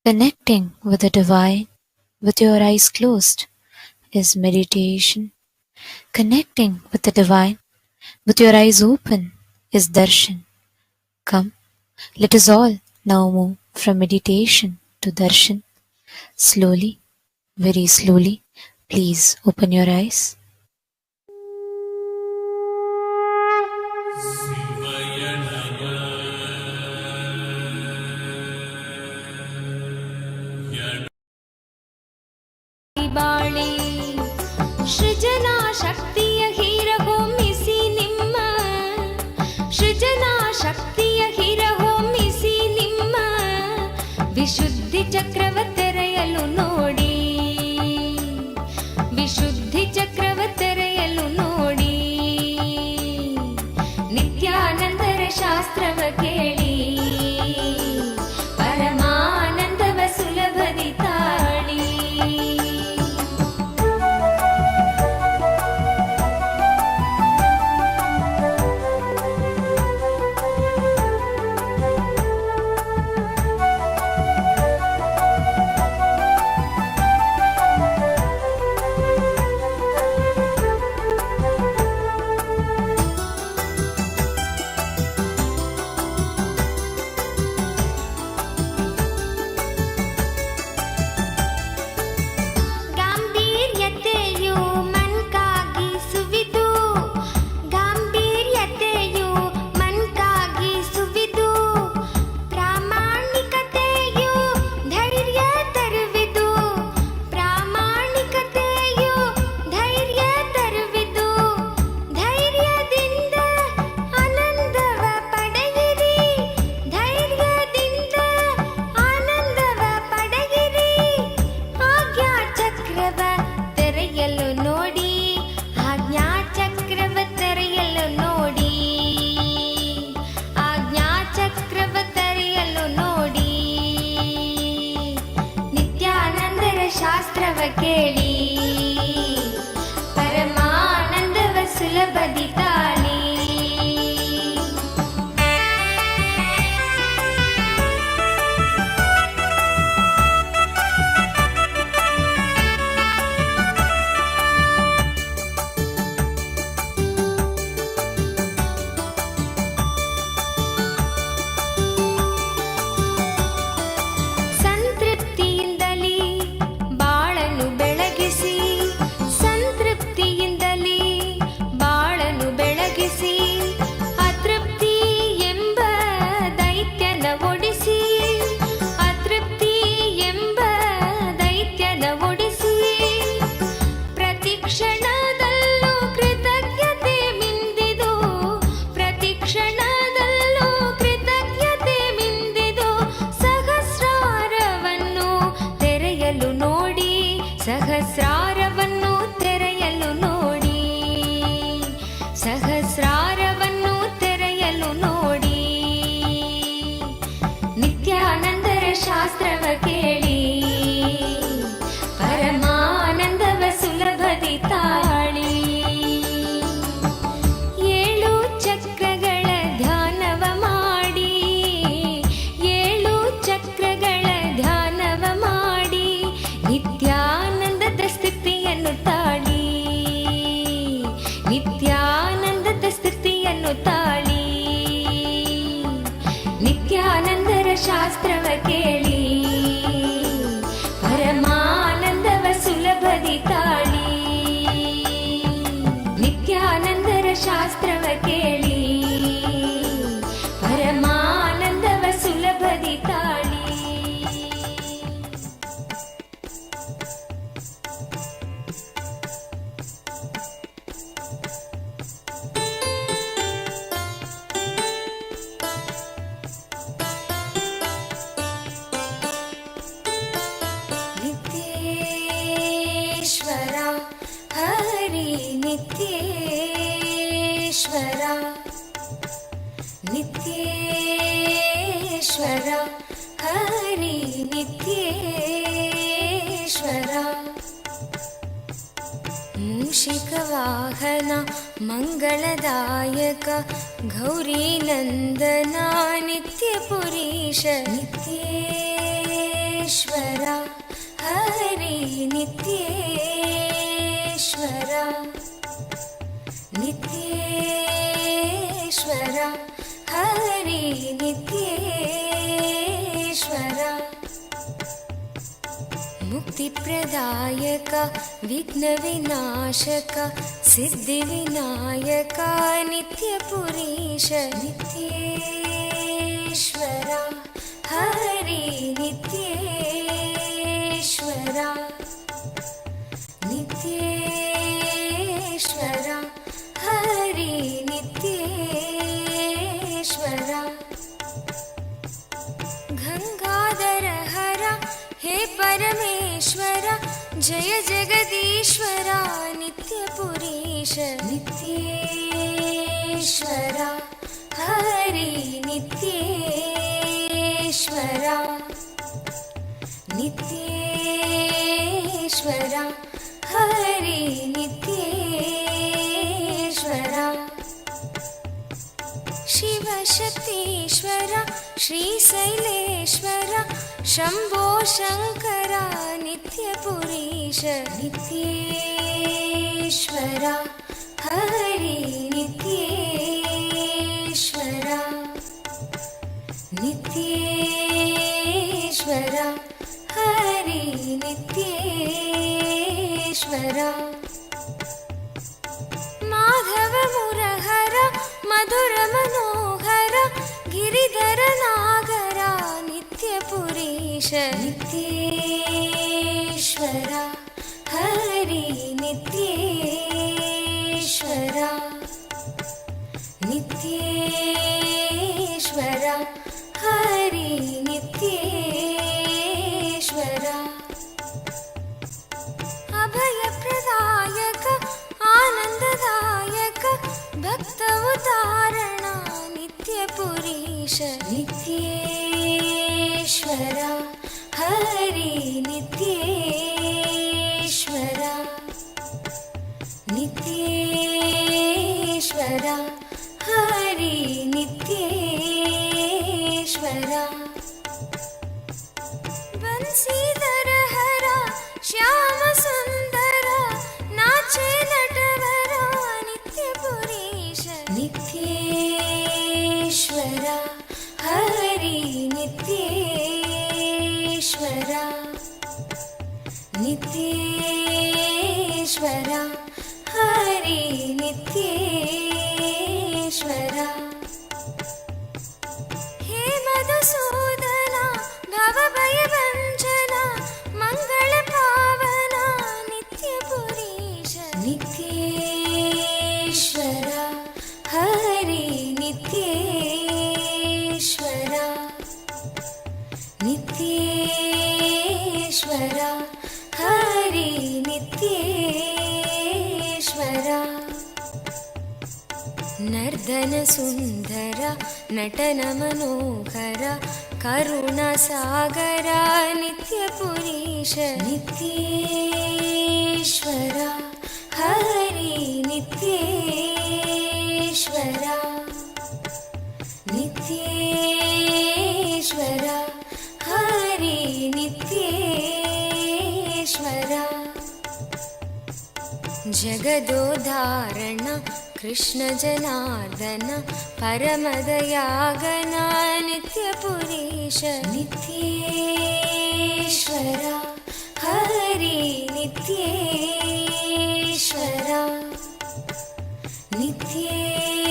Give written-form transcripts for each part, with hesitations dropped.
Connecting with the divine with your eyes closed is meditation. Connecting with the divine with your eyes open is darshan. Come, let us all now move from meditation to darshan. Slowly, very slowly, please open your eyes. ಬಾಳಿ ಸೃಜನಾ ಶಕ್ತಿಯ ಹೀರಹೊಮ್ಮಿಸಿ ನಿಮ್ಮ ಸೃಜನಾ ಶಕ್ತಿಯ ಹೀರಹೊಮ್ಮಿಸಿ ನಿಮ್ಮ ವಿಶುದ್ಧಿ ಚಕ್ರವ ತೆರೆಯಲು ನೋಡಿ, ವಿಶುದ್ಧಿ ಚಕ್ರವ ತೆರೆಯಲು ನೋಡಿ. ನಿತ್ಯಾನಂದರ ಶಾಸ್ತ್ರವ ಕೇಳಿ ಪರಮಾನಂದವ ಸುಲಭದಿ ತಾಳಿ. ಶಾಸ್ತ್ರವ ಕೇಳಿ ಪರಮಾನಂದವ ಸುಲಭದಿ ತಾಳಿ. ಸಹಸ್ರಾರವನ್ನು ತೆರೆಯಲು ನೋಡಿ, ಸಹಸ್ರಾರವನ್ನು ತೆರೆಯಲು ನೋಡಿ. ನಿತ್ಯಾನಂದರ ಶಾಸ್ತ್ರವ ಕೇಳಿ ಪರಮಾನಂದವ ಸುಲಭದಿ ತಾಳಿ. ಏಳು ಚಕ್ರಗಳ ಧ್ಯಾನವ ಮಾಡಿ, ಏಳು ಚಕ್ರಗಳ ಧ್ಯಾನವ ಮಾಡಿ ನಿತ್ಯಾನಂದದ ಸ್ಥಿತಿಯನ್ನು ತಾಳಿ, ನಿತ್ಯಾನಂದದ ಸ್ಥಿತಿಯನ್ನು ತಾಳಿ. ನಿತ್ಯಾನಂದರ ಶಾಸ್ತ್ರವ ಕೇಳಿ ಪರಮಾನಂದವ ಸುಲಭದಿ ತಾಳಿ. ನಿತ್ಯಾನಂದರ ಶಾಸ್ತ್ರವ ಕೇಳಿ ಪರಮಾನಂದವ ಸುಲಭದಿ ತಾಳಿ. ನಿತ್ಯೇಶ್ವರ ಹರಿ ನಿತ್ಯೇಶ್ವರ, ನಿತ್ಯೇಶ್ವರ ಹರಿ ನಿತ್ಯೇಶ್ವರ. ಮೂಷಿಕ ವಾಹನ ಮಂಗಳದಾಯಕ ಗೌರಿ ನಂದನ ನಿತ್ಯ ಪುರೀಶ ನಿತ್ಯೇಶ್ವರ. हरि नित्येश्वर नित्येश्वर हरि नित्येश्वर मुक्तिप्रदायक विघ्नविनाशक सिद्धिविनायक नित्यपुरीश नित्येश्वर हरि नित्येश्वर नित्येश्वर हरि नित्येश्वर गंगाधर हर हे परमेश्वर जय जगदीश्वर नित्यपुरीश नित्येश्वर हरि नित्येश्वर नित्येश्वर हरि नित्येश्वर शिवशक्तीश्वर श्रीशैलेश्वर शम्भो शङ्कर नित्यपुरीश नित्येश्वर हरि नित्येश्वर नित्येश्वर हरि नित्येश्वर माधव मुरहर मधुर मनोहर गिरिधर नागर नित्यपुरीश नित्येश्वर हरि नित्येश्वर नित्येश्वर हरि नित्येश्वर अभयप्रदायक आनन्ददायक भक्त उदाहरण नित्यपुरीश नित्येश्वर हरि नित्येश्वर नित्येश्वर हरि नित्येश्वर बंसीधर हर श्याम सुंदर नाचे नटवर नित्यपुरीश नित्येश्वर हरि नित्येश्वर नित्येश्वर हरि नित्येश्वर हे मधुसूदन भवभयभञ्जन मंगल पावन नित्यपुरीश नित्येश्वर हरि नित्येश्वर नित्येश्वर हरि नित्येश्वर नर्दन सुंदर नटन मनोहर करुण सागर नित्यपुरीश नित्येश्वर हरि नित्येश्वर नित्येश्वर हरि नित्येश्वर जगदोधारण कृष्ण जनार्दन परमदयागन नित्यपुरीश नित्येश्वर हरि नित्येश्वर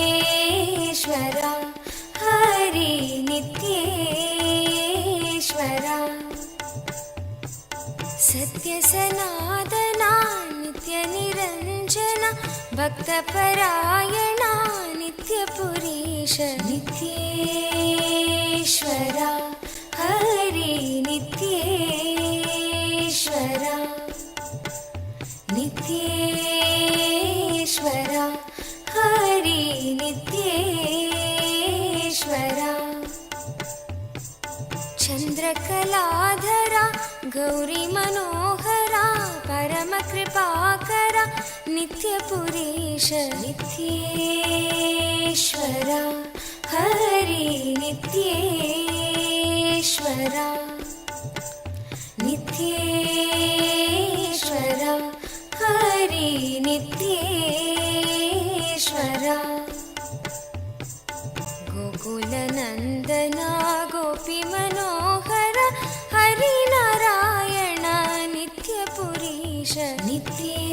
नित्येश्वर हरि नित्येश्वर सत्य सनातना नित्य निरंजन भक्तपरायण नित्यपुरीश नित्येश्वर हरि नित्येश्वर नित्येश्वर हरि नित्येश्वर चंद्रकलाधर गौरी मनोहरा परम कृपाकर नित्यपुरीश नित्येश्वर हरि नित्येश्वर नित्येश्वरा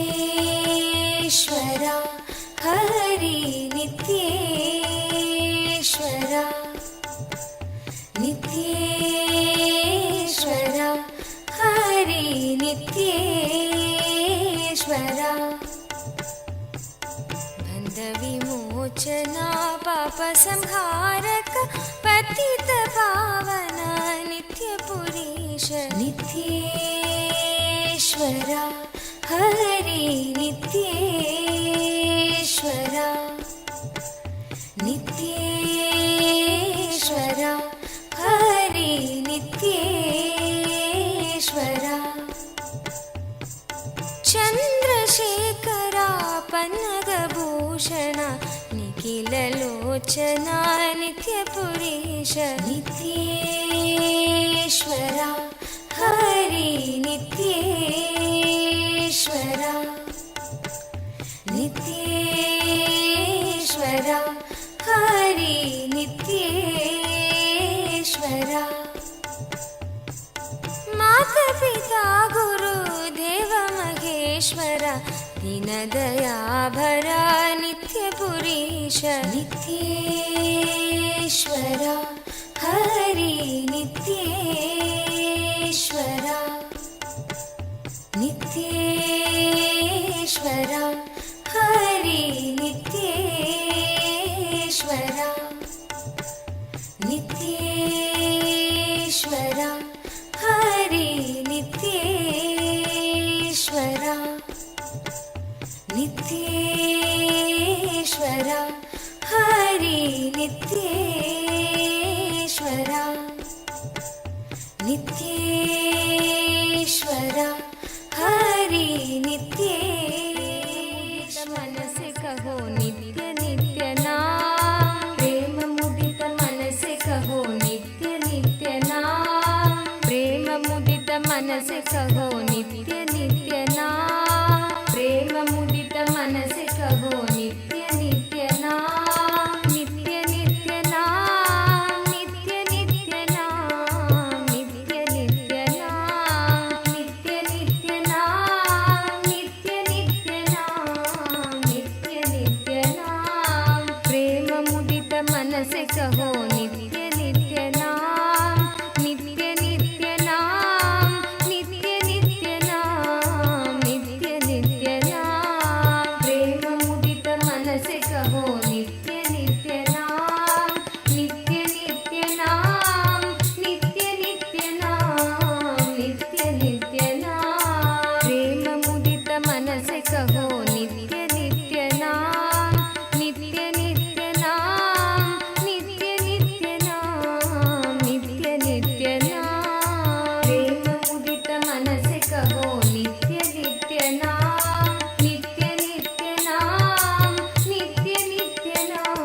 हरि नित्येश्वरा नित्येश्वरा हरि नित्येश्वरा बन्धविमोचना पापसंहारक पतितपावना नित्यपुरीश नित्येश्वरा हरि नित्येश्वरा नित्येश्वरा हरि नित्येश्वरा चन्द्रशेखरा पन्नगभूषण निखिललोचना नित्यपुरीश नित्येश्वरा हरि नित्येश्वरा नित्येश्वरा हरि नित्येश्वरा मातापिता गुरुदेव महेश्वर दीनदयाभरा नित्यपुरीश नित्येश्वरा हरि नित्येश्वरा नित्येश्वरा हरि नित्येश्वरा नित्येश्वरा हरि नित्येश्वरा नित्येश्वरा हरि नित्येश्वरा नित्येश्वरा हरि नित्येश्वरा मन से कहो नित्य नित्य नाम प्रेम मुदित मन से कहो नित्य नित्य नाम प्रेम मुदित मन से कहो नित्य नित्य नाम प्रेम मुदित मन से कहो नित्य नित्य नाम नित्य नित्य नाम नित्य नित्य नाम नित्य नित्य नाम नित्य नित्य नाम नित्य नित्य नाम नित्य नित्य नाम प्रेम मुदित मन से कहो नित्य नित्य नाम नित्य नित्य नाम नित्य नित्य नाम नित्य नित्य नाम प्रेम मुदित मन से कहो नित्य नित्य नाम नित्य नित्य नाम नित्य नित्य नाम नित्य नित्य नाम प्रेम मुदित मन से कहो नित्य नित्य नाम नित्य नित्य नाम नित्य नित्य नाम नित्य नित्य नाम प्रेम मुदित मन से कहो नित्य नित्य नाम नित्य नित्य नाम नित्य नित्य नाम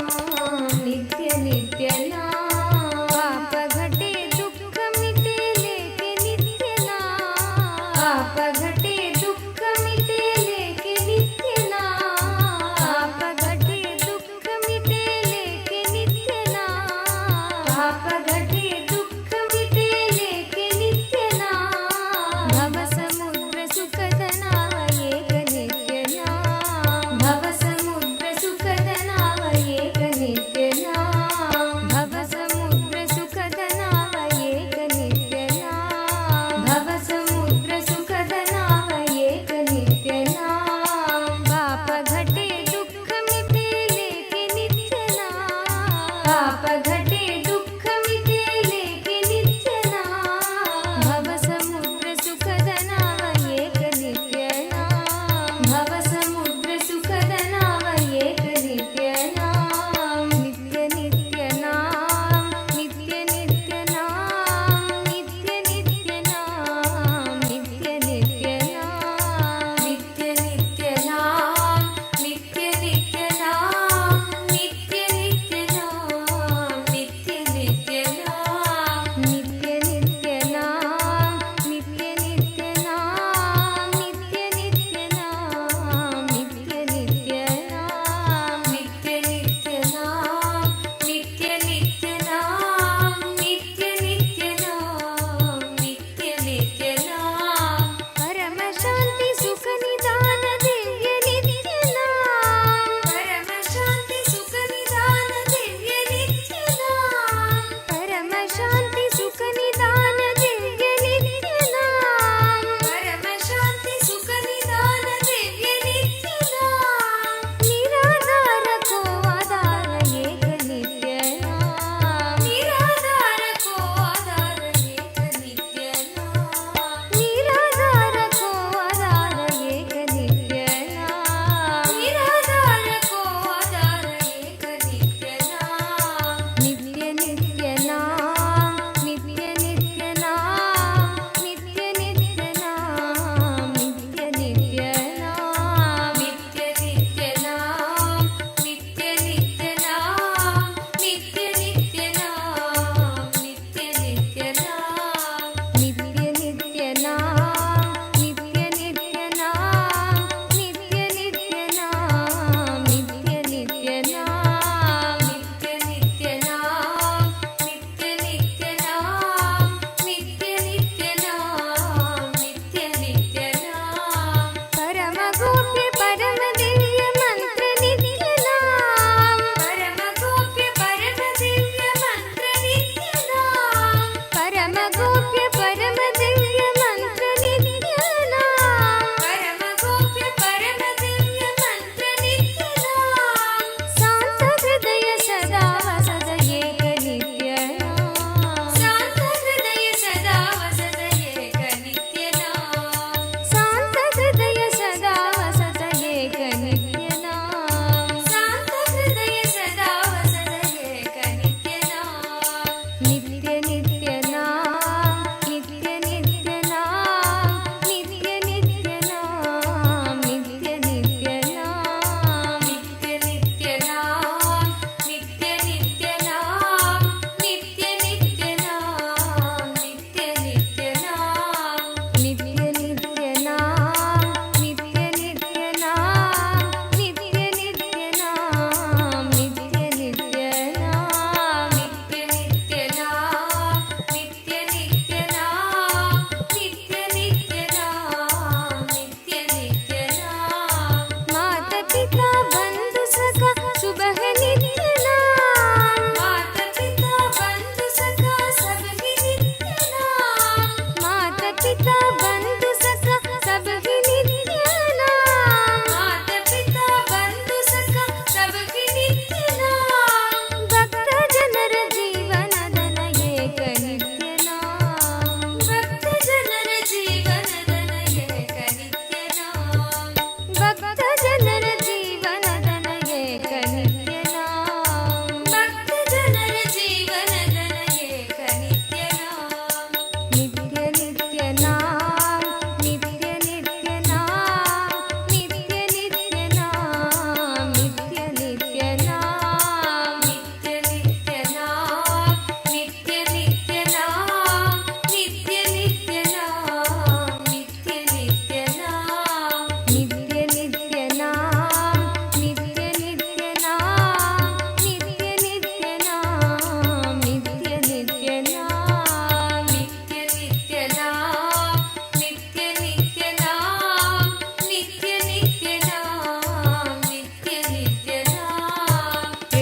नित्य नित्य नाम पाप घटे दुख मिटे लेके नित्य नाम पाप घटे दुख मिटे लेके नित्य नाम पाप घटे दुख मिटे लेके नित्य नाम पाप घटे दुख मिटे लेके नित्य नाम भव समुद्र सुखदना एक नित्य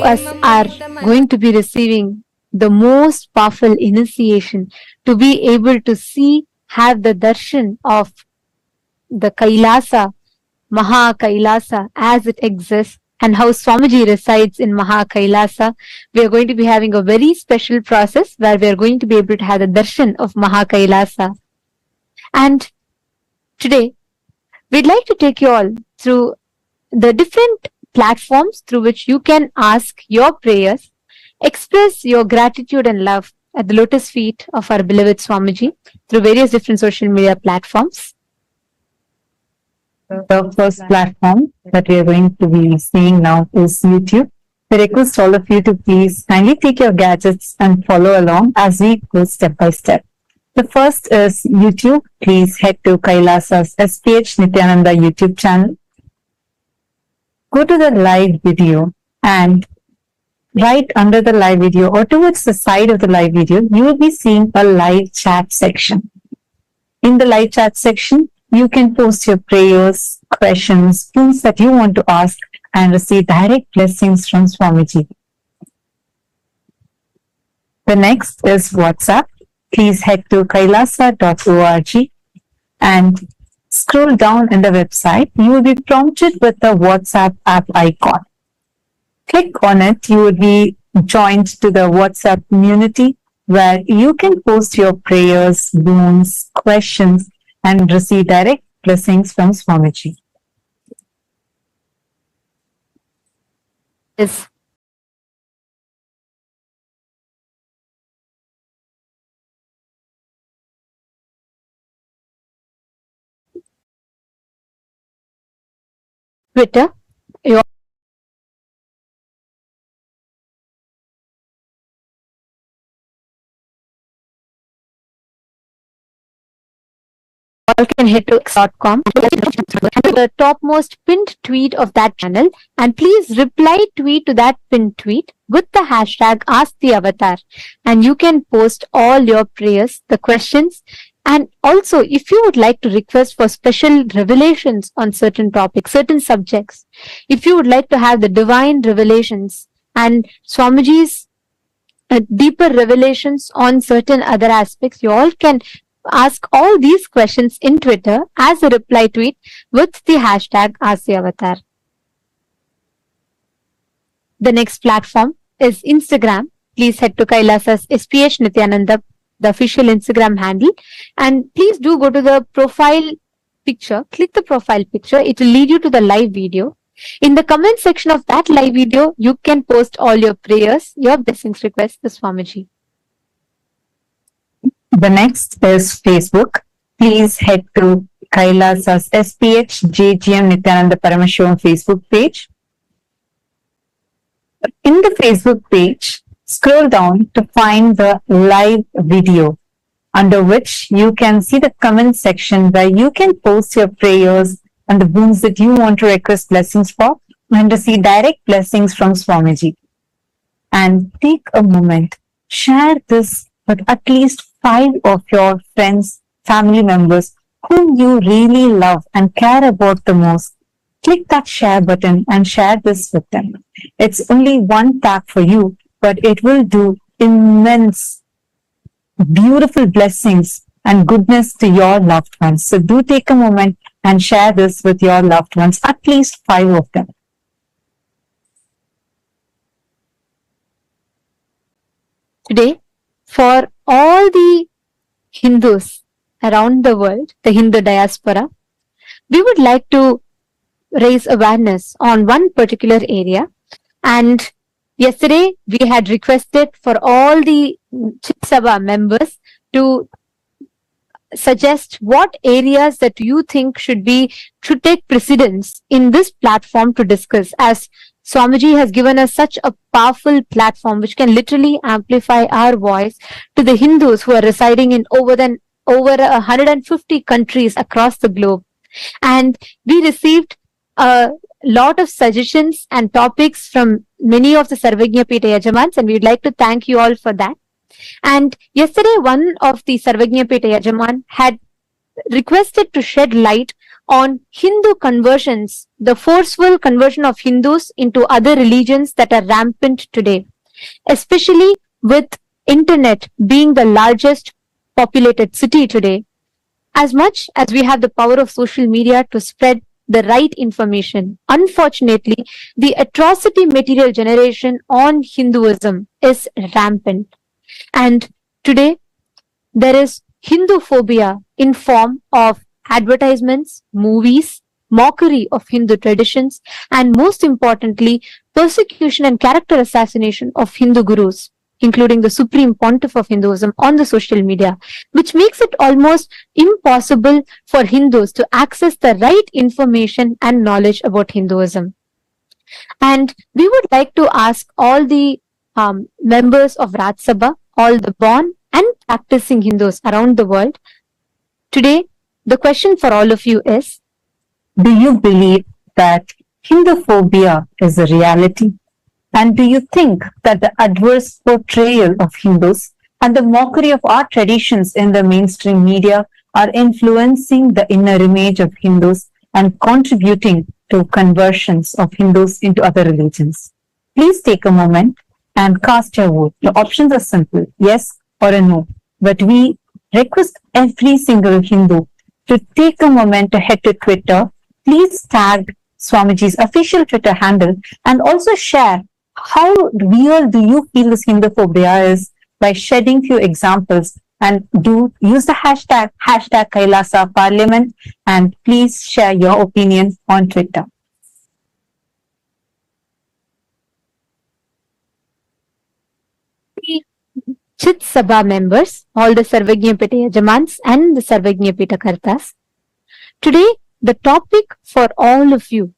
us are going to be receiving the most powerful initiation to be able to see, have the darshan of the Kailasa, Maha Kailasa as it exists, and how Swamiji resides in Maha Kailasa. We are going to be having a very special process where we are going to be able to have the darshan of Maha Kailasa. And today, we'd like to take you all through the different platforms through which you can ask your prayers, express your gratitude and love at the lotus feet of our beloved Swamiji through various different social media platforms. The first platform that we are going to be seeing now is YouTube. I request all of you to please kindly take your gadgets and follow along as we go step by step. The first is YouTube. Please head to Kailasa's SPH Nityananda YouTube channel. Go to the live video, and right under the live video or towards the side of the live video, you will be seeing a live chat section. In the live chat section, you can post your prayers, questions, things that you want to ask and receive direct blessings from Swamiji. The next is WhatsApp. Please head to kailasa.org and scroll down in the website. You will be prompted with the WhatsApp app icon. Click on it. You will be joined to the WhatsApp community where you can post your prayers, boons, questions, and receive direct blessings from Swamiji. Yes. Twitter. You all can head to x.com, the topmost pinned tweet of that channel, and please reply tweet to that pinned tweet with the hashtag #AskTheAvatar, and you can post all your prayers, the questions, and also if you would like to request for special revelations on certain topics, certain subjects, if you would like to have the divine revelations and Swamiji's deeper revelations on certain other aspects, you all can ask all these questions in Twitter as a reply tweet with the hashtag #AskTheAvatar. The next platform is Instagram. Please head to Kailasa's SPH Nityananda, the official Instagram handle, and please do go to the profile picture. Click the profile picture. It will lead you to the live video. In the comment section of that live video, you can post all your prayers, your blessings requests to Swamiji. The next is Facebook. Please head to Kailasa's SPH JGM Nityananda Paramashivam Facebook page. In the Facebook page, scroll down to find the live video, under which you can see the comment section where you can post your prayers and the boons that you want to request blessings for and receive direct blessings from Swamiji. And take a moment, share this with at least 5 of your friends, family members whom you really love and care about the most. Click that share button and share this with them. It's only one tap for you, but it will do immense, beautiful blessings and goodness to your loved ones. So do take a moment and share this with your loved ones, at least 5 of them. Today, for all the Hindus around the world, the Hindu diaspora, we would like to raise awareness on one particular area. And yesterday, we had requested for all the Chit Sabha members to suggest what areas that you think should take precedence in this platform to discuss, as Swamiji has given us such a powerful platform which can literally amplify our voice to the Hindus who are residing in over 150 countries across the globe. And we received a lot of suggestions and topics from many of the Sarvagnya Pita Yajamans, and we'd like to thank you all for that. And yesterday, one of the Sarvagnya Pita Yajaman had requested to shed light on Hindu conversions, the forceful conversion of Hindus into other religions that are rampant today, especially with internet being the largest populated city today. As much as we have the power of social media to spread the right information, unfortunately, the atrocity material generation on Hinduism is rampant. And today, there is Hindu phobia in form of advertisements, movies, mockery of Hindu traditions, and most importantly, persecution and character assassination of Hindu gurus, including the supreme pontiff of Hinduism on the social media, which makes it almost impossible for Hindus to access the right information and knowledge about Hinduism. And we would like to ask all the members of Raj Sabha, all the born and practicing Hindus around the world. Today, the question for all of you is, Do you believe that Hinduphobia is a reality? And do you think that the adverse portrayal of Hindus and the mockery of our traditions in the mainstream media are influencing the inner image of Hindus and contributing to conversions of Hindus into other religions? Please take a moment and cast your vote. The options are simple, yes or a no. But we request every single Hindu to take a moment to head to Twitter. Please tag Swamiji's official Twitter handle and also share how real do you feel this Hinduphobia is by shedding few examples, and do use the hashtag Kailasa Parliament, and please share your opinion on Twitter. Chit Sabha members, all the Sarvajñapita Yajamans and the Sarvajñapita Kartas. Today, the topic for all of you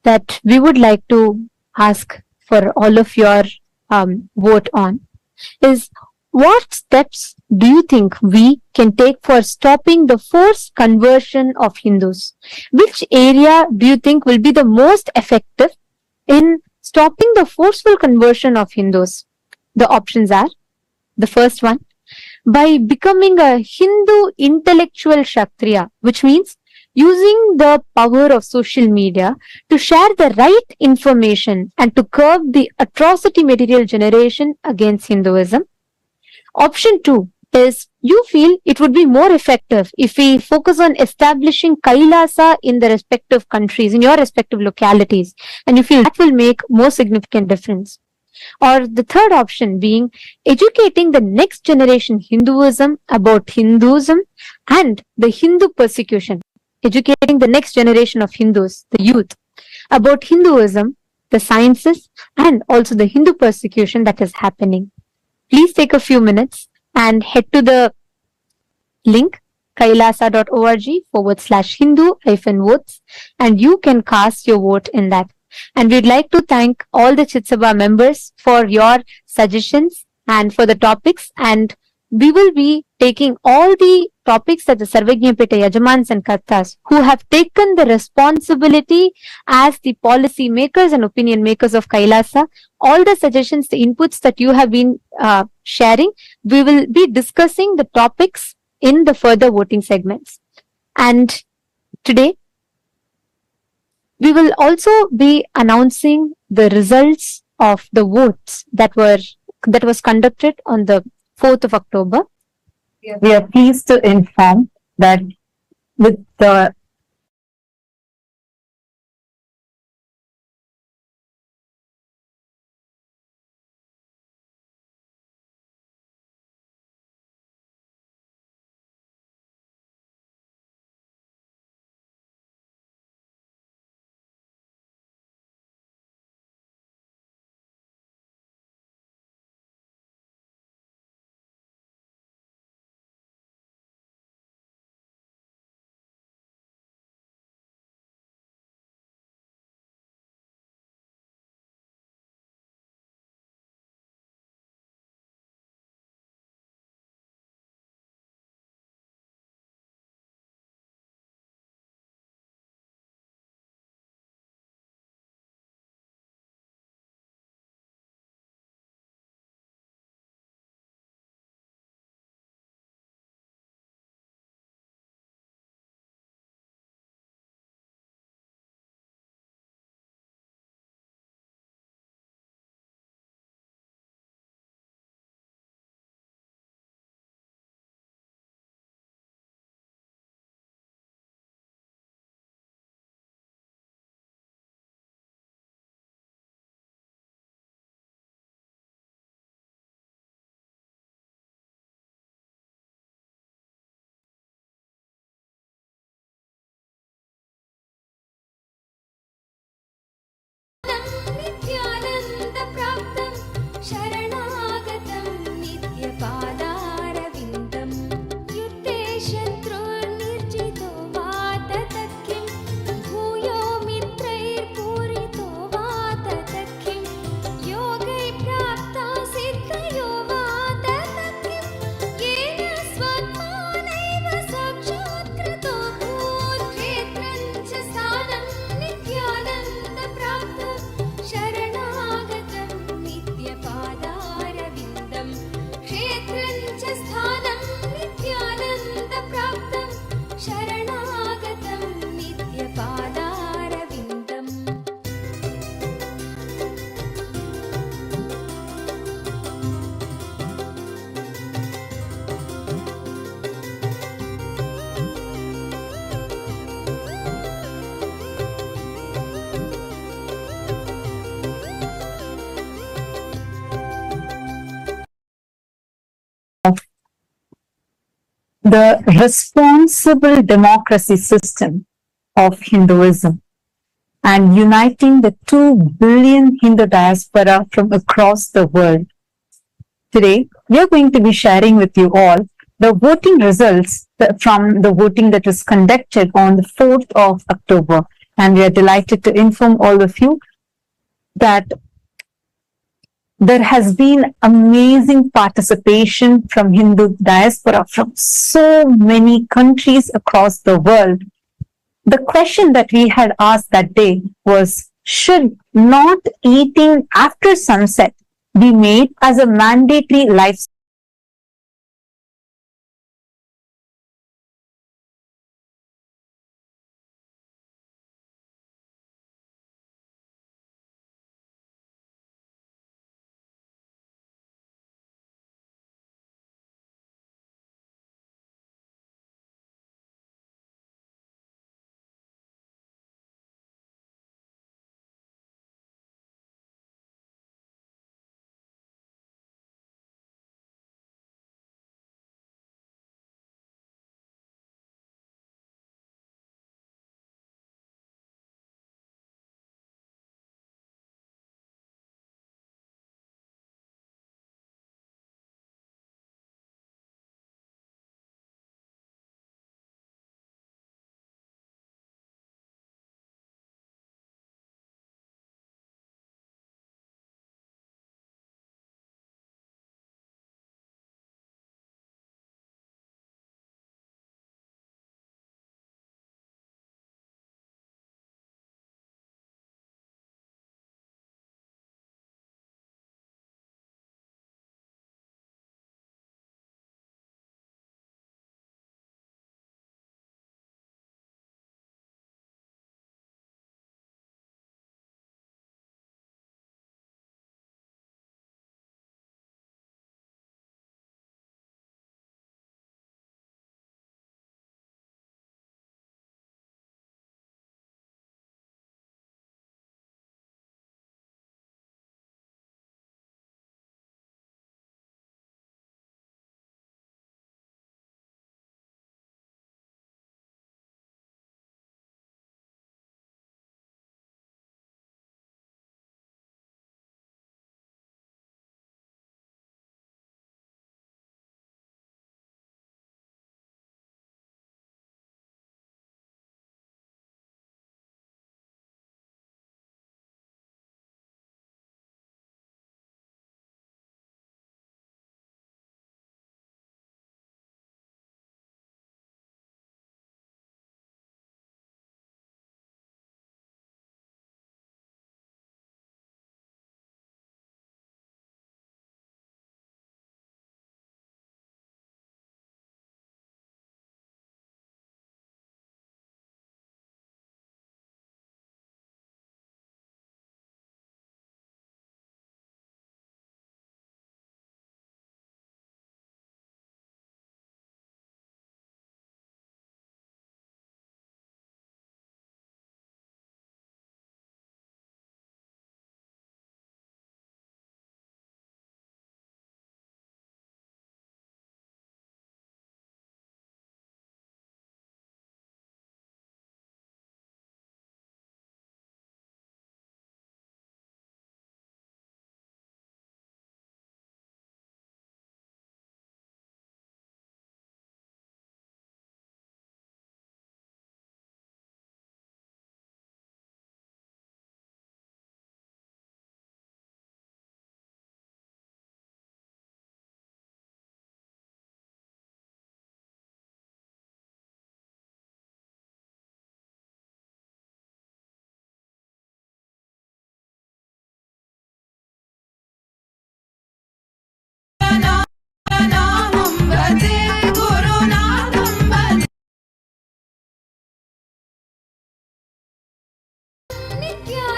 that we would like to ask for all of your vote on is, what steps do you think we can take for stopping the forced conversion of Hindus? Which area do you think will be the most effective in stopping the forceful conversion of Hindus? The options are, the first one, by becoming a Hindu intellectual Kshatriya, which means using the power of social media to share the right information and to curb the atrocity material generation against Hinduism. Option 2 is, you feel it would be more effective if we focus on establishing Kailasa in the respective countries, in your respective localities, and you feel that will make more significant difference. Or the third option being educating the next generation Hinduism about Hinduism and the Hindu persecution. Educating the next generation of Hindus, the youth, about Hinduism, the sciences, and also the Hindu persecution that is happening. Please take a few minutes and head to the link kailasa.org/Hindu-votes, and you can cast your vote in that. And we'd like to thank all the Chit Sabha members for your suggestions and for the topics. And we will be taking all the topics that the Sarvajñapita Yajamans and Kartas, who have taken the responsibility as the policy makers and opinion makers of Kailasa, all the suggestions, the inputs that you have been sharing, we will be discussing the topics in the further voting segments. And today, we will also be announcing the results of the votes that was conducted on the 4th of October. We are pleased to inform that with the the responsible democracy system of Hinduism and uniting the 2 billion Hindu diaspora from across the world. Today, we are going to be sharing with you all the voting results from the voting that was conducted on the 4th of October. And we are delighted to inform all of you that there has been amazing participation from Hindu diaspora from so many countries across the world. The question that we had asked that day was, should not eating after sunset be made as a mandatory lifestyle?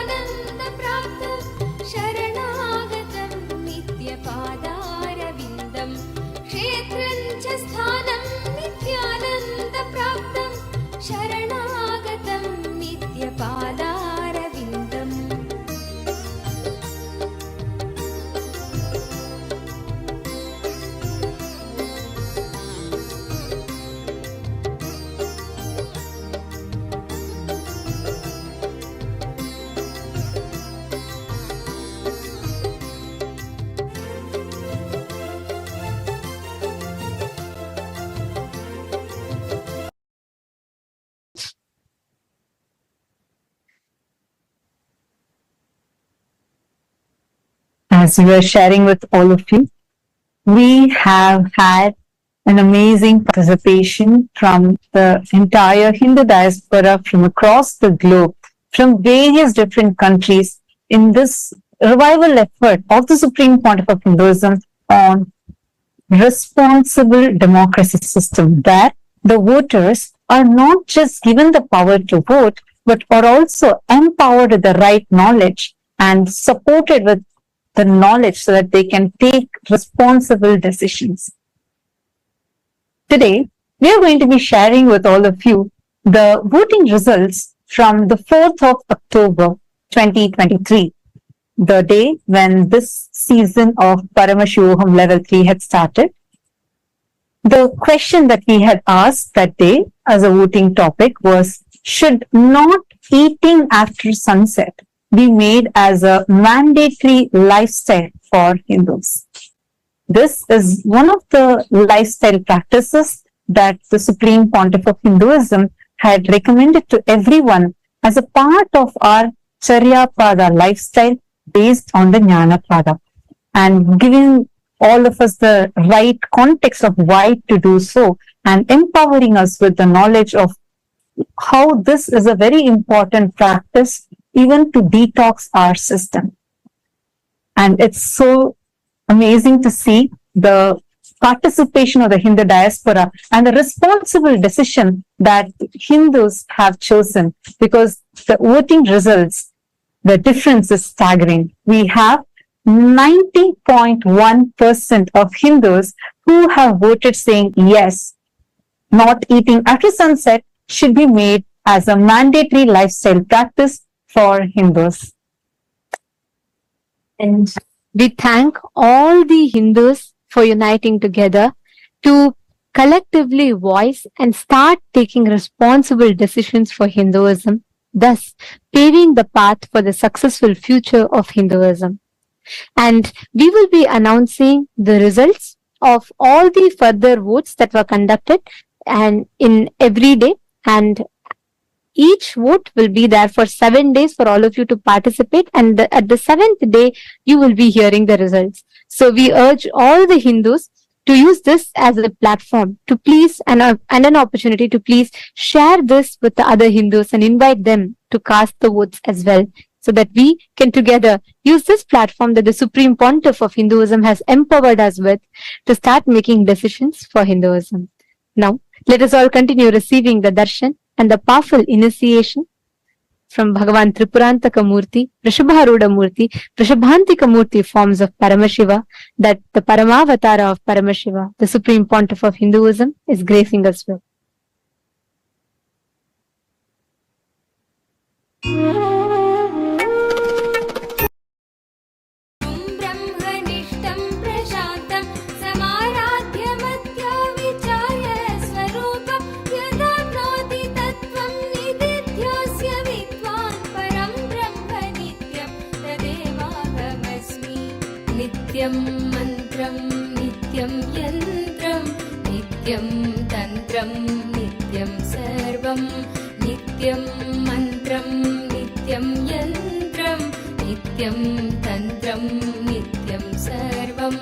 नित्यानन्दप्राप्तं शरणागतं नित्यपादारविन्दं क्षेत्रं च स्थानं नित्यानन्दप्राप्तं शरणागतं नित्यपादारविन्दम् as we were sharing with all of you, we have had an amazing participation from the entire Hindu diaspora from across the globe, from various different countries in this revival effort of the Supreme Pontiff of Hinduism on responsible democracy system, where the voters are not just given the power to vote, but are also empowered with the right knowledge and supported with the knowledge so that they can take responsible decisions. Today, we are going to be sharing with all of you the voting results from the 4th of October 2023, the day when this season of Paramashivoham Level 3 had started. The question that we had asked that day as a voting topic was, should not eating after sunset be made as a mandatory lifestyle for Hindus? This is one of the lifestyle practices that the Supreme Pontiff of Hinduism had recommended to everyone as a part of our Charyapada lifestyle based on the Jnanapada, and giving all of us the right context of why to do so, and empowering us with the knowledge of how this is a very important practice even to detox our system. And it's so amazing to see the participation of the Hindu diaspora and the responsible decision that Hindus have chosen, because the voting results, the difference is staggering. We have 90.1% of Hindus who have voted saying yes, not eating after sunset should be made as a mandatory lifestyle practice for Hindus. And we thank all the Hindus for uniting together to collectively voice and start taking responsible decisions for Hinduism, thus paving the path for the successful future of Hinduism. And we will be announcing the results of all the further votes that were conducted and in every day, and each vote will be there for 7 days for all of you to participate, and at the 7th day you will be hearing the results. So we urge all the Hindus to use this as a platform to please and an opportunity to please share this with the other Hindus and invite them to cast the votes as well, so that we can together use this platform that the Supreme Pontiff of Hinduism has empowered us with to start making decisions for Hinduism. Now, let us all continue receiving the darshan and the powerful initiation from Bhagavan Tripurantaka Murthy, Vrishabharuda Murthy, Vrishabhantika Murthy forms of Paramashiva, that the Paramavatara of Paramashiva, the Supreme Pontiff of Hinduism, is gracing us with. ब्रह्मनिष्ठं प्रशान्तं समाराध्यमत्या विचार्य स्वरूपं यदाप्नोति तत्त्वं निदिध्योऽस्य विद्वान् परं ब्रह्म नित्यं तदेवाहमस्मि। नित्यं मन्त्रं नित्यं यन्त्रं नित्यं तन्त्रं नित्यं सर्वं नित्यं मन्त्रं नित्यं यन्त्रं नित्यं तन्त्रं नित्यं सर्वम्।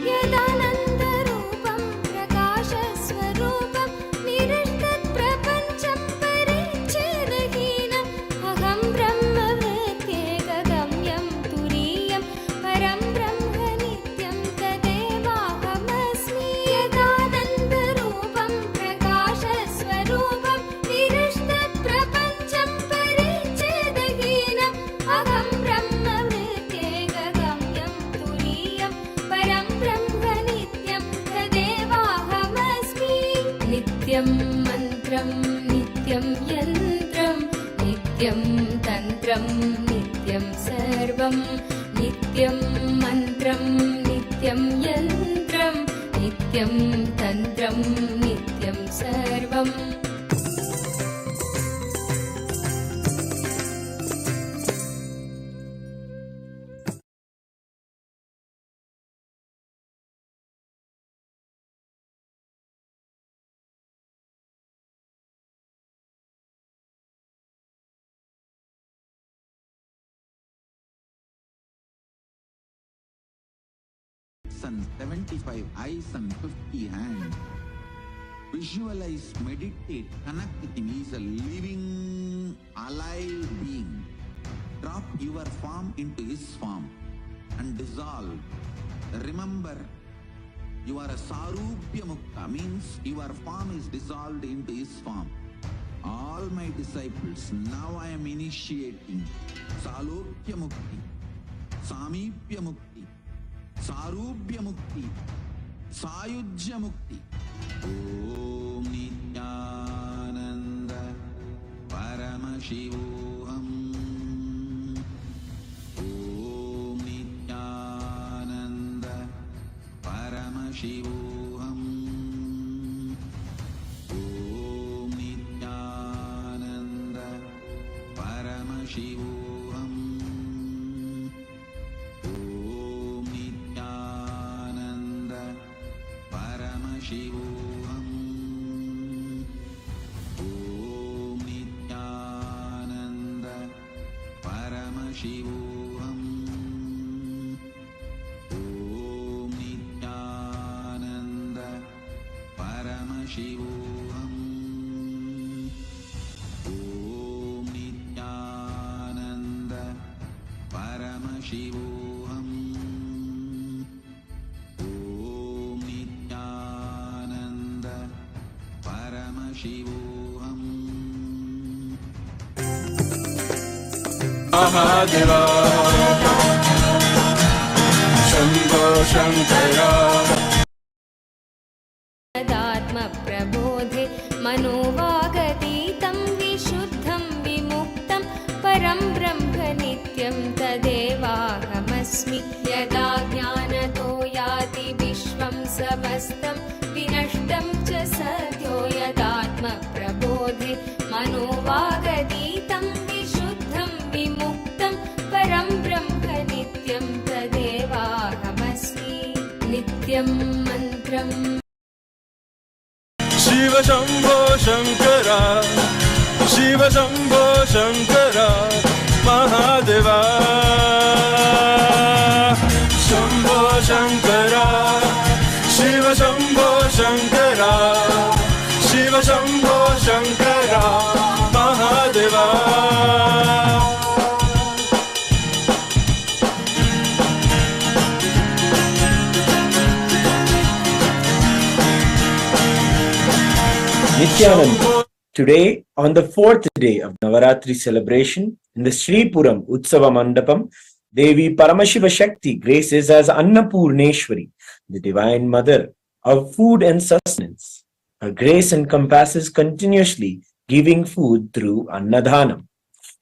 यदानन्दरूपं प्रकाशस्वरूपं निरस्तत्प्रपञ्चं परिच्छेदहीनम् अहं ब्रह्मवृत्त्येकगम्यं तुरीयं परं ब्रह्म नित्यं तदेवाहमस्मि। यदानन्दरूपं प्रकाशस्वरूपं निरस्तत्प्रपञ्चं परिच्छेदहीनम् अहं ब्रह्मवृत्त्येकगम्यं तुरीयं परं ब्रह्म नित्यं तदेवाहमस्मि। नित्यं मन्त्रं नित्यं यन्त्रं नित्यं तन्त्रं नित्यं सर्वं नित्यं मन्त्रं नित्यं यन्त्रं नित्यं तन्त्रं नित्यं सर्वम्। and 75 eyes and 50 hands. Visualize, meditate, connect with him. He is a living, alive being. Drop your form into his form and dissolve. Remember, you are a Sarupya Mukta, means your form is dissolved into his form. All my disciples, now I am initiating Salokya Mukti, Samipya Mukti, Sarupya Mukti, Sayujya Mukti. Om Nityananda Paramashivoham. Om Nityananda Paramashivoham. Om Nityananda Paramashivoham. Om Nityananda Paramashivoham. Om Nityananda Paramashivoham. Om Nityananda Paramashivoham. Om Nityananda Paramashivoham. Om Nityananda Paramashivoham. Mahadeva Shambho Shankara तदात्मप्रबोधे मनोवागतीतं विशुद्धं विमुक्तं परं ब्रह्म नित्यं तदेवाहमस्मि। यदा ज्ञानतो याति विश्वं समस्तं विनष्टं च सद्यो। यदात्मप्रबोधे मनोवागतीतं विशुद्धं विमुक्तं परं ब्रह्म नित्यं तदेवाहमस्मि। नित्यं मन्त्रं Shiva Shambho Shankara Shiva Shambho Shankara Mahadeva Shambho Shankara Shiva Shambho Shankara Shiva Shambho Shankara Mahadeva Nityananda. Today, on the fourth day of Navaratri celebration, in the Sripuram Utsava Mandapam, Devi Paramashiva Shakti graces as Annapurneshwari, the Divine Mother of food and sustenance. Her grace encompasses continuously giving food through Annadhanam.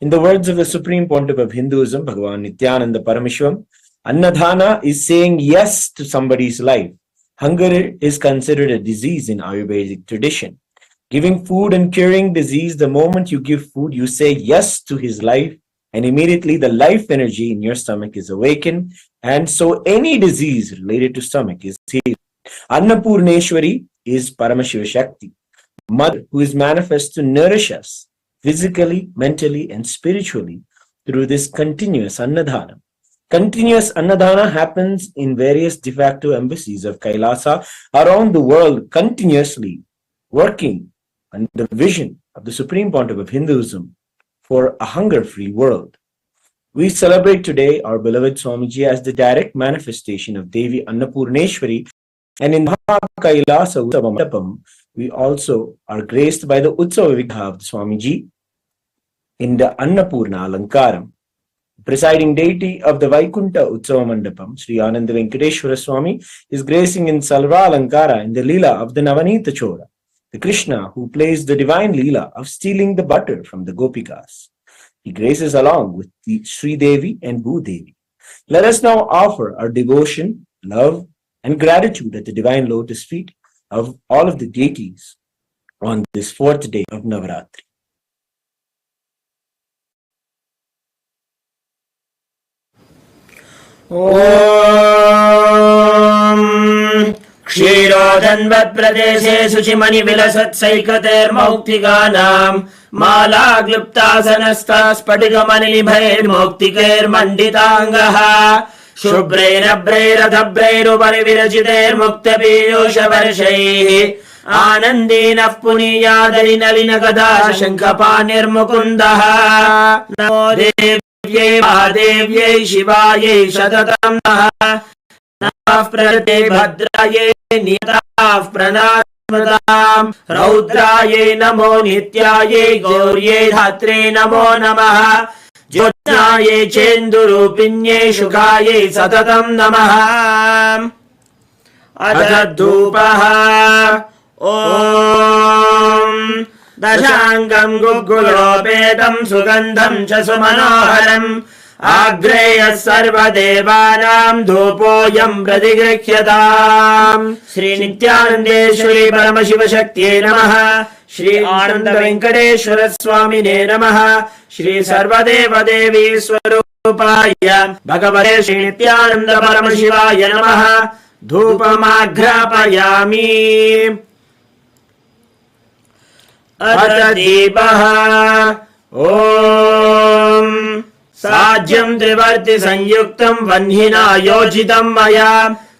In the words of the Supreme Pontiff of Hinduism, Bhagavan Nityananda Parameshwaram, Annadhana is saying yes to somebody's life. Hunger is considered a disease in Ayurvedic tradition. Giving food and curing disease, the moment you give food, you say yes to his life, and immediately the life energy in your stomach is awakened, and so any disease related to stomach is healed. Annapurneshwari is Paramashiva Shakti, Mother who is manifest to nourish us physically, mentally, and spiritually through this continuous Annadhana. Continuous Annadhana happens in various de facto embassies of Kailasa around the world, continuously working under the vision of the Supreme Pontiff of Hinduism for a hunger-free world. We celebrate today our beloved Swamiji as the direct manifestation of Devi Annapurneshwari, and in Maha Kailasa Utsava Mandapam, we also are graced by the Utsava Vigraha of the Swamiji in the Annapurna Alankaram. Presiding deity of the Vaikunta Utsava Mandapam, Sri Ananda Venkateshwara Swami, is gracing in Salva Alankara in the Leela of the Navanita Chora, the Krishna who plays the divine Leela of stealing the butter from the Gopikas. He graces along with the Sri Devi and Bhu Devi. Let us now offer our devotion, love, and gratitude at the divine lotus feet of all of the deities on this fourth day of Navaratri. Om Kshirodhanvat-pradeshe Suchimani-vilasat-saikater-mauktikanam Mala-gluptasanastas-patigamanilibhair-mauktiker-manditangaha शुभ्रैरभ्रैरधभ्रैरुपरि विरचितैर्मुक्तपीयूषवर्षैः आनन्दीनः पुनीयादरिनलिनगदा शङ्खपाणिर्मुकुन्दः नमो देव्यै महादेव्यै शिवायै सततं नमः प्रकृते भद्रायै नियताः प्रणास्मताम् रौद्रायै नमो नित्यायै गौर्यै धात्रे नमो नमः ज्योत्स्नायै चेन्दुरूपिण्यै शुकायै सततं नमः अथ धूपः ॐ दशाङ्गम् गुग्गुलोपेतं सुगन्धं च सुमनोहरम् आग्रेयः सर्वदेवानां धूपोऽयं प्रतिगृह्यताम् श्रीनित्यानन्देश्वरी परमशिवशक्त्यै नमः श्री आनन्द वेङ्कटेश्वर स्वामिने नमः श्री सर्वदेवदेवी स्वरूपाय भगवते श्रीनित्यानन्द परमशिवाय नमः धूपमाघ्रापयामि अथ दीपः ॐ साज्यं त्रिवर्ति संयुक्तं वह्निना योजितं मया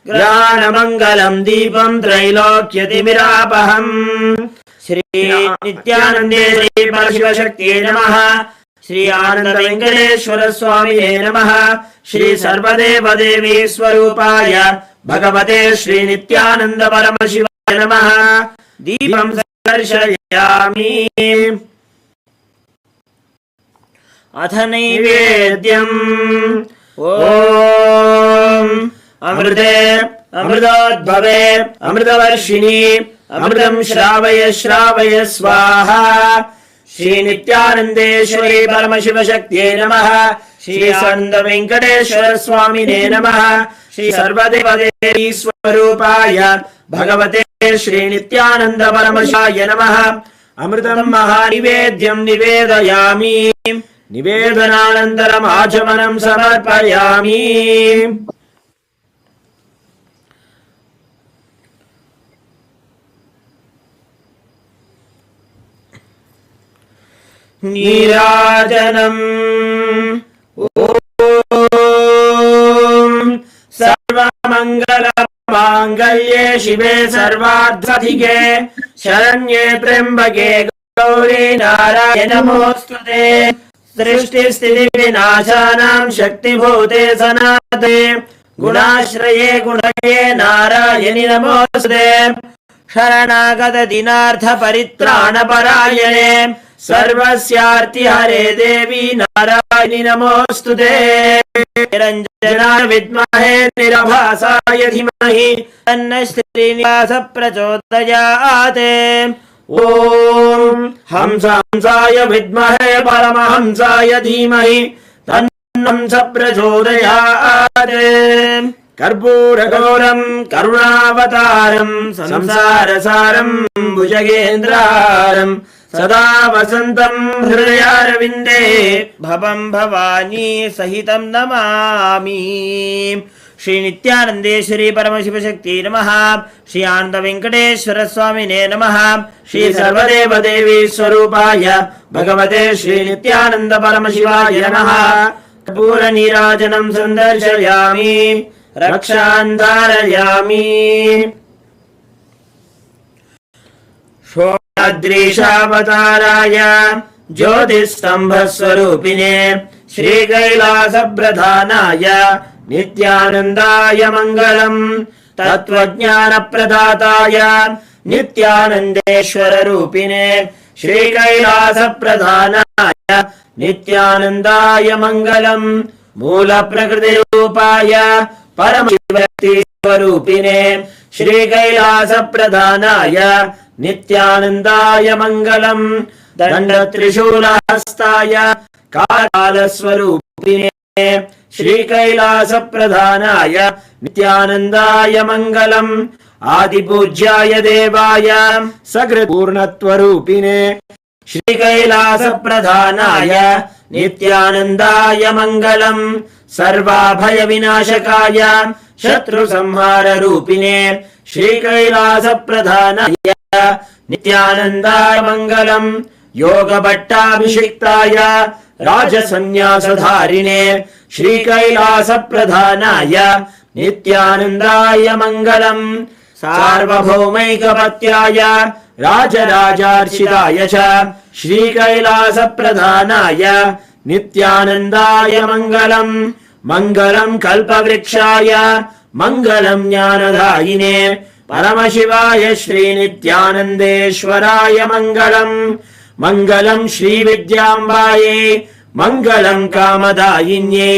ग्रहाणमङ्गलं दीपं त्रैलोक्यतिमिरापहम् श्री नित्यानन्देश्वरी परमशिवशक्त्यै नमः श्री आनन्द वेङ्कटेश्वर स्वामिने नमः श्री सर्वदेवदेवी स्वरूपाय भगवते श्री नित्यानन्द परमशिवाय नमः दीपं दर्शयामि अथ नैवेद्यम् ॐ अमृते अमृतोद्भवे अमृतवर्षिणि अमृतं श्रावय श्रावय स्वाहा श्री नित्यानन्देश्वरी परमशिवशक्त्यै नमः श्री आनन्द वेङ्कटेश्वर स्वामिने नमः श्री सर्वदेवदेवी स्वरूपाय भगवते श्री नित्यानन्द परमशिवाय नमः अमृतं महानिवेद्यं निवेदयामि निवेदनानन्तरम् आचमनं समर्पयामि नीराजनम् ॐ सर्वमङ्गलमाङ्गल्ये शिवे सर्वार्थसाधिके शरण्ये त्र्यम्बके गौरी नारायणे नमोऽस्तुते सृष्टिस्थितिविनाशानां शक्तिभूते सनातने गुणाश्रये गुणये नारायणि नमोऽस्तुते शरणागत दीनार्थ परित्राणपरायणे सर्वस्यार्तिहरे देवी नारायणि नमोऽस्तुते निरञ्जनाय विद्महे निरभासाय धीमहि तन्नः श्रीनिवास प्रचोदयात् ॐ हंसाय विद्महे परमहंसाय धीमहि तन्नः प्रचोदयात् कर्पूरगौरं करुणावतारं संसारसारं भुजगेन्द्रहारं सदा वसन्तं हृदयारविन्दे भवं भवानी सहितं नमामि श्री नित्यानन्देश्वरी परमशिवशक्त्यै नमः श्री आनन्द वेङ्कटेश्वर स्वामिने नमः श्री सर्वदेवदेवी स्वरूपाय भगवते श्री नित्यानन्द परमशिवाय नमः कर्पूरनीराजनं सन्दर्शयामि रक्षान् धारयामि षोडदृशावताराय ज्योतिस्तम्भस्वरूपिणे श्रीकैलासप्रधानाय नित्यानन्दाय मङ्गलम् तत्त्वज्ञानप्रदाताय नित्यानन्देश्वररूपिणे श्रीकैलासप्रधानाय नित्यानन्दाय मङ्गलम् मूलप्रकृतिरूपाय परमशिवशक्तिस्वरूपिणे श्रीकैलासप्रधानाय नित्यानन्दाय मङ्गलम् दण्डत्रिशूलहस्ताय कालस्वरूपिणे श्रीकैलासप्रधानाय नित्यानन्दाय मङ्गलम् आदिपूज्याय देवाय सकृत्पूर्णत्वरूपिणे श्रीकैलासप्रधानाय नित्यानन्दाय मङ्गलम् सर्वाभयविनाशकाय शत्रुसंहाररूपिणे श्रीकैलासप्रधानाय नित्यानन्दाय मङ्गलम् योगभट्टाभिषिक्ताय राजसन्न्यासधारिणे श्रीकैलासप्रधानाय नित्यानन्दाय मङ्गलम् सार्वभौमैकपत्याय राजराजार्चिताय च श्रीकैलासप्रधानाय नित्यानन्दाय मङ्गलम् मङ्गलम् कल्पवृक्षाय मङ्गलम् ज्ञानदायिने परमशिवाय श्रीनित्यानन्देश्वराय मङ्गलम् मङ्गलम् श्रीविद्याम्बायै मङ्गलम् कामदायिन्यै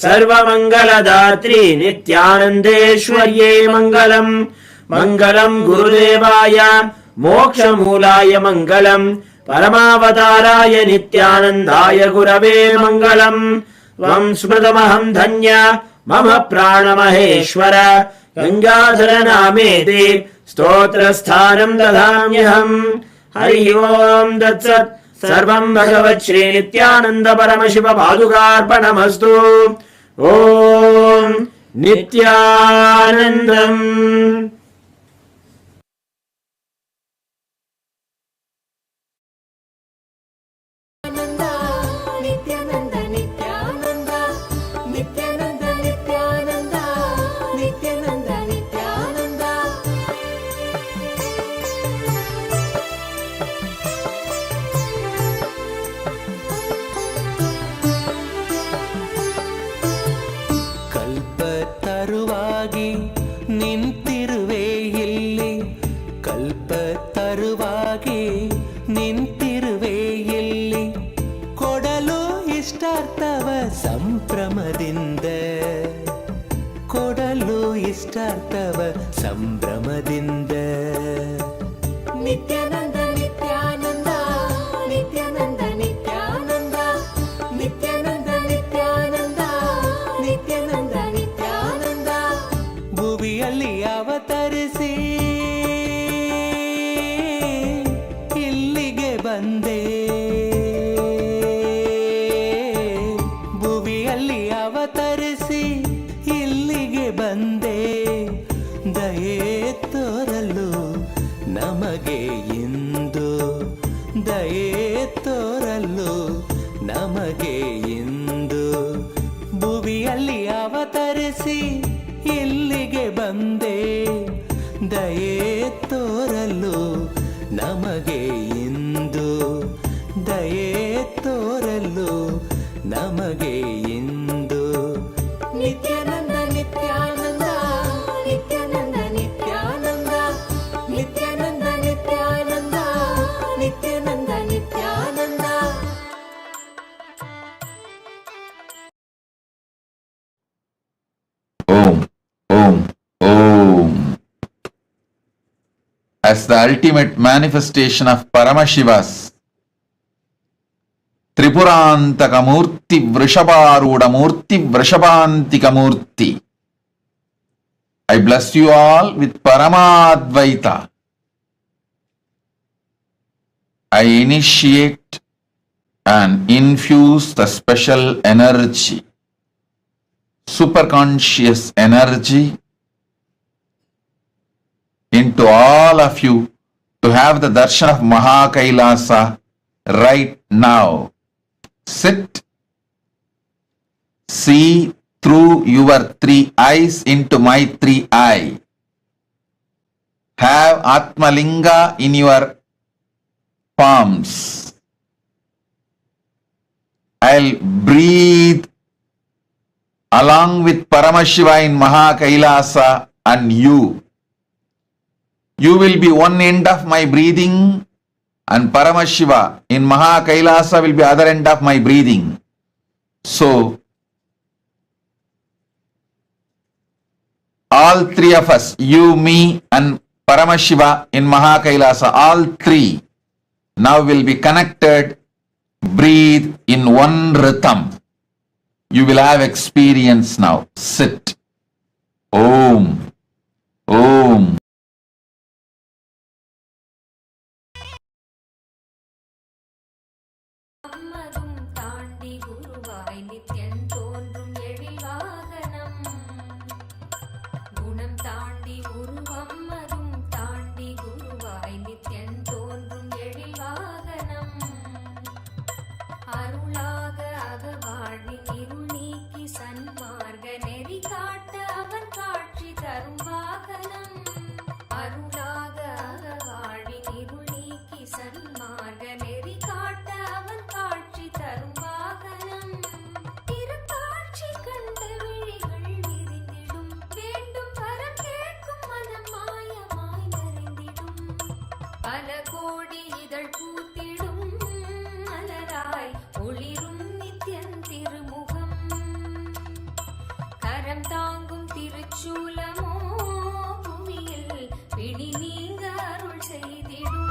सर्वमङ्गलदात्री नित्यानन्देश्वर्यै मङ्गलम् मङ्गलम् गुरुदेवाय मोक्षमूलाय मङ्गलम् परमावताराय नित्यानन्दाय गुरवे मङ्गलम् त्वम् स्मृतमहम् धन्य मम प्राणमहेश्वर गङ्गाधर नामेति स्तोत्रस्थानम् ददाम्यहम् हरि ओम् तत्सत् सर्वम् भगवत् श्री नित्यानन्द परमशिव पादुकार्पणमस्तु ओम् नित्यानन्दम् ಕಲ್ಪತರುವಾಗಿ ನಿಂತಿರುವೆ ಇಲ್ಲಿ ಕಲ್ಪತರುವಾಗಿ ನಿಂತಿರುವೆ ಇಲ್ಲಿ ಕೊಡಲು ಇಷ್ಟಾರ್ಥವ ಸಂಭ್ರಮದಿಂದ ಕೊಡಲು ಇಷ್ಟಾರ್ಥವ ಸಂಭ್ರಮದಿಂದ ನಿತ್ಯಾನಂದ ನಿತ್ಯಾನಂದ ನಿತ್ಯಾನಂದ ನಿತ್ಯಾನಂದ ನಿತ್ಯಾನಂದ ನಿತ್ಯಾನಂದ ನಿತ್ಯಾನಂದ ನಿತ್ಯಾನಂದ ಭುವಿಯಲ್ಲಿ ಅವತರಿಸಿ ಇಲ್ಲಿಗೆ ಬಂದೆ ಭುವಿಯಲ್ಲಿ ಅವತರಿಸಿ ಇಲ್ಲಿಗೆ ಬಂದೆ ದಯೆ ತೋರಲು ನಮಗೆ ಇಂದು ದಯೆ ತೋರಲು ನಮಗೆ ಇಂದು ಭುವಿಯಲ್ಲಿ ಅವತರಿಸಿ ಇಲ್ಲಿಗೆ ಬಂದೆ ದಯೆ ತೋರಲು ನಮಗೆ ಇಂದು ದಯೆ ತೋರಲು ನಮಗೆ ಇಂದು Nithyananda Nithyananda Nithyananda Nithyananda Nithyananda Nithyananda Nithyananda Nithyananda Om, Om, Om. As the ultimate manifestation of Paramashiva's Tripurantaka Murthy Vrishabharuda Murthy Vrishabhantika Murthy, I bless you all with Paramadvaita. I initiate and infuse the special energy, superconscious energy, into all of you to have the darshan of Mahakailasa right now. Sit, see through your three eyes into my three eyes. Have Atmalinga in your palms. I'll breathe along with Paramashiva in Mahakailasa and you. You will be one end of my breathing and Paramashiva in Mahakailasa will be other end of my breathing. So, all three of us, you, me and Paramashiva in Mahakailasa, all three now will be connected, breathe in one rhythm. You will have experience now. Sit. Om. Om. அம்மதும் தாண்டி குருவாய் நித்யன் தோன்றும் எழில் வாகனம் குணம் தாண்டி உருவம்மதும் தாண்டி குருவாய் நித்யன் தோன்றும் எழில் வாகனம் அருளாக கரம் தாங்கும் திருச்சூலமோ புவியில் பிணி நீங்க அருள் செய்திடும்.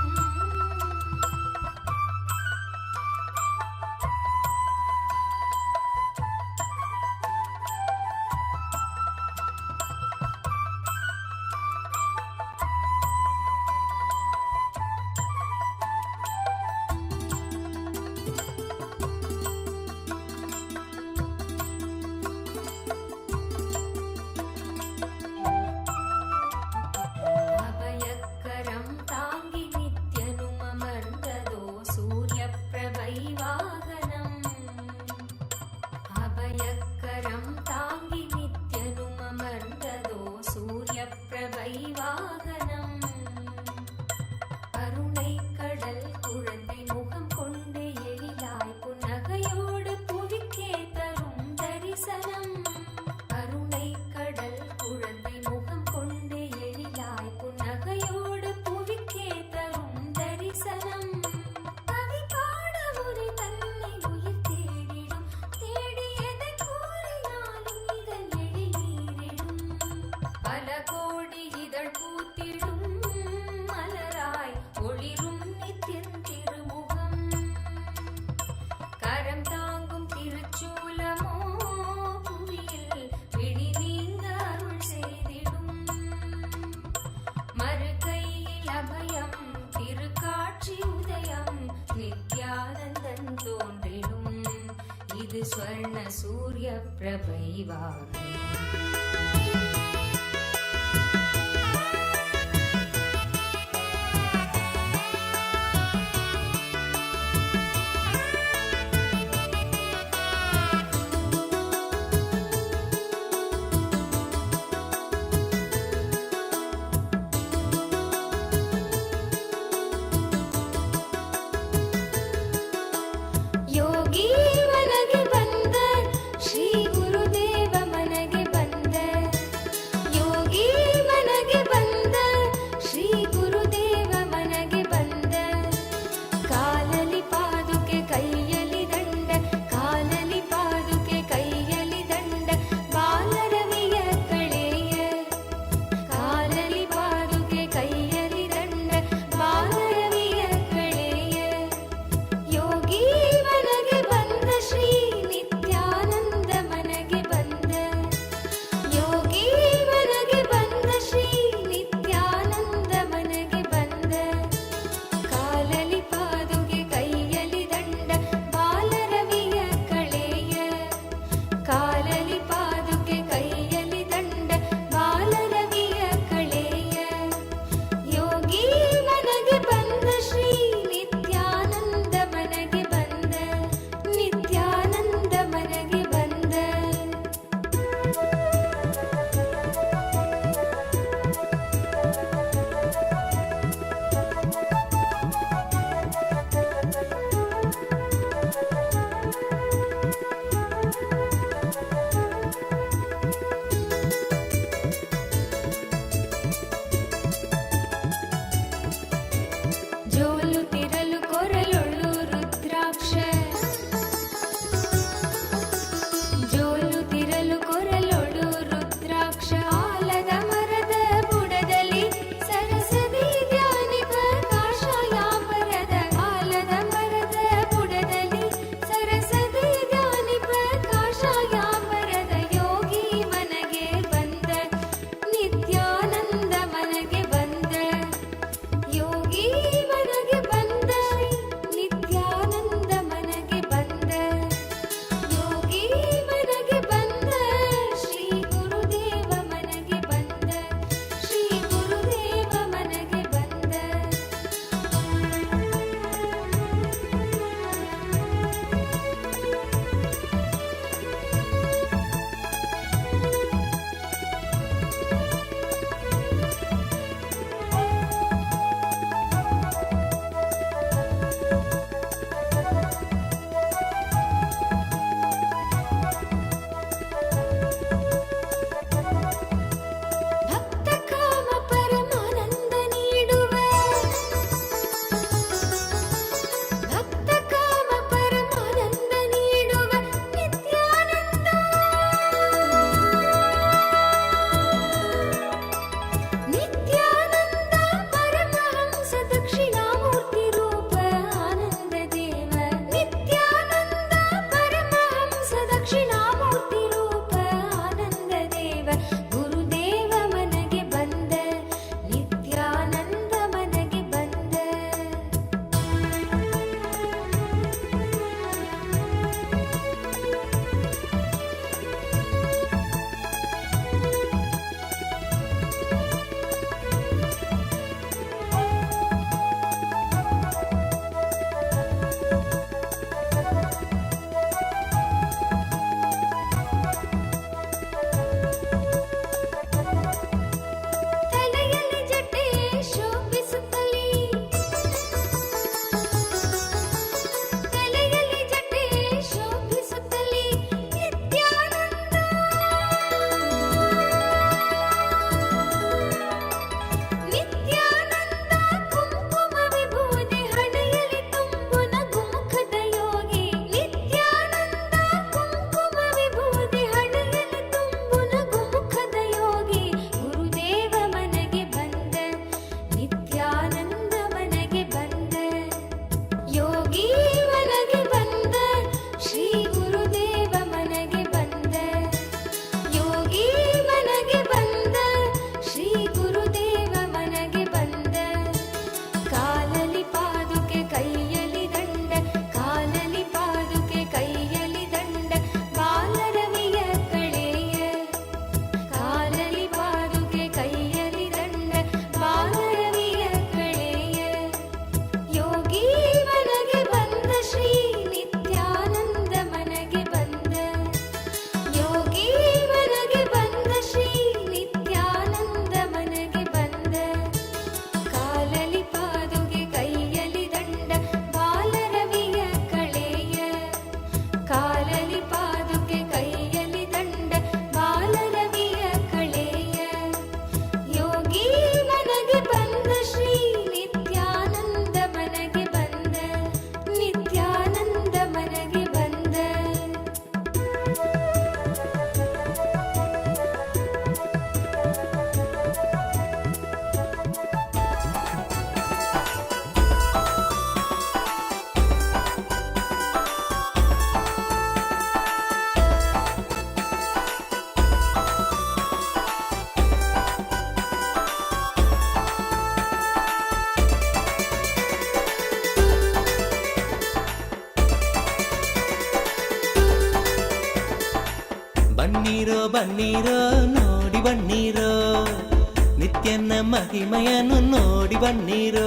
அபயக்கரம் தாங்கி நித்யனும் அமர்ந்ததோ சூரிய பிரபை வாகனம். அபயக்கரம் தாங்கி நித்யனும் அமர்ந்ததோ சூரிய பிரபை வாகனம். கருணை கடல் குழந்தை முகம் கொண்டு எழிலாய் புன்னகையோடு புவிக்கே தரும் தரிசனம். கருணை கடல் குழந்தை முகம் கொண்டு எழிலாய் புன்னகையோடு புவிக்கே தரும் தரிசனம். கவி பாட உரை தன்னை உயிர் தேடிடும், தேடியதை கூறினாலும் இதழ் எழிலீரிடும். பல கோடி இதழ் பூத்திடும் மலராய் ஒளிரும் நித்தியன் திருமுகம். கரம் தாங்கும் திருச்சூலமோ புவியில் பிணி நீங்க அருள் செய்திடும். மறுகையில் அபயம் திருக்காட்சி உதயம் நித்யானந்தன் தோன்றிடும். இது ஸ்வர்ண சூரிய பிரபை வாகனம். ಯೋಗಿ ಮನಗೆ ಬಂದ ಶ್ರೀ ಗುರುದೇವ ಮನಗೆ ಬಂದ. ಬನ್ನೀರೋ ಬನ್ನೀರೋ ನೋಡಿ ಬನ್ನೀರೋ ನಿತ್ಯನ ಮಹಿಮೆಯನ್ನು ನೋಡಿ ಬನ್ನೀರೋ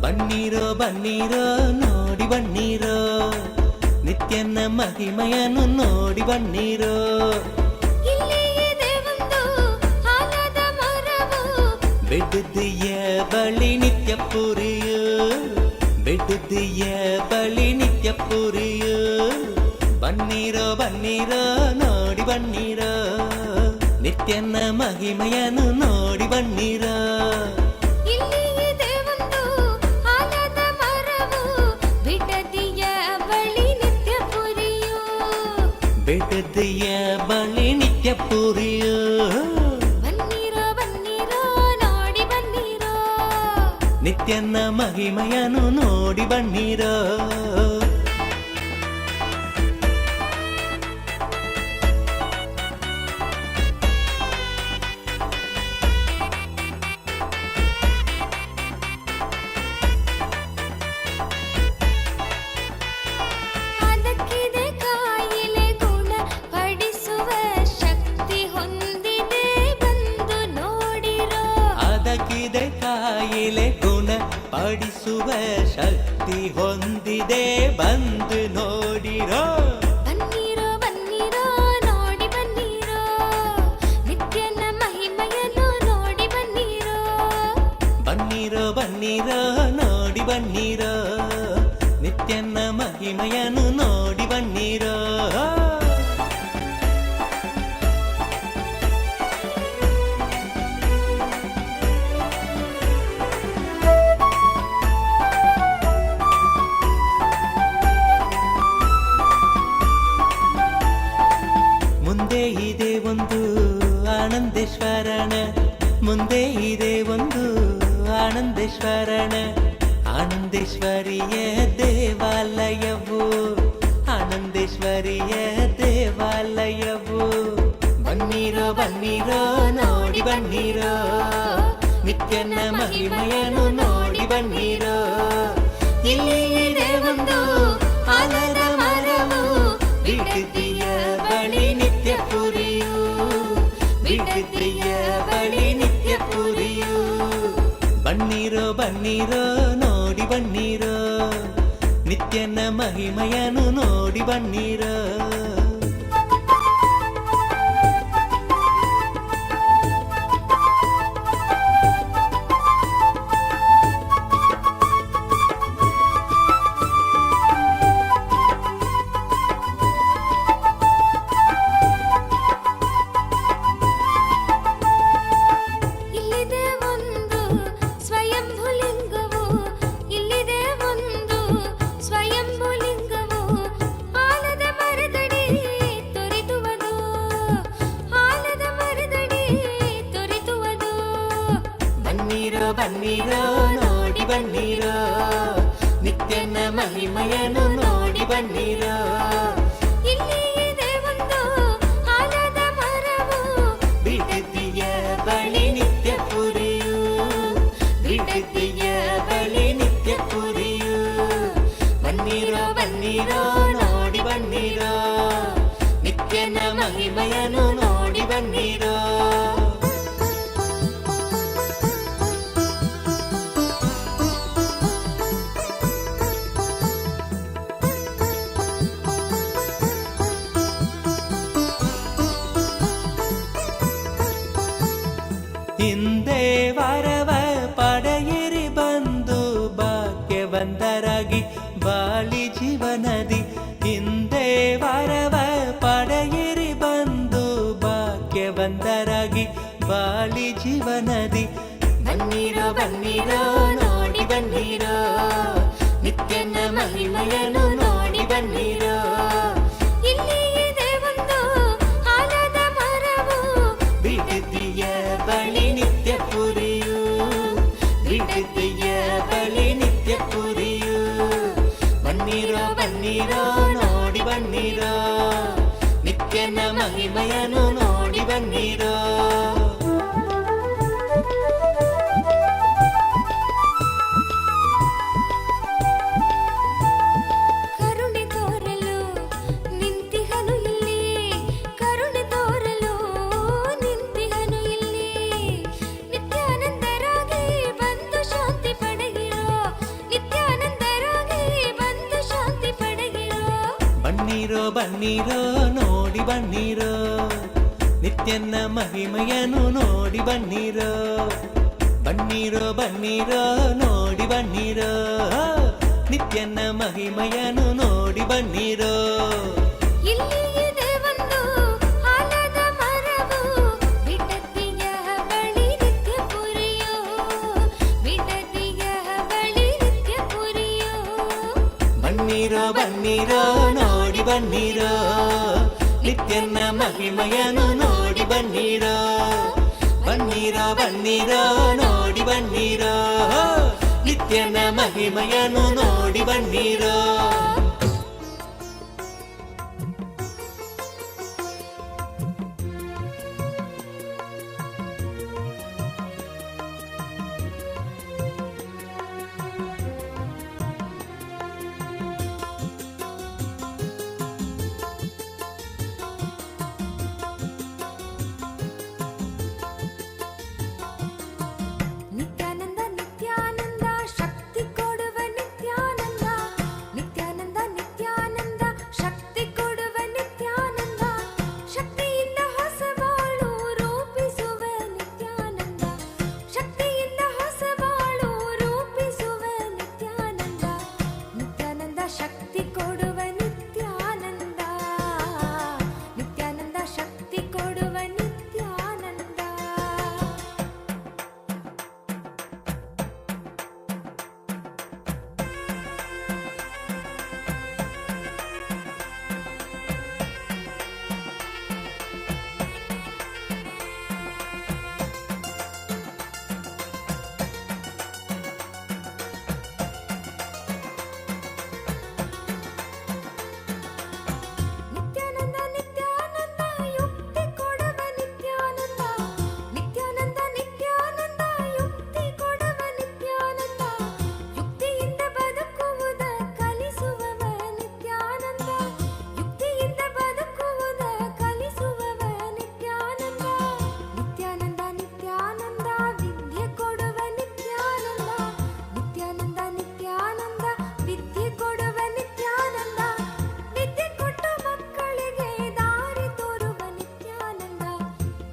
ಬನ್ನೀರೋ ಬನ್ನೀರೋ ನೋಡಿ ಬನ್ನೀರೋ ನಿತ್ಯನ ಮಹಿಮೆಯನ್ನು ನೋಡಿ ಬನ್ನೀರೋ ಬಿಡದಿಯ ಬಳಿ ನಿತ್ಯ ಪುರಿಯು ಬಿಡದಿಯ ಬಳಿ ನಿತ್ಯ ಪುರಿಯು ಬನ್ನೀರೋ ಬನ್ನೀರೋ ನೋಡಿ ಬನ್ನೀರೋ ನಿತ್ಯನ ಮಹಿಮೆಯನ್ನು ನೋಡಿ ಬನ್ನೀರೋ ಬಿಡದಿಯ ಬಳಿ ನಿತ್ಯ ಪುರಿಯು ನಿತ್ಯನ ಮಹಿಮೆಯನ್ನು ನೋಡಿ ಬನ್ನೀರೋ ಅದಕ್ಕಿದೆ ಕಾಯಿಲೆ ಗುಣ ಪಡಿಸುವ ಶಕ್ತಿ ಹೊಂದಿದೆ ಬಂದು ನೋಡಿರೋ ಬನ್ನೀರೋ ಬನ್ನೀರೋ ನೋಡಿ ಬನ್ನೀರೋ ನಿತ್ಯನ ಮಹಿಮೆಯನ್ನು ನೋಡಿ ಬನ್ನೀರೋ ಬನ್ನೀರೋ ಬನ್ನೀರೋ ನೋಡಿ ಬನ್ನೀರೋ ನಿತ್ಯನ ಮಹಿಮೆಯನ್ನು ನೋಡಿ ಬನ್ನೀರೋ ಮುಂದೆ ಇದೆ ಒಂದು ಆನಂದೇಶ್ವರನ ಮುಂದೆ ಇದೆ ಒಂದು ಆನಂದೇಶ್ವರನ ಆನಂದೇಶ್ವರಿಯ ದೇವಾಲಯವು ಆನಂದೇಶ್ವರಿಯ ದೇವಾಲಯವು ಬನ್ನೀರೋ ಬನ್ನೀರೋ ನೋಡಿ ಬನ್ನೀರೋ ನಿತ್ಯನ ಮಹಿಮೆಯನ್ನು ನೋಡಿ ಬನ್ನೀರೋ ಇಲ್ಲಿ ಇದೆ ಒಂದು ಆಲದ ಮರವು ಬಿಡದಿಯ ಬಳಿ ನಿತ್ಯ ಪುರಿಯು ಬಿಡದಿಯ ಬಳಿ ನಿತ್ಯ ಪುರಿಯು ಬನ್ನೀರೋ ಬನ್ನೀರೋ ನೋಡಿ ಬನ್ನೀರೋ ನಿತ್ಯನ ಮಹಿಮೆಯನ್ನು ನೋಡಿ ಬನ್ನೀರೋ ಬನ್ನೀರೋ ನೋಡಿ ಬನ್ನೀರೋ ನಿತ್ಯನ ಮಹಿಮೆಯನ್ನು ನೋಡಿ ಬನ್ನೀರೋ ಇಲ್ಲಿ ಇದೆ ಒಂದು ಆಲದ ಮರವು ಬಿಡದಿಯ ಬಳಿ ನಿತ್ಯ ಪುರಿಯು ಬಿಡದಿಯ ಬಳಿ ನಿತ್ಯ ಪುರಿಯು ಬನ್ನೀರೋ ಬನ್ನೀರೋ ನೋಡಿ ಬನ್ನೀರೋ ನಿತ್ಯನ ಮಹಿಮೆಯನ್ನು ನೋಡಿ ಬನ್ನೀರೋ ಹಿಂದೆ ವರವ ಪಡೆಯಿರಿ ಬಂದು ಭಾಗ್ಯವಂತರಾಗಿ ಬಾಳಿ ಜೀವನದಿ ಹಿಂದೆ ವರವ ಪಡೆಯಿರಿ ಬಂದು ಭಾಗ್ಯವಂತರಾಗಿ ಬಾಳಿ ಜೀವನದಿ ಬನ್ನೀರೋ ಬನ್ನೀರೋ ನೋಡಿ ಬನ್ನೀರೋ ನಿತ್ಯನ ಮಹಿಮೆಯನ್ನು ನೋಡಿ ಬನ್ನೀರೋ ಇಲ್ಲಿ ಇದೆ ಒಂದು ಆಲದ ಮರವು ಬಿಡದಿಯ ಬಳಿ ನಿತ್ಯ ಪುರಿಯು ಬಿಡದಿಯ ಬಳಿ ನಿತ್ಯ ಪುರಿಯು ಬನ್ನೀರೋ ಬನ್ನೀರೋ ನೋಡಿ ಬನ್ನೀರೋ ನಿತ್ಯನ ಮಹಿಮೆಯನ್ನು ನೋಡಿ ಬನ್ನೀರೋ ಕರುಣೆ ತೋರಲು ನಿಂತಿಹನು ಇಲ್ಲಿ ಕರುಣೆ ಬನ್ನಿರೋ ನೋಡಿ ಬನ್ನಿರೋ ನಿತ್ಯನ ಮಹಿಮೆಯನ್ನು ನೋಡಿ ಬನ್ನಿರೋ ಬನ್ನಿರೋ ಬನ್ನಿರೋ ನೋಡಿ ಬನ್ನಿರೋ ನಿತ್ಯನ ಮಹಿಮೆಯನ್ನು ನೋಡಿ ಬನ್ನಿರೋ ಇಲ್ಲಿ ಇದೆ ಒಂದು ಆಲದ ಮರವು ಬಿಡದಿಯ ಬಳಿ ನಿತ್ಯ ಪುರಿಯೋ ಬಿಡದಿಯ ಬಳಿ ನಿತ್ಯ ಪುರಿಯೋ ಬನ್ನಿರೋ ಬನ್ನಿರೋ ನೋಡಿ ಬನ್ನಿರೋ ನಿತ್ಯನ ಮಹಿಮೆಯನ್ನು ನೋಡಿ ಬನ್ನಿರೋ ಬನ್ನಿರೋ ಬನ್ನಿರೋ ನೋಡಿ ಬನ್ನಿರೋ ನಿತ್ಯನ ಮಹಿಮೆಯನ್ನು ನೋಡಿ ಬನ್ನಿರೋ ನಿತ್ಯಾನಂದ ನಿತ್ಯಾನಂದ ಶಕ್ತಿ ಕೊಡುವ ನಿತ್ಯಾನಂದ ನಿತ್ಯಾನಂದ ನಿತ್ಯಾನಂದ ಶಕ್ತಿ ಕೊಡುವ ನಿತ್ಯಾನಂದ ಶಕ್ತಿಯಿಂದ ಹೊಸ ಬಾಳು ರೂಪಿಸುವ ನಿತ್ಯಾನಂದ ಶಕ್ತಿಯಿಂದ ಹೊಸ ಬಾಳು ರೂಪಿಸುವ ನಿತ್ಯಾನಂದ ನಿತ್ಯಾನಂದ ಶಕ್ತಿ ಕೊಡುವ ನಿತ್ಯಾನಂದ ನಿತ್ಯಾನಂದ ಶಕ್ತಿ ಕೊಡುವ ನಿತ್ಯಾನಂದ ನಿತ್ಯಾನಂದ ನಿತ್ಯಾನಂದ ಯುಕ್ತಿ ಕೊಡುವ ನಿತ್ಯಾನಂದ ನಿತ್ಯಾನಂದ ನಿತ್ಯಾನಂದ ಯುಕ್ತಿ ಕೊಡುವ ನಿತ್ಯಾನಂದ ಯುಕ್ತಿಯಿಂದ ಬದುಕುವುದ ಕಲಿಸುವವ ನಿತ್ಯಾನಂದ ಯುಕ್ತಿಯಿಂದ ಬದುಕುವುದ ಕಲಿಸುವವ ನಿತ್ಯಾನಂದ ನಿತ್ಯಾನಂದ ನಿತ್ಯಾನಂದ ವಿದ್ಯೆ ಕೊಡುವ ನಿತ್ಯಾನಂದ ನಿತ್ಯಾನಂದ ನಿತ್ಯಾನಂದ ವಿದ್ಯೆ ಕೊಡುವ ನಿತ್ಯಾನಂದ ವಿದ್ಯೆ ಕೊಟ್ಟು ಮಕ್ಕಳಿಗೆ ದಾರಿ ತೋರುವ ನಿತ್ಯಾನಂದ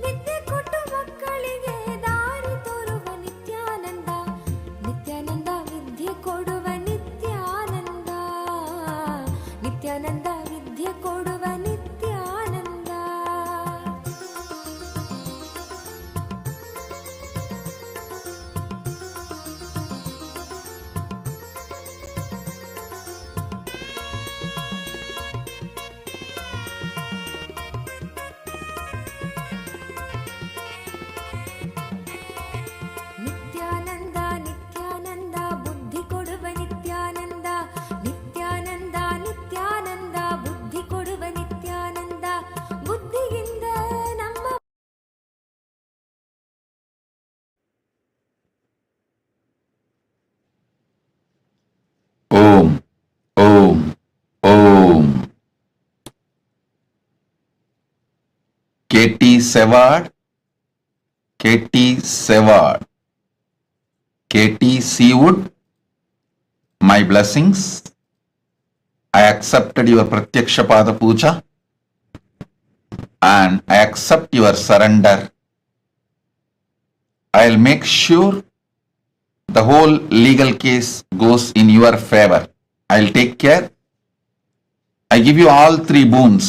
ವಿದ್ಯೆ ಕೊಟ್ಟು ಮಕ್ಕಳಿಗೆ ದಾರಿ ತೋರುವ ನಿತ್ಯಾನಂದ ನಿತ್ಯಾನಂದ ವಿದ್ಯೆ ಕೊಡುವ ನಿತ್ಯಾನಂದ ನಿತ್ಯಾನಂದ ವಿದ್ಯೆ ಕೊಡುವ ನಿತ್ಯಾನಂದ ನಿತ್ಯಾನಂದ ನಿತ್ಯಾನಂದ ಬುದ್ಧಿ ಕೊಡುವ ನಿತ್ಯಾನಂದ ನಿತ್ಯಾನಂದ ನಿತ್ಯಾನಂದ ಬುದ್ಧಿ ಕೊಡುವ ನಿತ್ಯಾನಂದ ಬುದ್ಧಿಯಿಂದ ನಮ್ಮ ಓಂ ಓಂ ಓಂ KT Seward, KT Seward, KT Seawood, my blessings. I accepted your Pratyaksha Pada Puja and I accept your surrender. I'll make sure the whole legal case goes in your favor. I'll take care. I give you all three boons.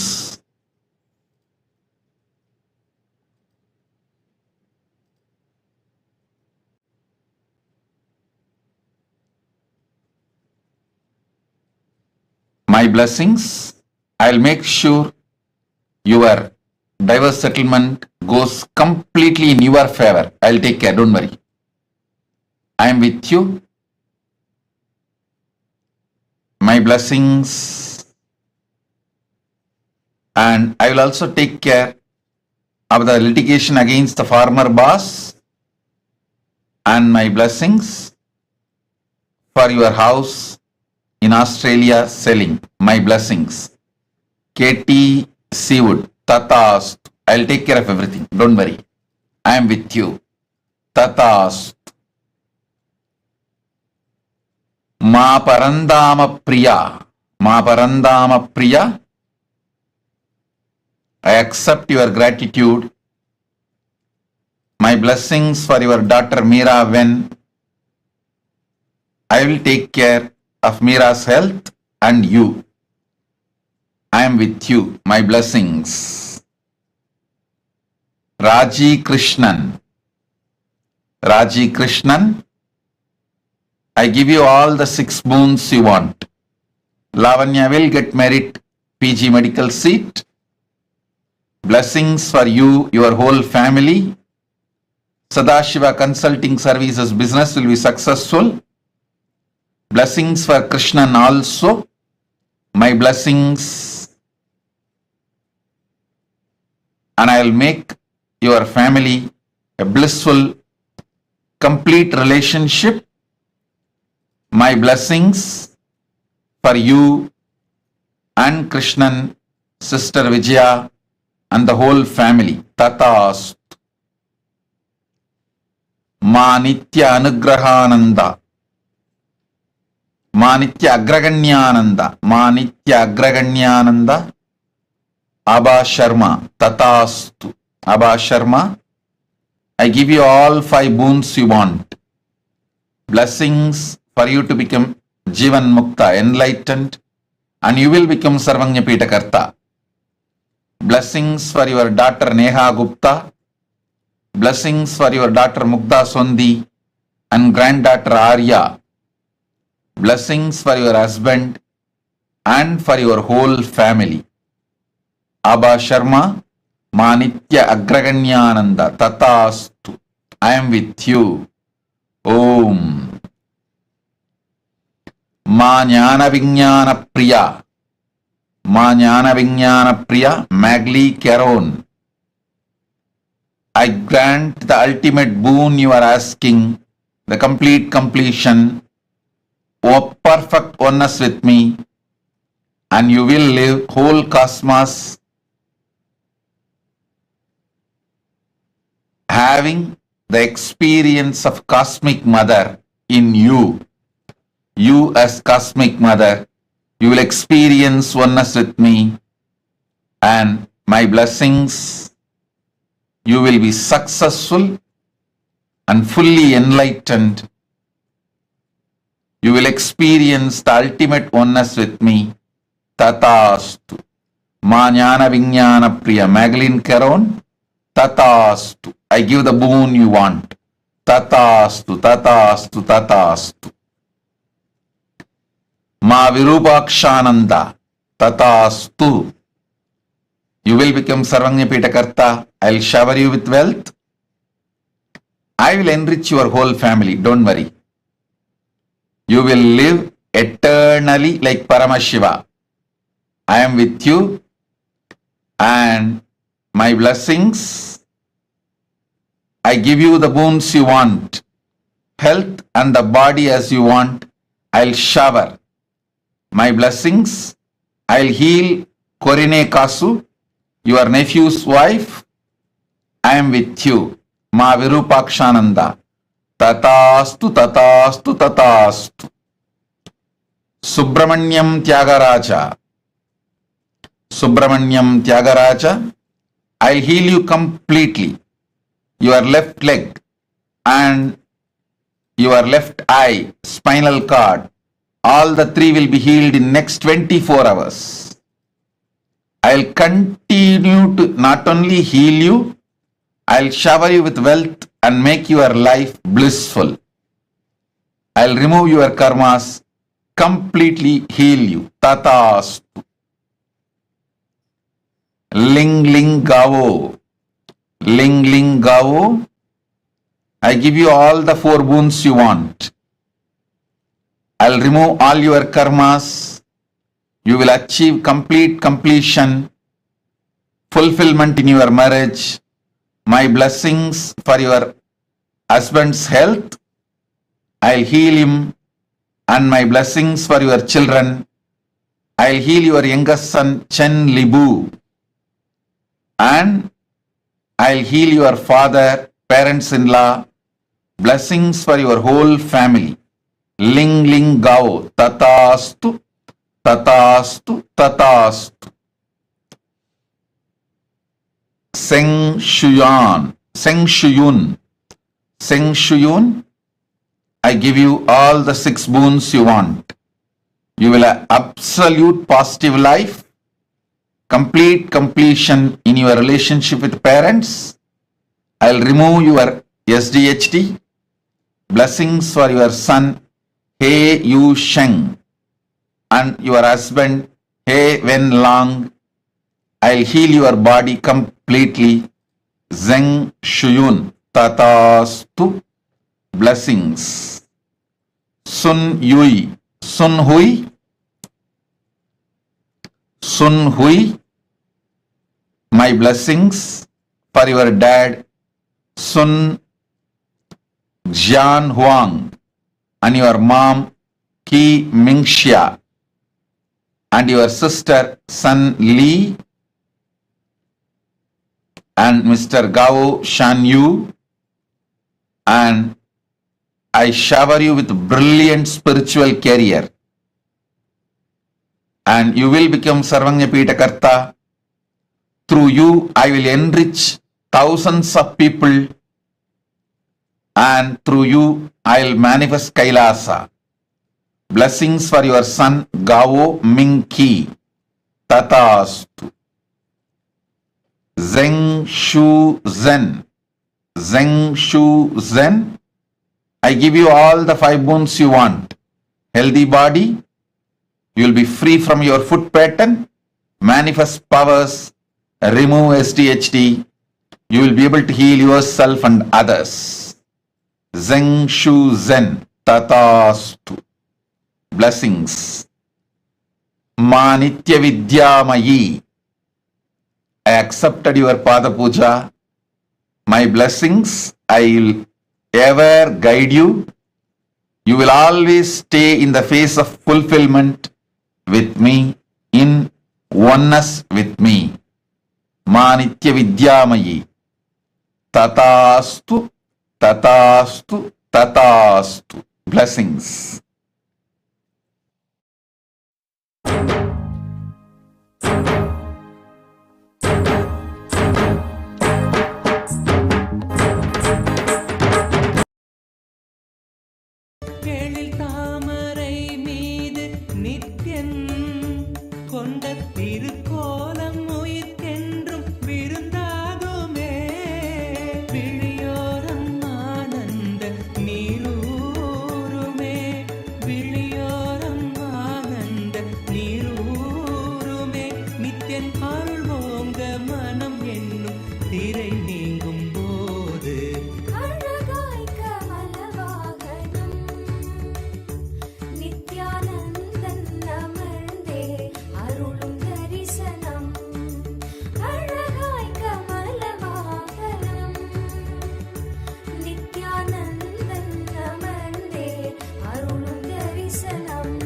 My blessings, I'll make sure your divorce settlement goes completely in your favor. I'll take care, don't worry. I am with you. My blessings, and I will also take care of the litigation against the former boss, and my blessings for your house in Australia selling. My blessings. KT Seawood, Tatast. I'll take care of everything. Don't worry. I am with you. Tatast. Ma Parandama Priya. Ma Parandama Priya. accept your gratitude. My blessings for your daughter Meera when I will take care of Meera's health and you. I am with you. My blessings. Raji Krishnan. Raji Krishnan, I give you all the 6 boons you want. Lavanya will get merit PG medical seat. Blessings for you, your whole family. Sadashiva Consulting Services business will be successful. Blessings for Krishnan also. My blessings. And I will make your family a blissful, complete relationship. My blessings for you and Krishnan, Sister Vijaya, and the whole family. Tatast. Ma Nitya Anugrahananda. Ma Nitya Agraganyananda. Ma Nitya Agraganyananda. Abha Sharma. Tatastu. Abha Sharma, I give you all 5 boons you want. Blessings for you to become Jivan Mukta, enlightened, and you will become Sarvanya Pitakarta. Blessings for your daughter Neha Gupta. Blessings for your daughter Mukta Sondi and granddaughter Arya. Blessings for your husband and for your whole family. Abha Sharma, Ma Nitya Agraganyananda Tatastu. I am with you. Om. Ma Jnana Vijnana Priya. Ma Jnana Vijnana Priya Magli Caron. I grant the ultimate boon you are asking, the complete completion, O perfect oneness with me, and you will live whole cosmos having the experience of Cosmic Mother in you. You as Cosmic Mother, you will experience oneness with me, and my blessings, you will be successful and fully enlightened. You will experience the ultimate oneness with me. Tatastu. Ma Jnana Vijnana Priya Magdalene Caron. Tatastu. I give the boon you want. Tatastu, Tatastu, Tatastu. Ma Virupakshananda. Tatastu. You will become Sarvanya Pitakarta. I will shower you with wealth. I will enrich your whole family. Don't worry. You will live eternally like Paramashiva. I am with you, and my blessings, I give you the boons you want, health and the body as you want. I'll shower my blessings. I'll heal Korine Kasu, your nephew's wife. I am with you. Ma Virupakshananda. Tatastu, Tatastu, Tatastu. Subramanyam Tyagaraja. Subramanyam Tyagaraja. I'll heal you completely. Your left leg and your left eye, spinal cord, all the 3 will be healed in next 24 hours. I'll continue to not only heal you, I'll shower you with wealth and make your life blissful. I'll remove your karmas, completely heal you. Tatastu. Ling Ling Gavo. Ling Ling Gavo. I give you all the 4 boons you want. I'll remove all your karmas. You will achieve complete completion, fulfillment in your marriage. My blessings for your husband's health. I'll heal him, and my blessings for your children. I'll heal your youngest son Chen Libu, and I'll heal your father, parents-in-law. Blessings for your whole family. Ling Ling Gao. Tatastu, Tatastu, Tatastu. Seng Shuyun. Seng Shuyun. Seng Shuyun. I give you all the 6 boons you want. You will have absolute positive life, complete completion in your relationship with parents. I'll remove your SDHD. Blessings for your son, He Yu Sheng, and your husband, He Wen Lang. I'll heal your body completely. Zeng Shuyun. Tatastu. Blessings. Sun Yui. Sun Hui. Sun Hui. My blessings for your dad, Sun Jian Huang, and your mom, Ki Mingxia, and your sister, Sun Li, and Mr. Gao Shan Yu, and I shower you with brilliant spiritual career, and you will become Sarvanyapita Karta. Through you, I will enrich thousands of people, and through you, I will manifest Kailasa. Blessings for your son, Gao Ming Ki. Tatastu. Zeng Shu Zen. Zeng Shu Zen. I give you all the 5 boons you want. Healthy body. You will be free from your foot pattern. Manifest powers. Remove SDHD. You will be able to heal yourself and others. Zeng Shu Zen. Tatastu. Blessings. Ma Nitya Vidyamayi. I accepted your Pada Puja. My blessings, I will ever guide you. You will always stay in the phase of fulfillment with me, in oneness with me. Ma Nitya Vidyamayi. Tatastu, Tatastu, Tatastu. Blessings. எழில் தாமரை மீது நித்யன் கொண்ட திருக்கோலம் உயிர்க்கென்றும் விருந்தாகுமே. விழியோரம் ஆனந்த நீரூருமே. விழியோரம் ஆனந்த நீரூருமே. நித்யன் அருள்வோங்க மனம் என்னும் திரை நீங்கும் போது அழகாய் கமலவாகனம் நித்யானந்தன் அமர்ந்தே அருளும் தரிசனம். அழகாய் கமலவாகனம் நித்யானந்தன் அமர்ந்தே அருளும் தரிசனம்.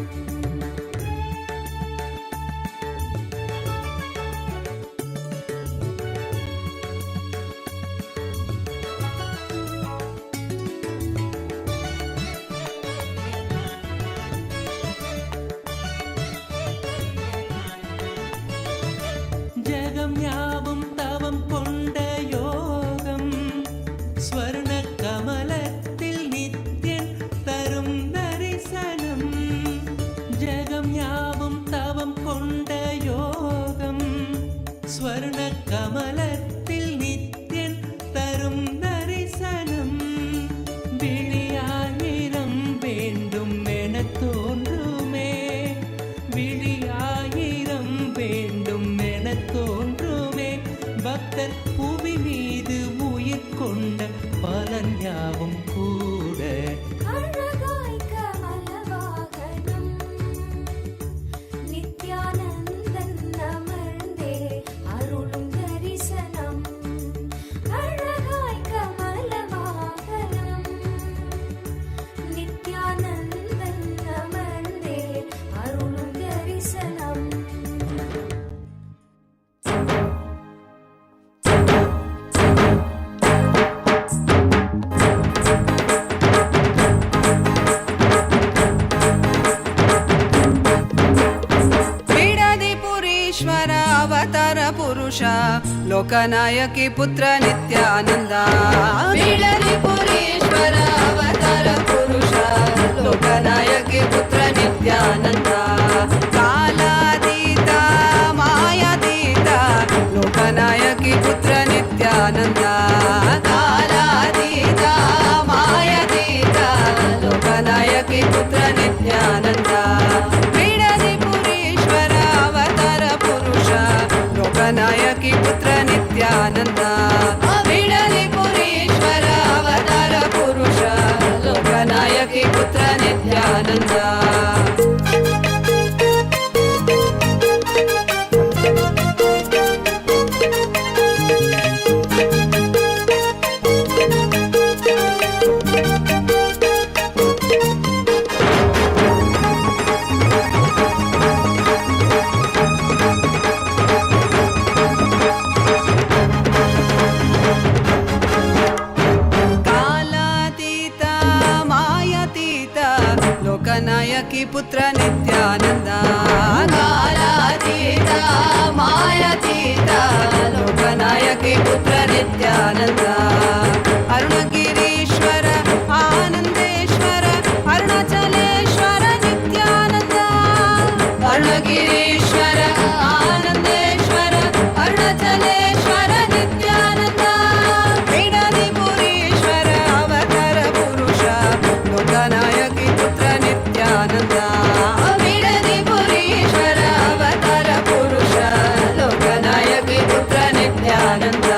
ஜகம் யாவும் தவம் கொண்ட யோகம். ஸ்வர்ண கமலத்தில் நித்யன் தரும் தரிசனம். ஜகம் யாவும் தவம் கொண்ட யோகம். ஸ்வர்ண கமலத்தில் நித்யன் தரும் தரிசனம். விழியாயிரம் வேண்டும் என தோன்றுமே. விழியாயிரம் வேண்டும் என தோன்றுமே. பக்தர் புவி மீது உயிர் கொண்ட பலன் யாவும் கூட அழகாய் கமலவாகனம் நித்யானந்தன் அமர்ந்தே அருளும் தரிசனம். அழகாய் கமலவாகனம் நித்யானந்தன் அமர்ந்தே அருளும் தரிசனம். लोकनायकी पुत्र नित्यानंद बिडली पुरीश्वर अवतार पुरुष लोकनायकी पुत्र नित्यानंद कालातीता मायातीता लोकनायकी पुत्र नित्यानंद कालातीता मायातीता लोकनायकी पुत्र नित्यानंद बिडली पुरीश्वर अवतार पुरुष लोकनायकी पुत्र नित्यानंद बिडली पुरीश्वर अवतार पुरुष लोकनायकी पुत्र नित्यानंद लोकनायकी पुत्र नित्यानंद कालातीता मायातीता लोकनायकी पुत्र नित्यानंद अरुणगिरीश्वर आनंदेश्वर अरुणाचलेश्वर नित्यानंद अरुणगिरीश्वर आनंदेश्वर अरुणाचलेश्वर नित्यानंद बिडली पुरीश्वर अवतार पुरुष लोकनायकी नित्यानंद बिडली पुरीश्वर अवतार पुरुष लोकनायकी पुत्र नित्यानंद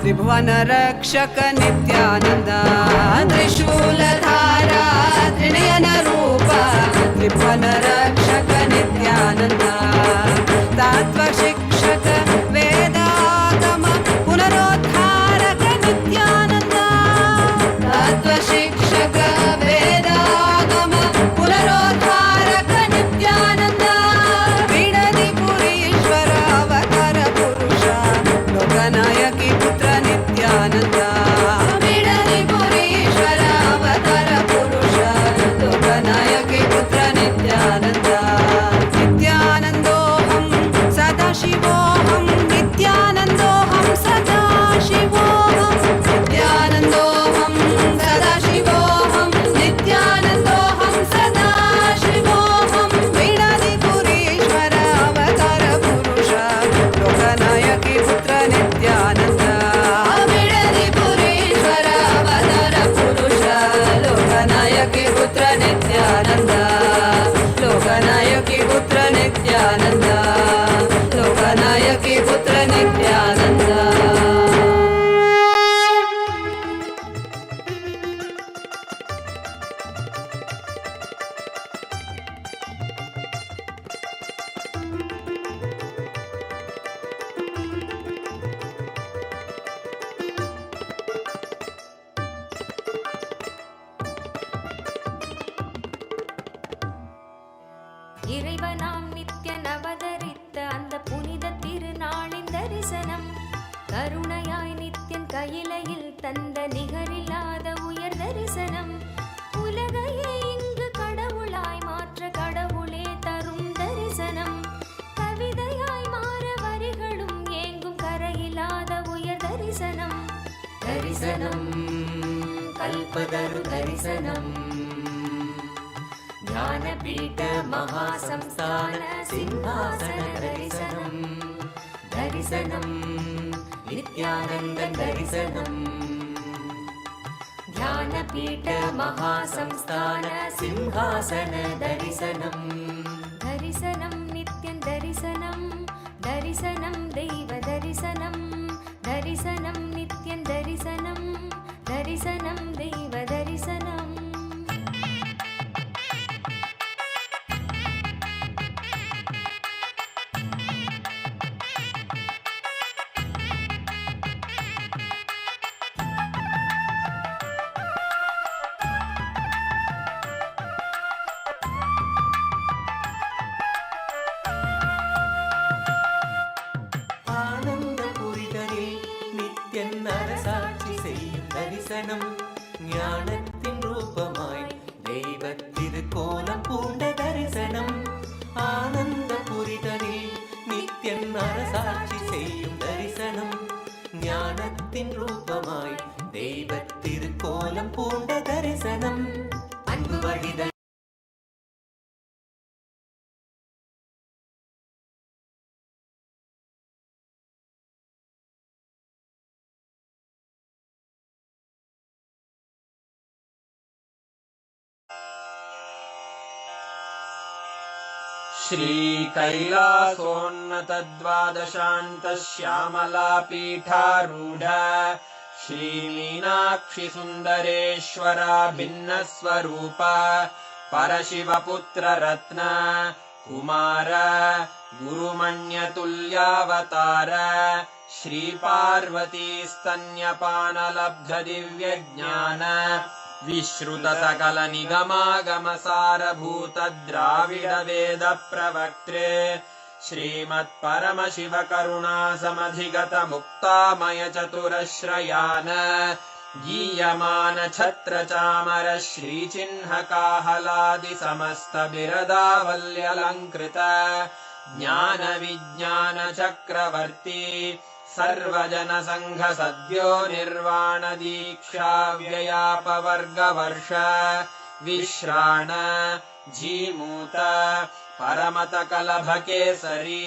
त्रिभुवन रक्षक नित्यानंद त्रिशूलधारा त्रिनयन रूप त्रिभुवन रक्षक नित्यानंद तत्व शिक्षक वेदागम पुनरोद्धारक नित्यानंद तत्व शिक्षक वेदागम पुनरोद्धारक नित्यानंद बिडली पुरीश्वर अवतार पुरुष लोकनायकी पुत्र नित्यानंद बिडली पुरीश्वर अवतार पुरुष लोकनायकी पुत्र नित्यानंद नित्यानंदोऽहं सदाशिवोऽहं नित्यानंदोऽहं सदाशिवोऽहं नित्यानंदोऽहं सदाशिवोऽहं नित्यानंदोऽहं सदाशिवोऽहं बिडली पुरीश्वर अवतार पुरुष लोकनायकी पुत्र नित्यानंद बिडली पुरीश्वर अवतार पुरुष लोकनायकी पुत्र नित्यानंद लोकनायकी पुत्र नित्यानंद लोकनायकी पुत्र नित्यानंद இறைவனாம் நித்யன் அவதரித்த அந்த புனித திருநாளின் தரிசனம் கருணையாய் நித்யன் கையிலையில் தந்த நிகரில்லாத உயர் தரிசனம் உலகையே இங்கு கடவுளாய் மாற்ற கடவுளே தரும் தரிசனம் கவிதையாய் மாற வரிகளும் ஏங்கும் கரையில்லாத உயர் தரிசனம் தரிசனம் கல்பதரு தரிசனம் ज्ञानपीठ महासंस्थान सिंहासन दर्शनम दर्शनम नित्यानंद दर्शनम ज्ञानपीठ महासंस्थान सिंहासन दर्शनम दर्शनम नित्यं दर्शनम दर्शनम देव दर्शनम दर्शनम नित्यं दर्शनम दर्शनम देव दर्शनम அரசாட்சி செய்யும் தரிசனம் ஞானத்தின் ரூபமாய் தெய்வ திருக்கோலம் பூண்ட தரிசனம் ஆனந்த புரிதனில் நித்தியன் அரசாட்சி செய்யும் தரிசனம் ஞானத்தின் ரூபமாய் தெய்வ திருக்கோலம் பூண்ட தரிசனம் அன்பு வழித श्रीकैलासोन्नतद्वादशान्तश्यामलापीठारूढ श्रीमीनाक्षिसुन्दरेश्वरा भिन्नस्वरूप परशिवपुत्ररत्न कुमार गुरुमण्यतुल्यावतार श्रीपार्वतीस्तन्यपानलब्धदिव्यज्ञान विश्रुत सकल निगमागमसारभूत द्राविड वेद प्रवक्त्रे श्रीमत्परमशिव करुणा समधिगत मुक्तामय चतुरश्रयान गीयमान छत्र चामर श्रीचिह्न काहलादि समस्त बिरदावल्यलङ्कृत ज्ञान विज्ञान चक्रवर्ती सर्वजन संघ सद्यो निर्वाण दीक्षा व्ययापवर्गवर्ष विश्राण जीमूत परमत कलभ केसरी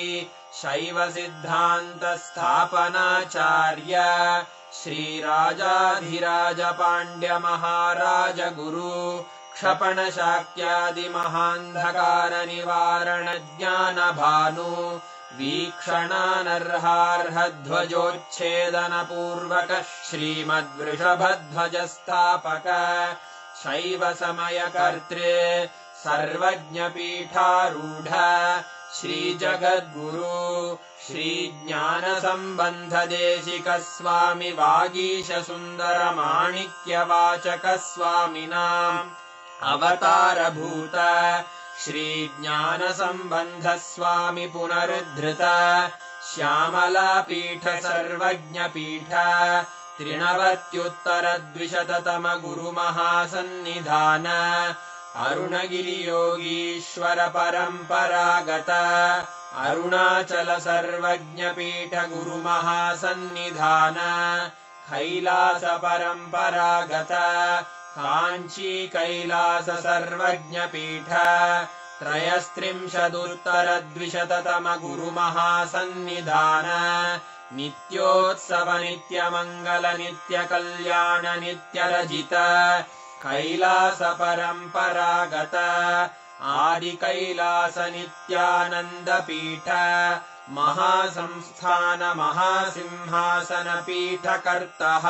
शैव सिद्धांत स्थापनाचार्य श्रीराजाधिराज पांड्य महाराज गुरु क्षपण शाक्यादि महान्धकार निवारण ज्ञान भानु वीक्षणानर्हार्हध्वजोच्छेदन पूर्वक श्रीमद्वृषभध्वज स्थापक शैव समय कर्त्रे सर्वज्ञ पीठारूढ़ श्री जगद्गुरु श्री ज्ञान संबंध देशिक स्वामी वागीश सुंदर माणिक्य वाचक स्वामिनां अवतार भूत श्री ज्ञान संबंध स्वामी पुनरुद्धृत श्यामला पीठ सर्वज्ञ पीठ त्रिनवत्युत्तर द्विशततम गुरु महासन्निधान अरुणगिरि योगीश्वर परंपरागत अरुणाचल सर्वज्ञ पीठ गुरु महासन्निधान कैलास परंपरागत कांची कैलास सर्वज्ञ पीठ त्रयस्त्रिंशदुत्तर द्विशततम गुरु महासन्निधान नित्योत्सव नित्य मंगल नित्य कल्याण नित्य रजित कैलास परंपरागत आदि कैलास नित्यानंद पीठ महासंस्थान महासिंहासन पीठ कर्तः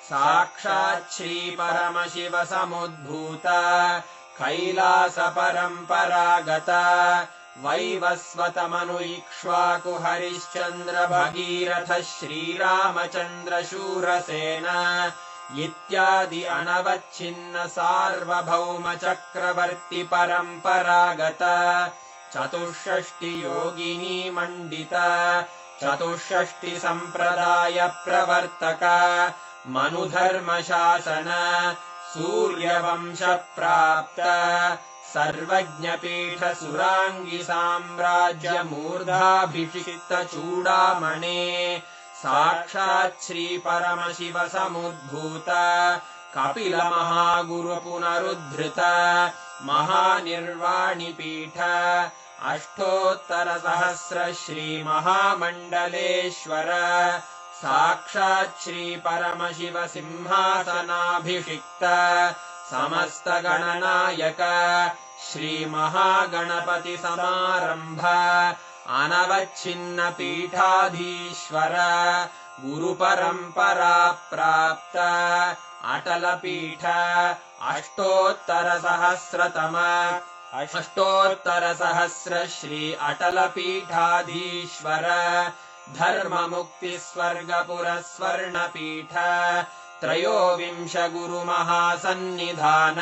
साक्षात् श्री परमशिव समुद्भूत कैलास परंपरागत वैवस्वत मनु इक्ष्वाकु हरिश्चंद्र भगीरथ श्रीरामचंद्र शूरसेन इत्यादि अनवच्छिन्न सार्वभौम चक्रवर्ती परंपरागत चतुष्षष्टि योगिनी मंडित चतुष्षष्टि संप्रदाय प्रवर्तक मनुधर्म शासन सूर्यवंश प्राप्त सर्वज्ञ पीठ सुरांगी साम्राज्य मूर्धाभिषिक्त चूड़ामणे साक्षात् श्री परमशिव समुद्भूत कपिल महागुरु पुनरुद्धृत महानिर्वाणि पीठ अष्टोत्तर सहस्र श्री महामंडलेश्वर साक्षात् श्री परमशिव सिंहासनाभिषिक्त समस्त गणनायक श्री महागणपति समारंभ अनवच्छिन्न पीठाधीश्वर गुरु परंपरा प्राप्त अटल पीठ अष्टोत्तर सहस्र श्री अटल पीठाधीश्वर धर्म मुक्ति स्वर्गपुर स्वर्ण पीठ त्रयोविंश गुरु महासन्निधान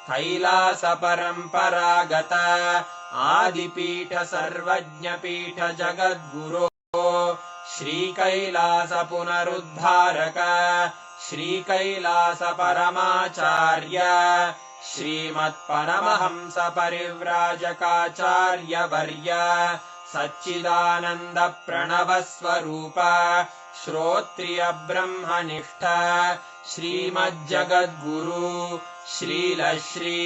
कैलास परंपरागत आदिपीठ सर्वज्ञ पीठ जगद्गुरो श्रीकैलास पुनरुद्धारक श्रीकैलास परमाचार्य श्रीमत्परमहंस परिव्राजकाचार्यवर्य सच्चिदानन्द प्रणव स्वरूप श्रोत्रिय ब्रह्मनिष्ठ श्रीमज्जगद्गुरु श्रील श्री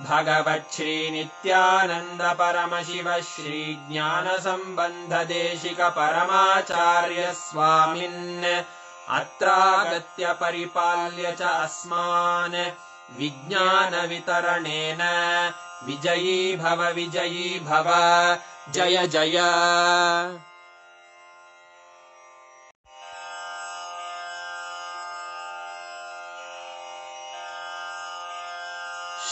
भगवच्छ्री नित्यानन्द परमशिव श्री ज्ञान संबंध देशिक परमाचार्य स्वामिन् अत्रागत्य परिपाल्य च अस्मान् विज्ञान वितरणेन विजयी भव जय जय।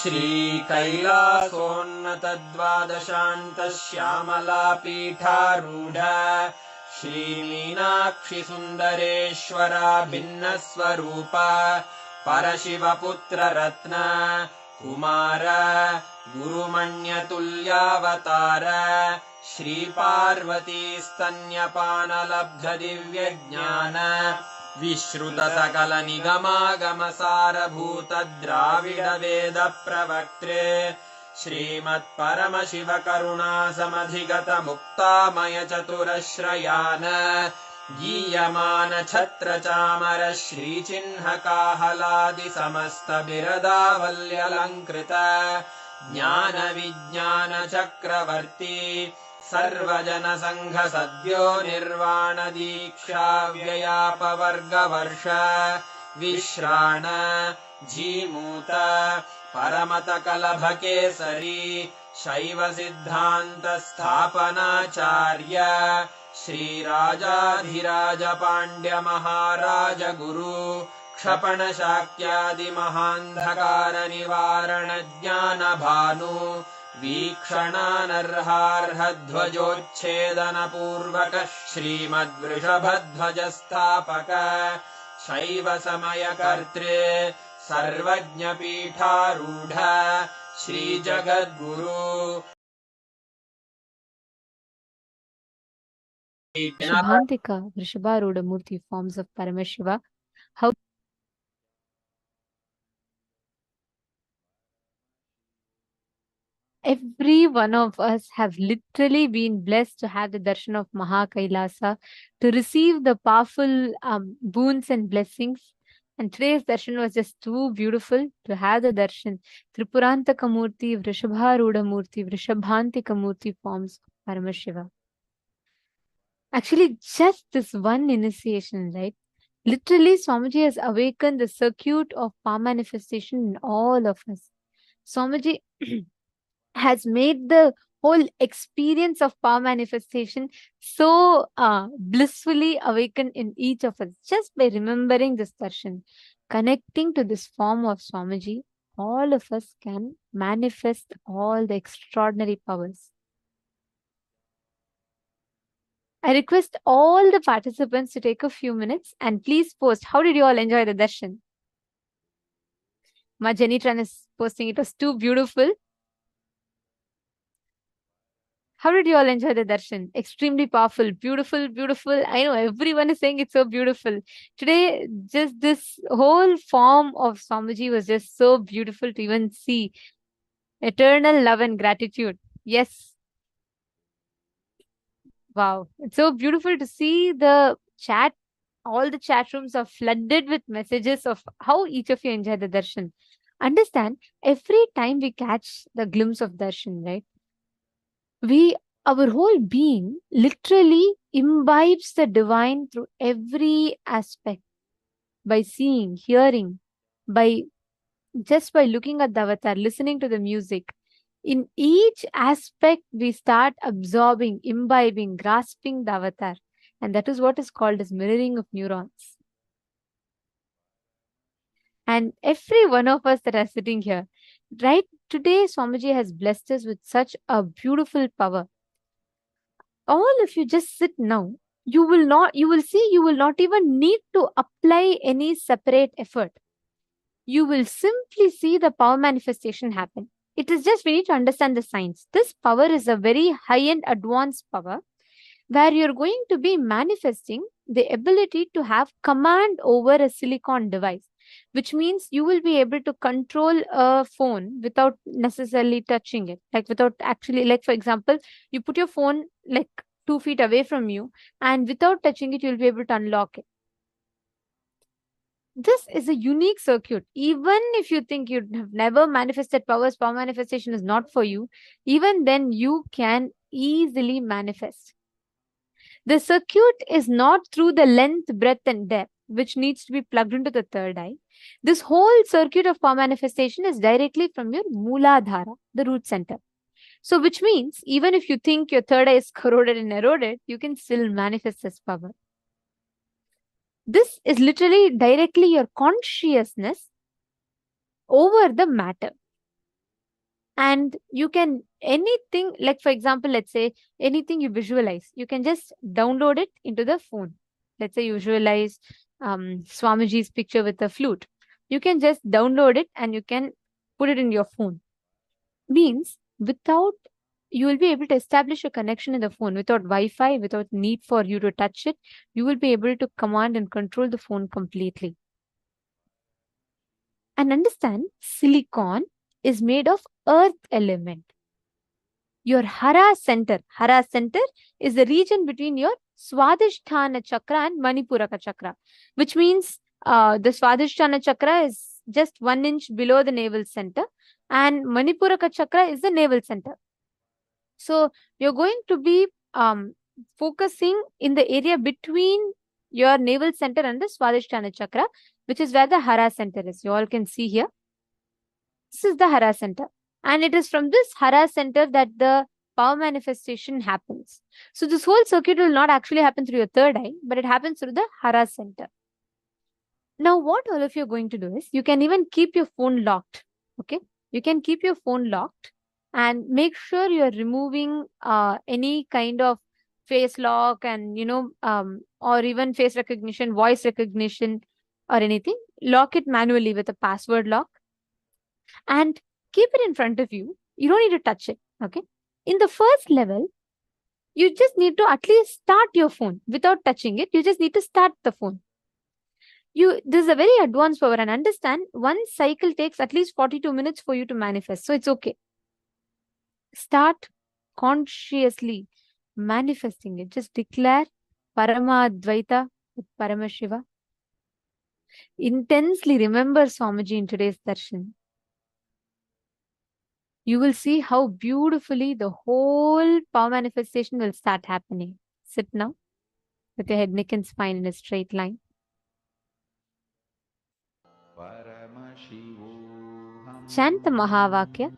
श्रीकैलासोन्नतद्वादशान्त श्यामला पीठारूढ श्रीमीनाक्षि सुन्दरेश्वरा भिन्न स्वरूप परशिवपुत्र रत्न कुमार गुरुमण्यतुल्यावतार श्रीपार्वती स्तन्यपानलब्ध दिव्यज्ञान विश्रुत सकल निगमागम सारभूत द्राविड वेद प्रवक्त्रे श्रीमत्परमशिव करुणा समधिगत मुक्तामय चतुरश्रयान गीयमान छत्र चामर श्रीचिह्न काहलादि समस्त बिरदावल्यलङ्कृत ज्ञान विज्ञान चक्रवर्ती सर्वजन संघ सद्यो निर्वाण दीक्षा व्ययापवर्गवर्ष विश्राण जीमूत परमत कलभ केसरी शैव सिद्धान्त स्थापनाचार्य श्रीराजाधिराज पाण्ड्य महाराज गुरु क्षपण शाक्यादि महान्धकार निवारण ज्ञान भानु वीक्षणानर्हार्ह ध्वजोच्छेदन पूर्वक श्रीमद्वृषभध्वज स्थापक शैव समय कर्त्रे सर्वज्ञ पीठारूढ श्री जगद्गुरु Shubhantika, Vrishabharuda Murthy forms of Paramashiva. How every one of us have literally been blessed to have the darshan of Mahakailasa, to receive the powerful boons and blessings. And today's darshan was just too beautiful to have the darshan. Tripurantaka Murthy, Vrishabharuda Murthy, Vrishabhantika Murthy forms of Paramashiva. Actually, just this one initiation, right? Literally, Swamiji has awakened the circuit of power manifestation in all of us. Swamiji has made the whole experience of power manifestation so blissfully awakened in each of us just by remembering this darshan. Connecting to this form of Swamiji, all of us can manifest all the extraordinary powers. I request all the participants to take a few minutes and please post. How did you all enjoy the darshan? Ma Jenny Tran is posting, it was too beautiful. How did you all enjoy the darshan? Extremely powerful, beautiful, beautiful. I know everyone is saying it's so beautiful. Today, just this whole form of Swamiji was just so beautiful to even see. Eternal love and gratitude. Yes. Wow. It's so beautiful to see the chat. All the chat rooms are flooded with messages of how each of you enjoy the darshan. Understand, every time we catch the glimpse of darshan, right? Our whole being literally imbibes the divine through every aspect. By seeing, hearing, by looking at the avatar, listening to the music. In each aspect, we start absorbing, imbibing, grasping the avatar. And that is what is called as mirroring of neurons. And every one of us that are sitting here, right today, Swamiji has blessed us with such a beautiful power. All of you just sit now. You will not even need to apply any separate effort. You will simply see the power manifestation happen. It is just we need to understand the science. This power is a very high-end advanced power where you're going to be manifesting the ability to have command over a silicon device, which means you will be able to control a phone without necessarily touching it. Like without actually, like for example, you put your phone like 2 feet away from you, and without touching it, you'll be able to unlock it. This is a unique circuit. Even if you think you have never manifested powers, power manifestation is not for you, even then you can easily manifest. The circuit is not through the length, breadth, and depth, which needs to be plugged into the third eye. This whole circuit of power manifestation is directly from your Mooladhara, the root center. So, which means even if you think your third eye is corroded and eroded, you can still manifest this power. This is literally directly your consciousness over the matter. And you can anything, like for example, let's say anything you visualize, you can just download it into the phone. Let's say you visualize Swamiji's picture with a flute. You can just download it and you can put it in your phone. Means without, you will be able to establish a connection in the phone without Wi-Fi, without need for you to touch it. You will be able to command and control the phone completely. And understand, silicon is made of earth element. Your Hara center is the region between your Swadhisthana chakra and Manipuraka chakra, which means the Swadhisthana chakra is just 1 inch below the navel center, and Manipuraka chakra is the navel center. So you're going to be focusing in the area between your navel center and the Swadhisthana chakra, which is where the Hara center is. You all can see here. This is the Hara center. And it is from this Hara center that the power manifestation happens. So this whole circuit will not actually happen through your third eye, but it happens through the Hara center. Now, what all of you are going to do is, you can even keep your phone locked. Okay. You can keep your phone locked and make sure you're removing any kind of face lock and, or even face recognition, voice recognition or anything. Lock it manually with a password lock and keep it in front of you. You don't need to touch it. Okay. In the first level, you just need to at least start your phone without touching it. You just need to start the phone. This is a very advanced power, and understand, one cycle takes at least 42 minutes for you to manifest. So it's okay. Start consciously manifesting it. Just declare Parama Advaita with Paramashiva. Intensely remember Swamiji in today's darshan. You will see how beautifully the whole power manifestation will start happening. Sit now with your head, neck and spine in a straight line. Chant the Mahavakya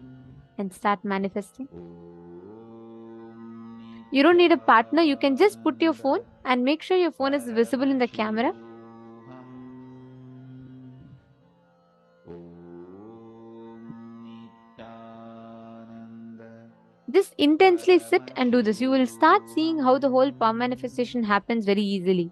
and start manifesting. You don't need a partner. You can just put your phone and make sure your phone is visible in the camera. Just intensely sit and do this. You will start seeing how the whole power manifestation happens very easily.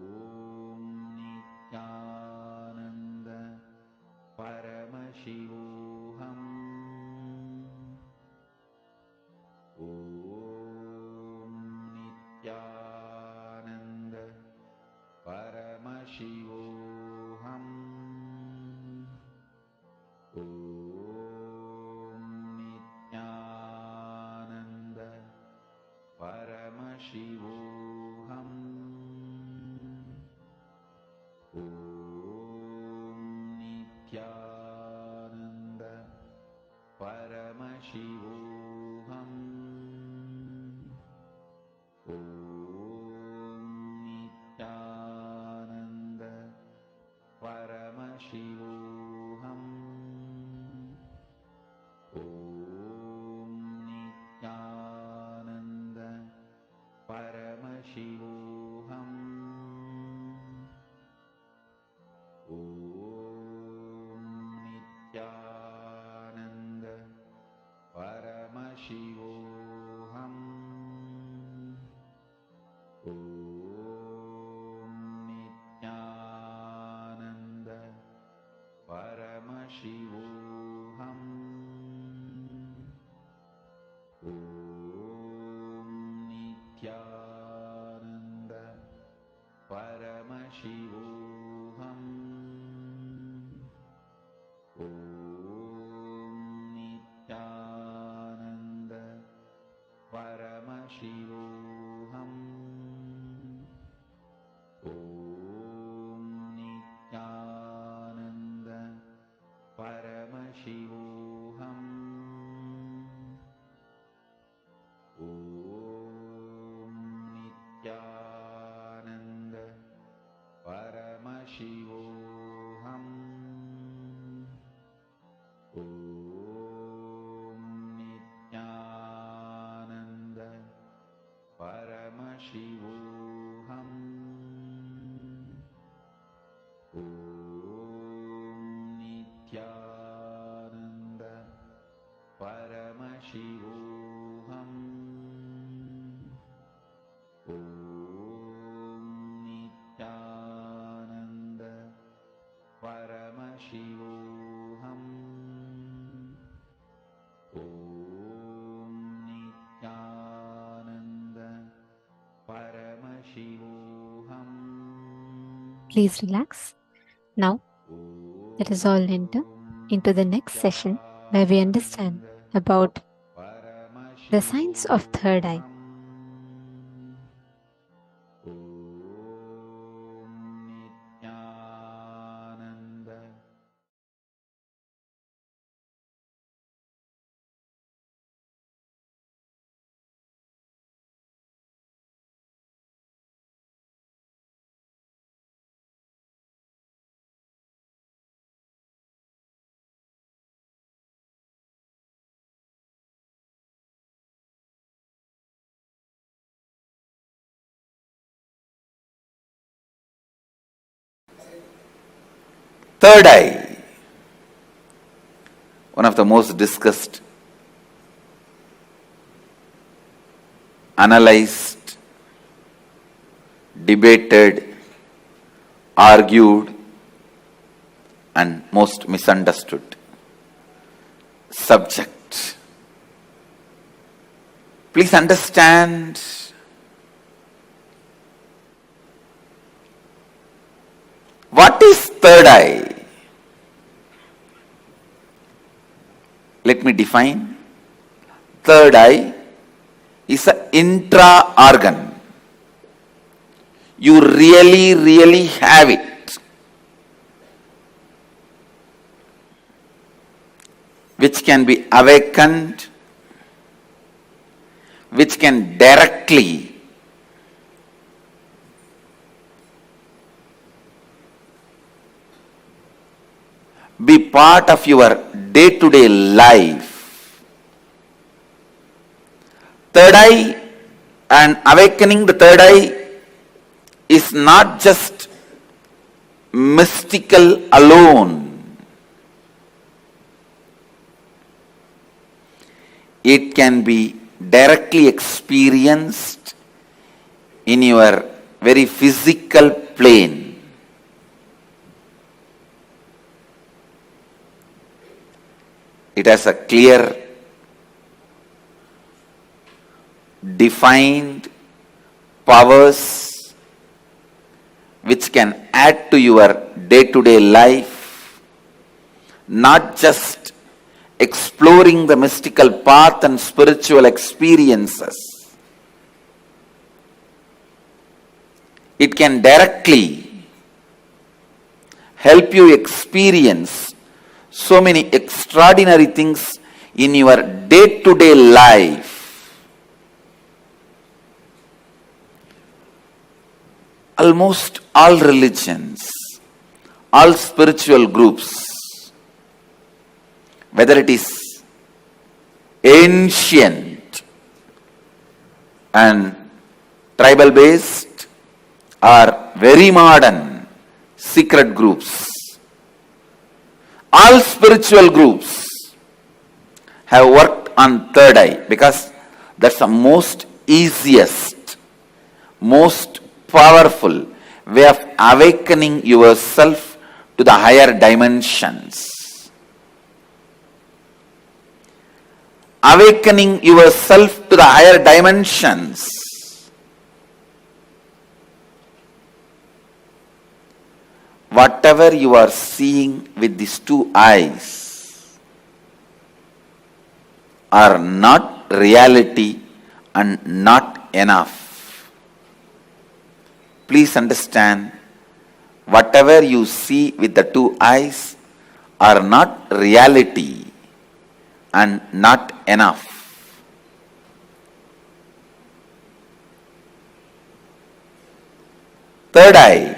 Shivoham. Om Nityananda Paramashivoham. Om Nityananda Paramashivoham. Om Nityananda Paramashivoham. Om Nityananda Paramashivoham. Om Nityananda Paramashivoham. Om Nityananda Paramashivoham. Om Nityananda Paramashivoham. Om Nityananda Paramashivoham. Om Nityananda Paramashivoham. Om Nityananda Paramashivoham. Om Nityananda Paramashivoham. Om Nityananda Paramashivoham. Om Nityananda Paramashivoham. Om Nityananda Paramashivoham. Om Nityananda Paramashivoham. Please relax. Now, let us all enter into the next session where we understand about the signs of third eye. Third eye, one of the most discussed, analyzed, debated, argued, and most misunderstood subject. Please understand, what is third eye? Let me define. Third eye is an intra-organ. You really have it, which can be awakened, which can directly be part of your day-to-day life. Third eye and awakening the third eye is not just mystical alone. It can be directly experienced in your very physical plane. It has a clear, defined powers which can add to your day-to-day life, not just exploring the mystical path and spiritual experiences. It can directly help you experience so many extraordinary things in your day-to-day life. Almost all religions, all spiritual groups, whether it is ancient and tribal based or very modern secret groups, all spiritual groups have worked on third eye because that's the most easiest, most powerful way of awakening yourself to the higher dimensions. Awakening yourself to the higher dimensions. Whatever you are seeing with these two eyes are not reality and not enough. Please understand, whatever you see with the two eyes are not reality and not enough. Third eye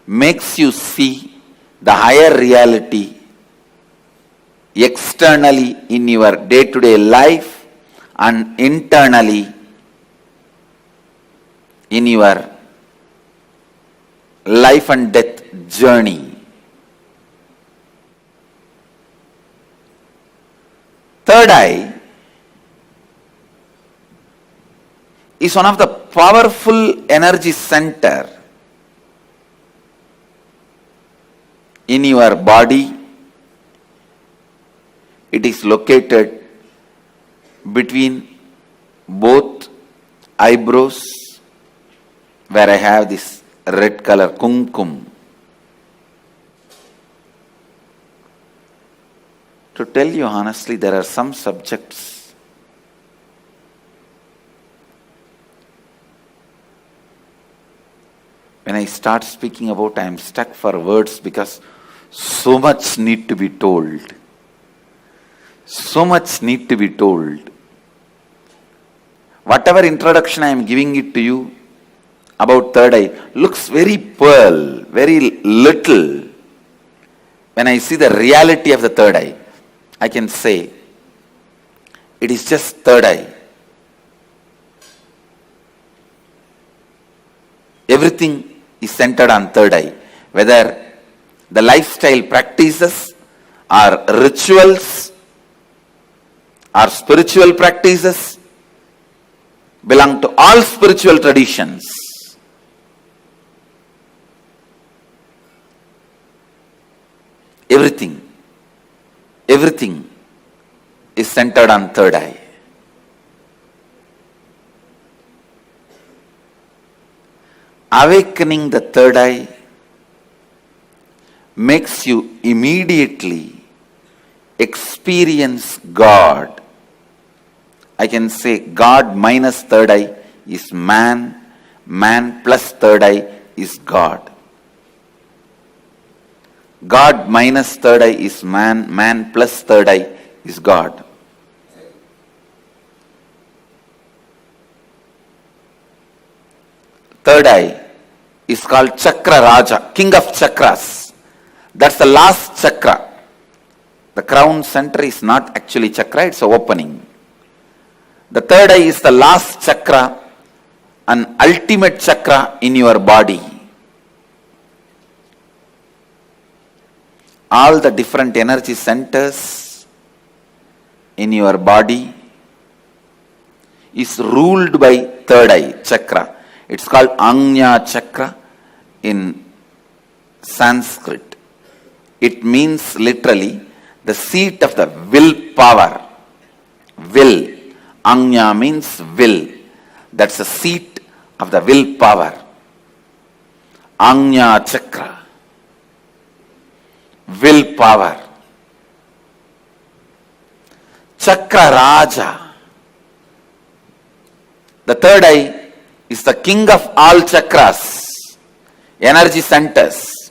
makes you see the higher reality externally in your day-to-day life and internally in your life and death journey. Third eye is one of the powerful energy center in your body. It is located between both eyebrows, where I have this red color kumkum. To tell you honestly, there are some subjects when I start speaking about, I am stuck for words because so much need to be told. So much need to be told. Whatever introduction I am giving it to you about third eye looks very pearl, very little. When I see the reality of the third eye, I can say it is just third eye. Everything is centered on third eye. Whether the lifestyle practices or rituals or spiritual practices belong to all spiritual traditions. Everything is centered on third eye. Awakening the third eye makes you immediately experience God. I can say God minus third eye is man, man plus third eye is God. God minus third eye is man, man plus third eye is God. Third eye is called Chakra Raja, King of Chakras. That's the last chakra. The crown center is not actually chakra, it's an opening. The third eye is the last chakra, an ultimate chakra in your body. All the different energy centers in your body is ruled by third eye chakra. It's called Anya chakra in Sanskrit. It means literally the seat of the will power. Will. Anya means will. That's the seat of the will power. Anya Chakra. Will power. Chakra Raja. The third eye is the king of all chakras, energy centers.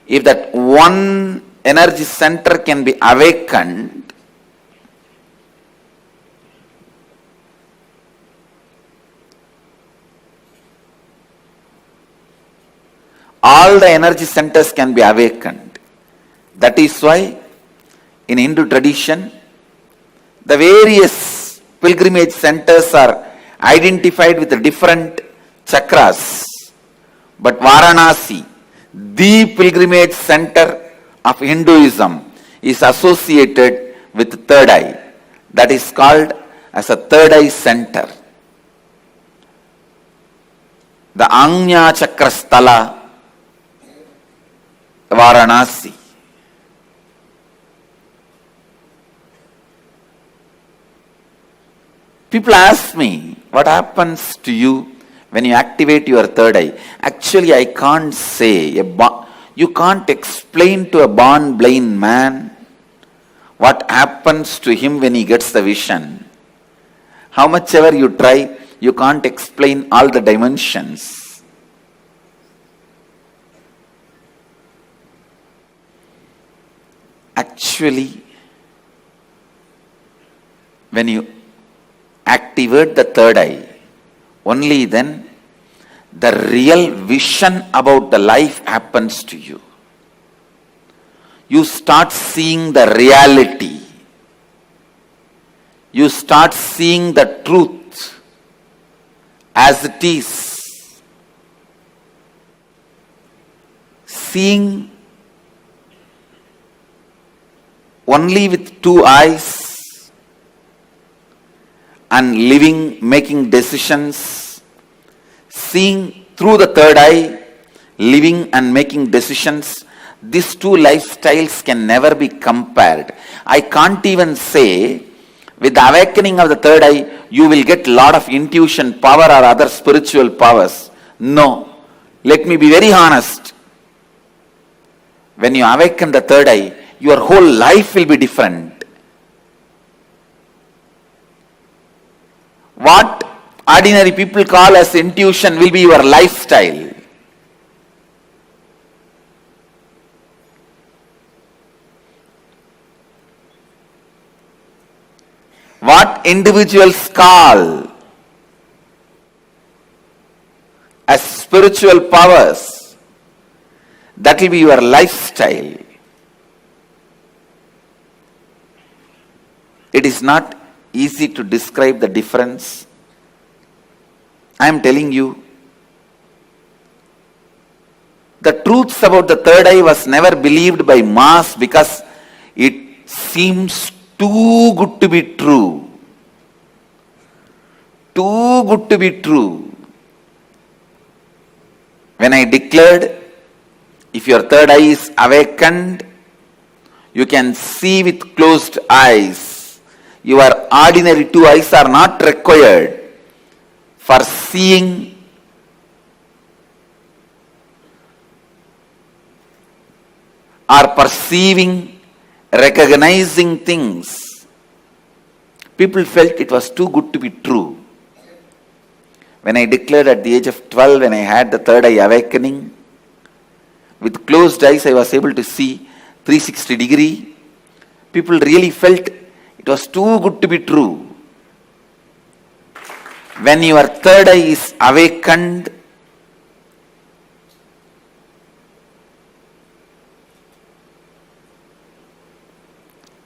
If that one energy center can be awakened, all the energy centers can be awakened. That is why in Hindu tradition, the various pilgrimage centers are identified with the different chakras. But Varanasi, the pilgrimage center of Hinduism, is associated with the third eye. That is called as a third eye center. The Anya Chakrasthala, Varanasi. People ask me, what happens to you when you activate your third eye? Actually, I can't say. You can't explain to a born blind man what happens to him when he gets the vision. How much ever you try, you can't explain all the dimensions. Actually, when you activate the third eye, only then the real vision about the life happens to you. You start seeing the reality. You start seeing the truth as it is. Seeing only with two eyes and living, making decisions, seeing through the third eye, living and making decisions, these two lifestyles can never be compared. I can't even say, with the awakening of the third eye, you will get a lot of intuition power or other spiritual powers. No. Let me be very honest. When you awaken the third eye, your whole life will be different. What ordinary people call as intuition will be your lifestyle. What individuals call as spiritual powers, that will be your lifestyle. It is not easy to describe the difference. I am telling you, the truths about the third eye was never believed by mass because it seems too good to be true. Too good to be true. When I declared, if your third eye is awakened, you can see with closed eyes. Your ordinary two eyes are not required for seeing or perceiving, recognizing things. People felt it was too good to be true. When I declared at the age of 12, when I had the third eye awakening, with closed eyes I was able to see 360 degree. People really felt it was too good to be true. When your third eye is awakened,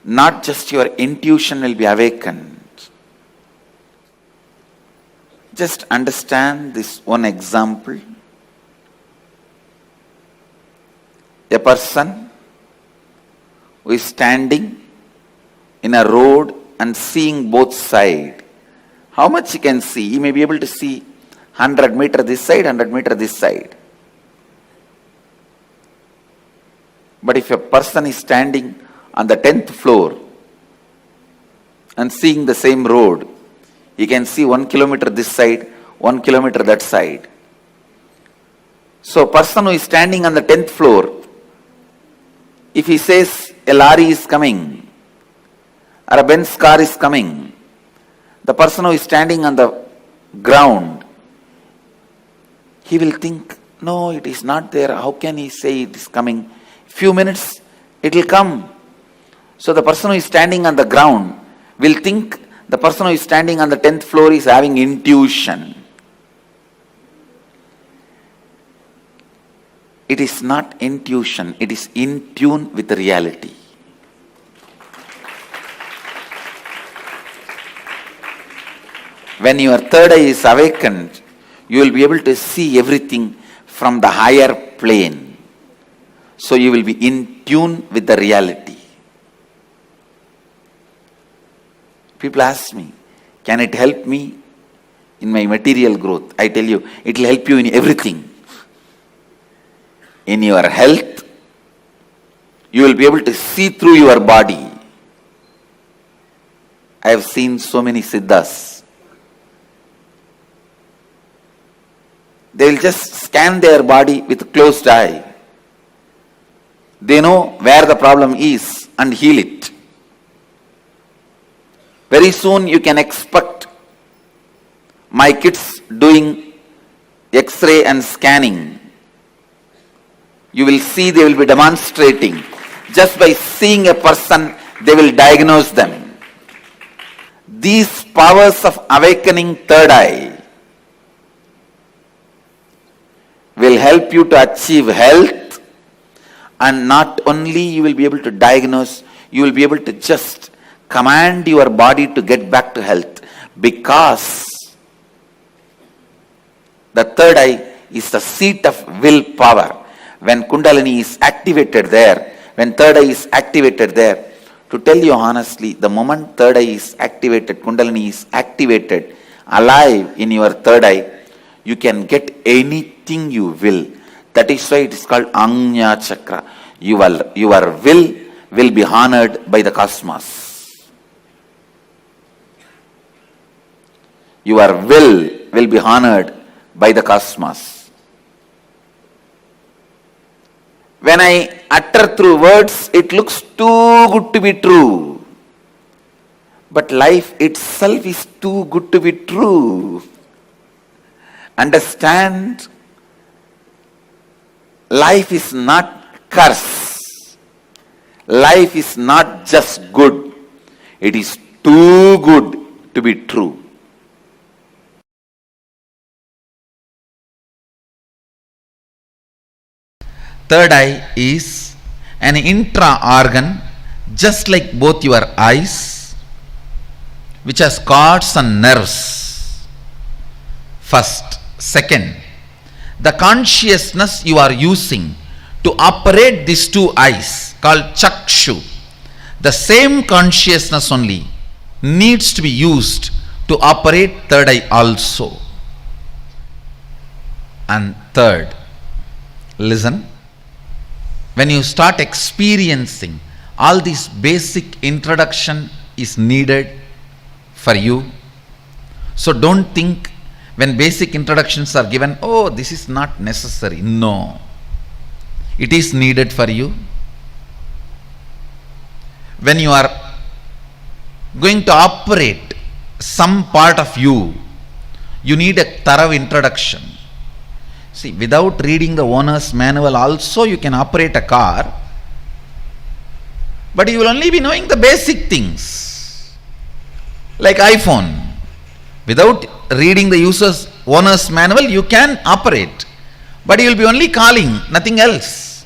not just your intuition will be awakened. Just understand this one example. A person who is standing in a road and seeing both sides. How much he can see? He may be able to see 100 meters this side, 100 meters this side. But if a person is standing on the 10th floor and seeing the same road, he can see 1 kilometer this side, 1 kilometer that side. So a person who is standing on the 10th floor, if he says a lorry is coming or a Benz car is coming, the person who is standing on the ground, he will think, no, it is not there. How can he say it is coming? Few minutes, it will come. So the person who is standing on the ground will think the person who is standing on the 10th floor is having intuition. It is not intuition, it is in tune with the reality. When your third eye is awakened, you will be able to see everything from the higher plane. So you will be in tune with the reality. People ask me, can it help me in my material growth? I tell you, it will help you in everything. In your health, you will be able to see through your body. I have seen so many siddhas. They will just scan their body with a closed eye. They know where the problem is and heal it. Very soon you can expect my kids doing X-ray and scanning. You will see they will be demonstrating. Just by seeing a person, they will diagnose them. These powers of awakening third eye will help you to achieve health, and not only you will be able to diagnose, you will be able to just command your body to get back to health, because the third eye is the seat of willpower. When Kundalini is activated there, when third eye is activated there, to tell you honestly, the moment third eye is activated, Kundalini is activated, alive in your third eye, you can get anything you will. That is why it is called Anya Chakra. Your will be honored by the cosmos. Your will be honored by the cosmos. When I utter through words, it looks too good to be true. But life itself is too good to be true. Understand, life is not curse. Life is not just good. It is too good to be true. Third eye is an intra-organ, just like both your eyes, which has cords and nerves. First. Second, the consciousness you are using to operate these two eyes, called chakshu, the same consciousness only needs to be used to operate third eye also. And third, listen, when you start experiencing, all this basic introduction is needed for you. So don't think when basic introductions are given, oh, this is not necessary. No, it is needed for you. When you are going to operate some part of you, you need a thorough introduction. See, without reading the owner's manual also you can operate a car, but you will only be knowing the basic things. Like iPhone. Without reading the owner's manual, you can operate, but you will be only calling, nothing else.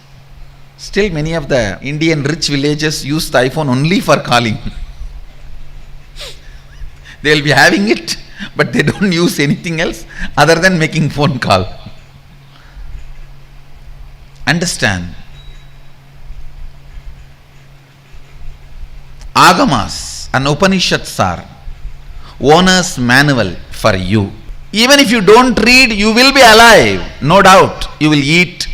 Still, many of the Indian rich villages use the iPhone only for calling. They will be having it, but they don't use anything else other than making phone call. Understand? Agamas and Upanishads are owner's manual for you. Even if you don't read, you will be alive, no doubt. You will eat,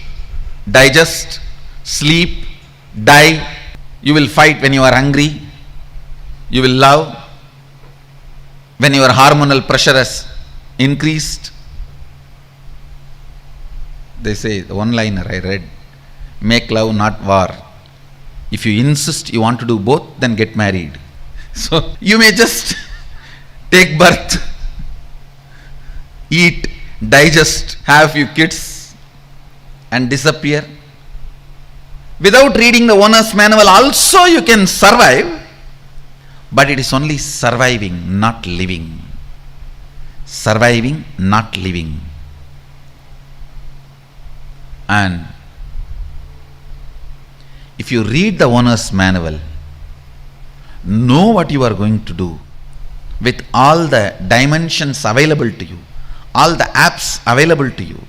digest, sleep, die. You will fight when you are hungry. You will love when your hormonal pressure has increased. They say, the one liner I read, make love, not war. If you insist you want to do both, then get married. So you may just take birth, eat, digest, have a few kids, and disappear. Without reading the owner's manual also you can survive, but it is only surviving, not living. Surviving, not living. And if you read the owner's manual, know what you are going to do with all the dimensions available to you, all the apps available to you.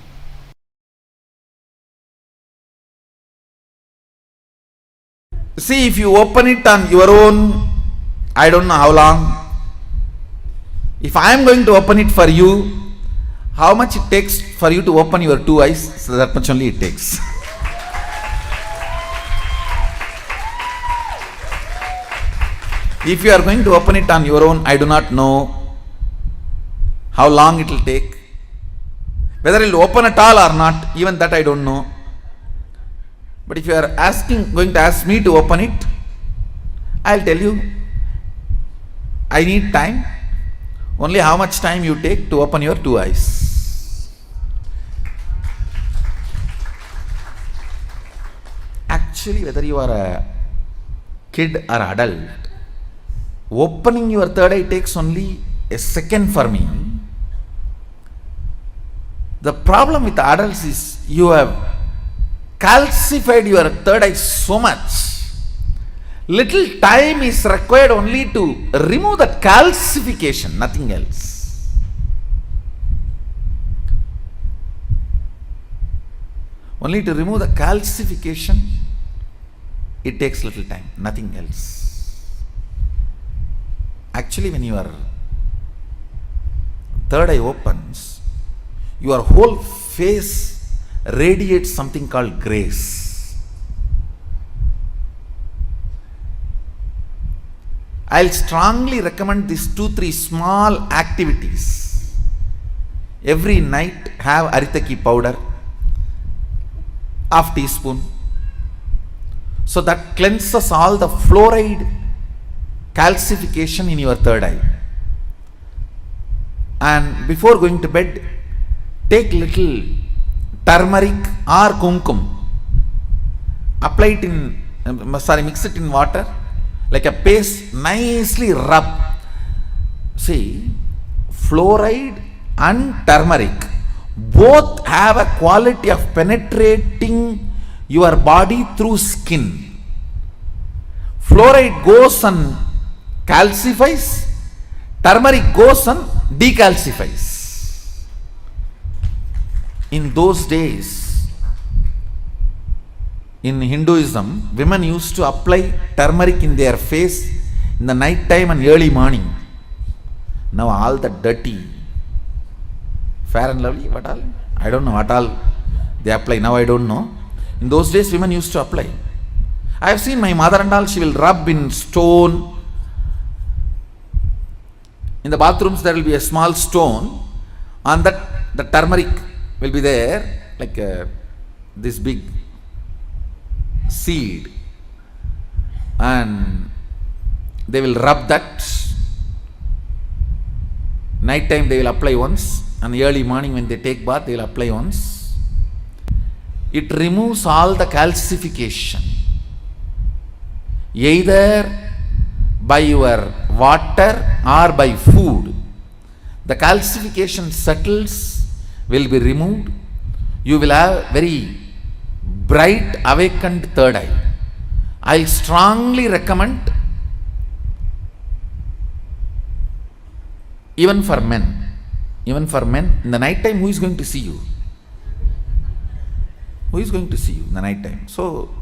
See, if you open it on your own, I don't know how long. If I am going to open it for you, how much it takes for you to open your two eyes? So that much only it takes. If you are going to open it on your own, I do not know how long it will take. Whether it will open at all or not, even that I don't know. But if you are going to ask me to open it, I will tell you, I need time. Only how much time you take to open your two eyes. Actually, whether you are a kid or adult, opening your third eye takes only a second for me. The problem with adults is you have calcified your third eye so much. Little time is required only to remove that calcification, nothing else. Only to remove the calcification, it takes little time, nothing else. Actually, when your third eye opens, your whole face radiates something called grace. I'll strongly recommend these 2-3 small activities. Every night have aritaki powder, half teaspoon. So that cleanses all the fluoride calcification in your third eye. And before going to bed, take little turmeric or kumkum. Apply it mix it in water. Like a paste, nicely rub. See, fluoride and turmeric both have a quality of penetrating your body through skin. Fluoride goes and calcifies, turmeric goes and decalcifies. In those days, in Hinduism, women used to apply turmeric in their face in the night time and early morning. Now all the dirty, Fair and Lovely, what all? I don't know what all they apply. Now I don't know. In those days, women used to apply. I have seen my mother and all, she will rub in stone. In the bathrooms, there will be a small stone. On that, the turmeric will be there, like this big seed, and they will rub that. Night time they will apply once, and early morning when they take bath they will apply once. It removes all the calcification, either by your water or by food. The calcification settles, will be removed. You will have very bright awakened third eye. I strongly recommend, even for men, in the night time, who is going to see you? Who is going to see you in the night time? So,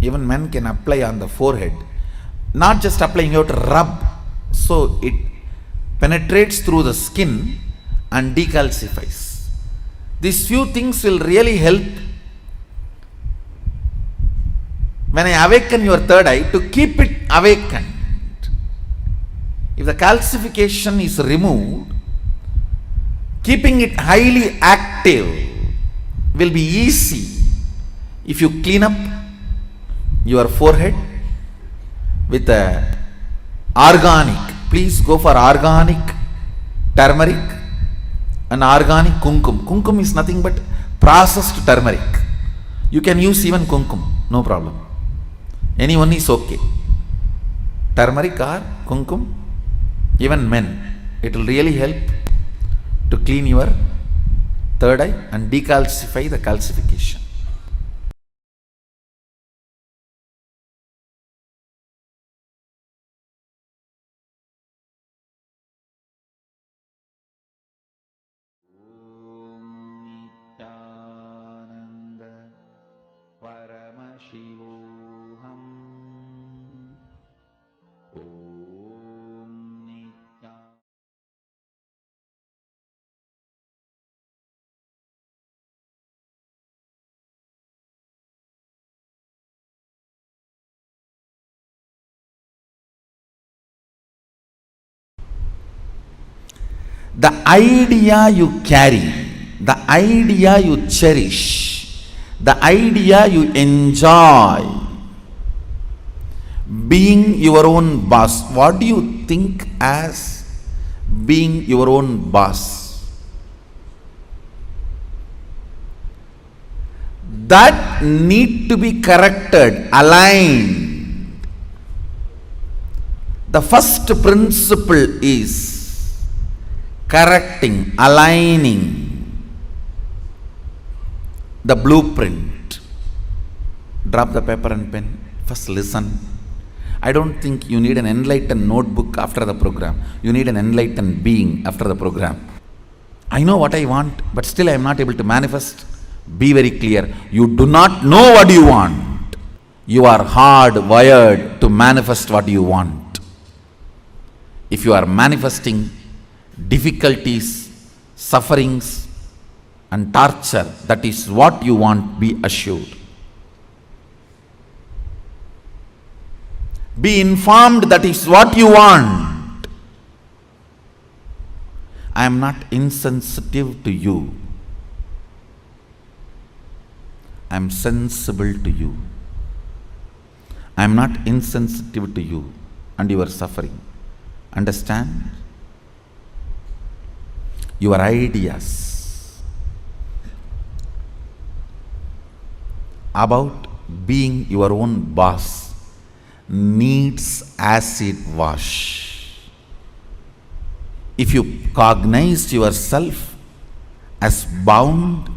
even men can apply on the forehead, not just applying, you have to rub, so it penetrates through the skin and decalcifies. These few things will really help When I awaken your third eye, to keep it awakened. If the calcification is removed, keeping it highly active will be easy if you clean up your forehead with a organic. Please go for organic turmeric and organic kumkum. Kumkum is nothing but processed turmeric. You can use even kumkum, no problem. Anyone is okay. Turmeric or kumkum, even men, it will really help to clean your third eye and decalcify the calcification. The idea you carry, the idea you cherish, the idea you enjoy, being your own boss. What do you think as being your own boss? That need to be corrected, aligned. The first principle is correcting, aligning the blueprint. Drop the paper and pen. First listen. I don't think you need an enlightened notebook after the program. You need an enlightened being after the program. I know what I want, but still I am not able to manifest. Be very clear. You do not know what you want. You are hardwired to manifest what you want. If you are manifesting difficulties, sufferings and torture, that is what you want, be assured. Be informed that is what you want. I am not insensitive to you. I am sensible to you. I am not insensitive to you and your suffering. Understand? Your ideas about being your own boss needs acid wash. If you cognize yourself as bound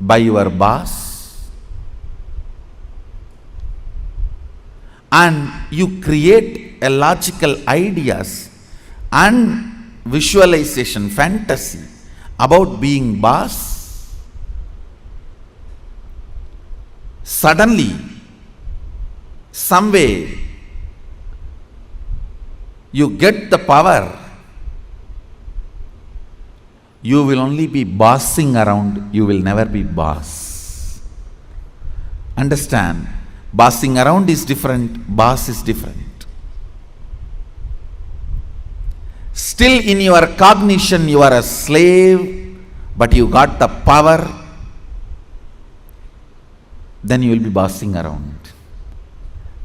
by your boss and you create a logical ideas and visualization, fantasy about being boss, suddenly, some way, you get the power, you will only be bossing around, you will never be boss. Understand? Bossing around is different, boss is different. Still in your cognition you are a slave, but you got the power, then you will be bossing around.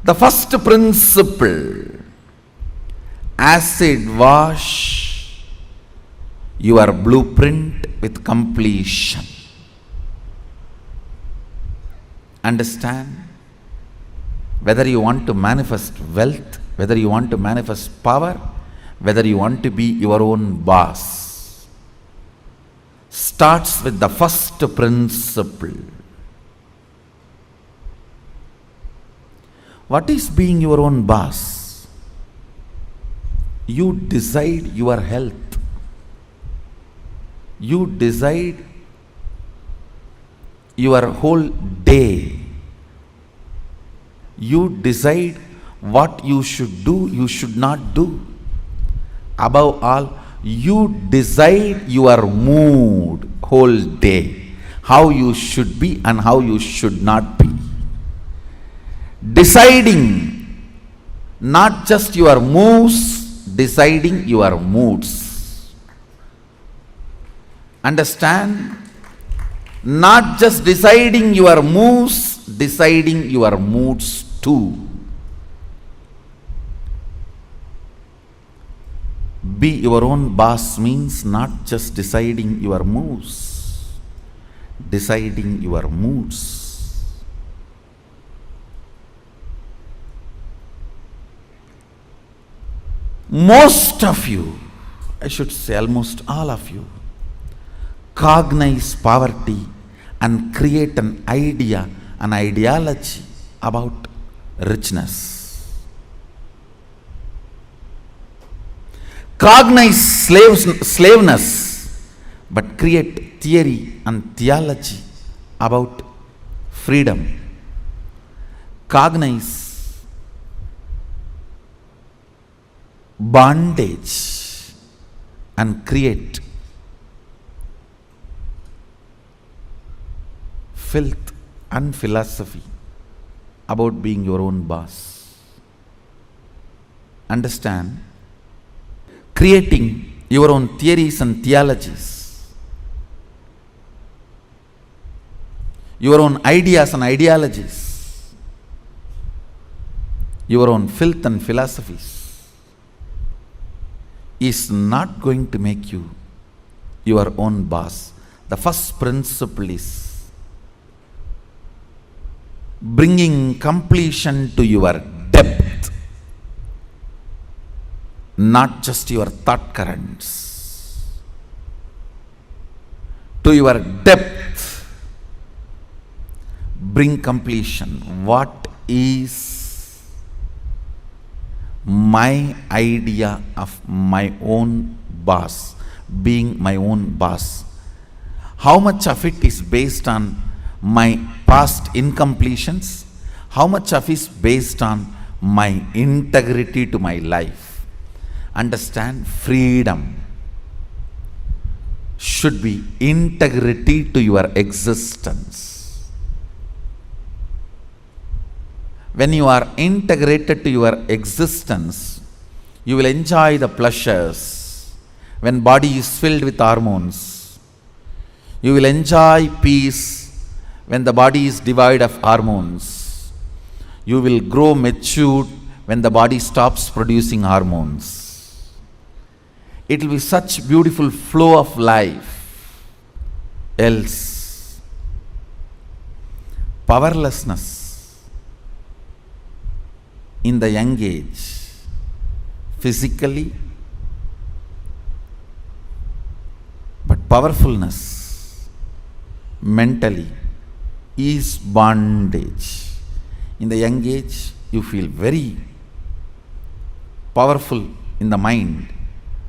The first principle, acid wash your blueprint with completion. Understand? Whether you want to manifest wealth, whether you want to manifest power, whether you want to be your own boss, starts with the first principle. What is being your own boss? You decide your health. You decide your whole day. You decide what you should do, you should not do. Above all, you decide your mood whole day, how you should be and how you should not be. Deciding not just your moves, deciding your moods. Understand? Not just deciding your moves, deciding your moods too. Be your own boss means not just deciding your moves, deciding your moods. Most of you, I should say almost all of you, cognize poverty and create an idea, an ideology about richness. Cognize slaveness, but create theory and theology about freedom. Cognize bondage and create filth and philosophy about being your own boss. Understand? Creating your own theories and theologies, your own ideas and ideologies, your own filth and philosophies is not going to make you your own boss. The first principle is bringing completion to your depth, not just your thought currents. To your depth, bring completion. What is my idea of my own boss, being my own boss? How much of it is based on my past incompletions? How much of it is based on my integrity to my life? Understand, freedom should be integrity to your existence. When you are integrated to your existence, you will enjoy the pleasures. When body is filled with hormones, you will enjoy peace. When the body is devoid of hormones, you will grow matured when the body stops producing hormones. It will be such beautiful flow of life. Else, powerlessness in the young age, physically, but powerfulness mentally is bondage. In the young age, you feel very powerful in the mind,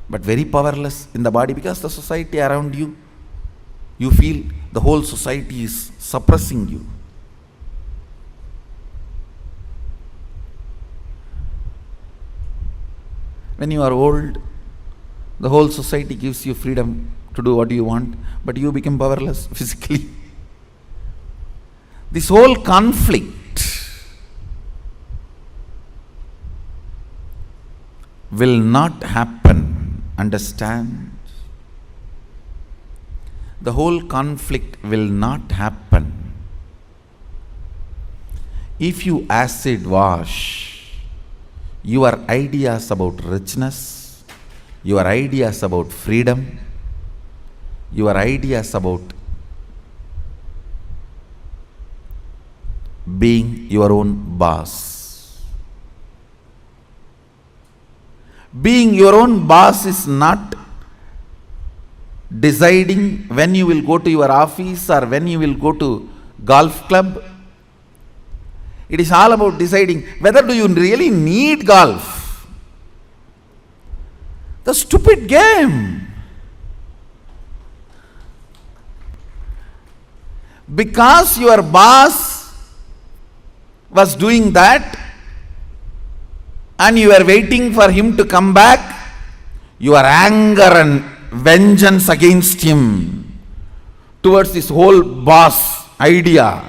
but very powerless in the body, because the society around you, you feel the whole society is suppressing you. When you are old, the whole society gives you freedom to do what you want, but you become powerless physically. This whole conflict will not happen. Understand? The whole conflict will not happen if you acid wash your ideas about richness, your ideas about freedom, your ideas about being your own boss. Being your own boss is not deciding when you will go to your office or when you will go to golf club. It is all about deciding whether do you really need golf. The stupid game. Because your boss was doing that and you are waiting for him to come back, your anger and vengeance against him towards this whole boss idea.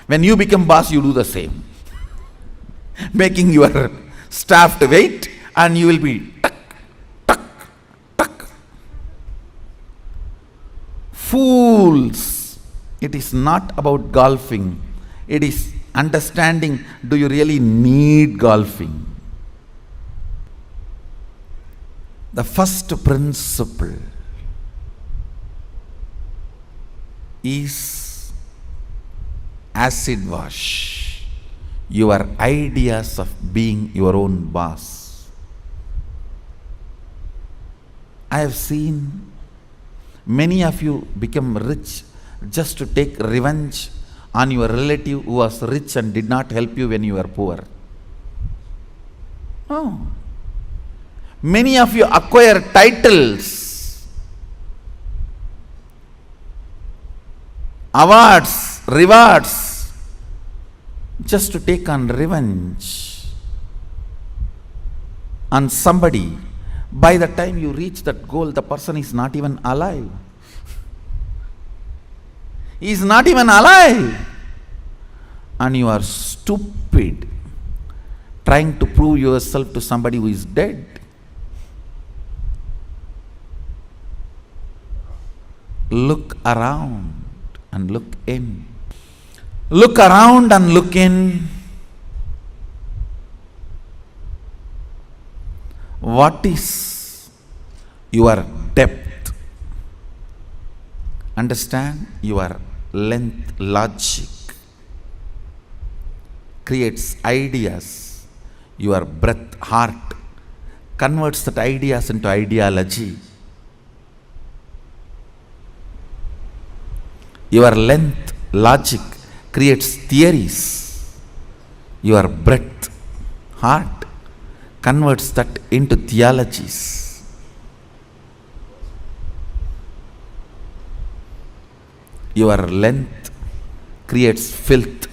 When you become boss, you do the same. making your staff to wait, and you will be tuck, tuck, tuck. Fools! It is not about golfing. It is understanding, do you really need golfing? The first principle is acid wash your ideas of being your own boss. I have seen many of you become rich just to take revenge on your relative who was rich and did not help you when you were poor. No. Many of you acquire titles, awards, rewards, just to take on revenge on somebody. By the time you reach that goal, the person is not even alive. He is not even alive. And you are stupid, trying to prove yourself to somebody who is dead. Look around and look in. Look around and look in. What is your depth? Understand, your length logic creates ideas. Your breath, heart, converts that ideas into ideology. Your length, logic, creates theories. Your breath, heart, converts that into theologies. Your length creates filth,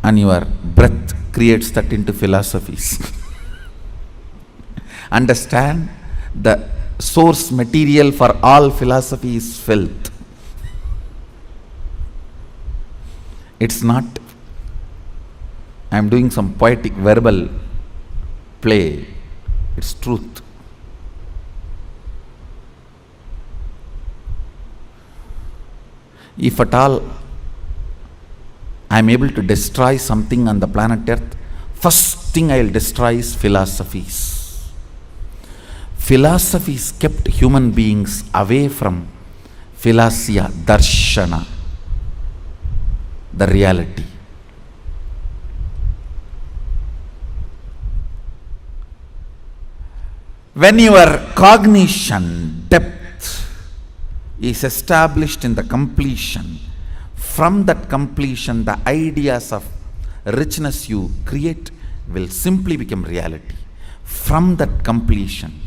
and your breath creates that into philosophies. Understand, the source material for all philosophy is filth. It's not, I am doing some poetic verbal play. It's truth. If at all I am able to destroy something on the planet Earth, first thing I will destroy is philosophies. Philosophies kept human beings away from philosia, darshana, the reality. When your cognition depth is established in the completion, from that completion, the ideas of richness you create will simply become reality. From that completion,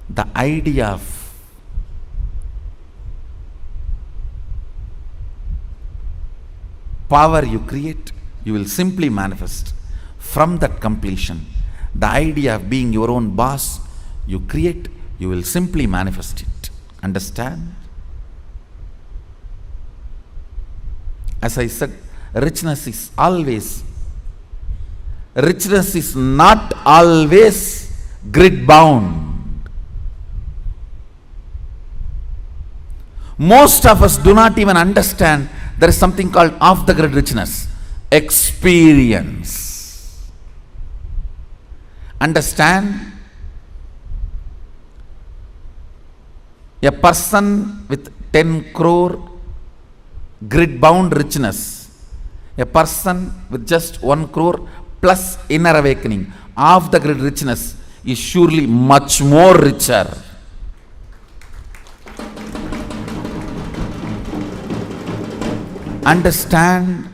the idea of power you create, you will simply manifest. From that completion, the idea of being your own boss you create, you will simply manifest it. Understand? As I said, richness is not always grid bound. Most of us do not even understand there is something called off the grid richness. Experience. Understand? A person with 10 crore grid bound richness, a person with just 1 crore plus inner awakening, off the grid richness, is surely much more richer. Understand?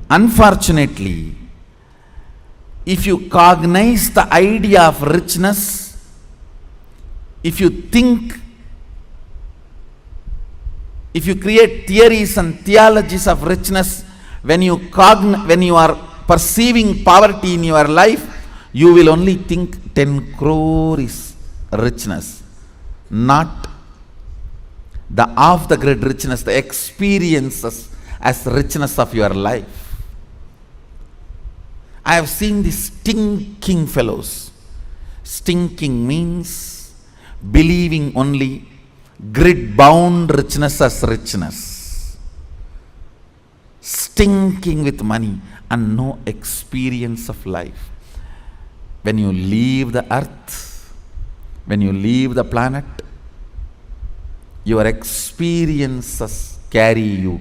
Unfortunately, if you cognize the idea of richness, if you think, if you create theories and theologies of richness, when you are perceiving poverty in your life, you will only think 10 crore is richness, not the off the grid richness, the experiences as richness of your life. I have seen these stinking fellows. Stinking means believing only grid-bound richness as richness. Stinking with money and no experience of life. When you leave the earth, when you leave the planet, your experiences carry you,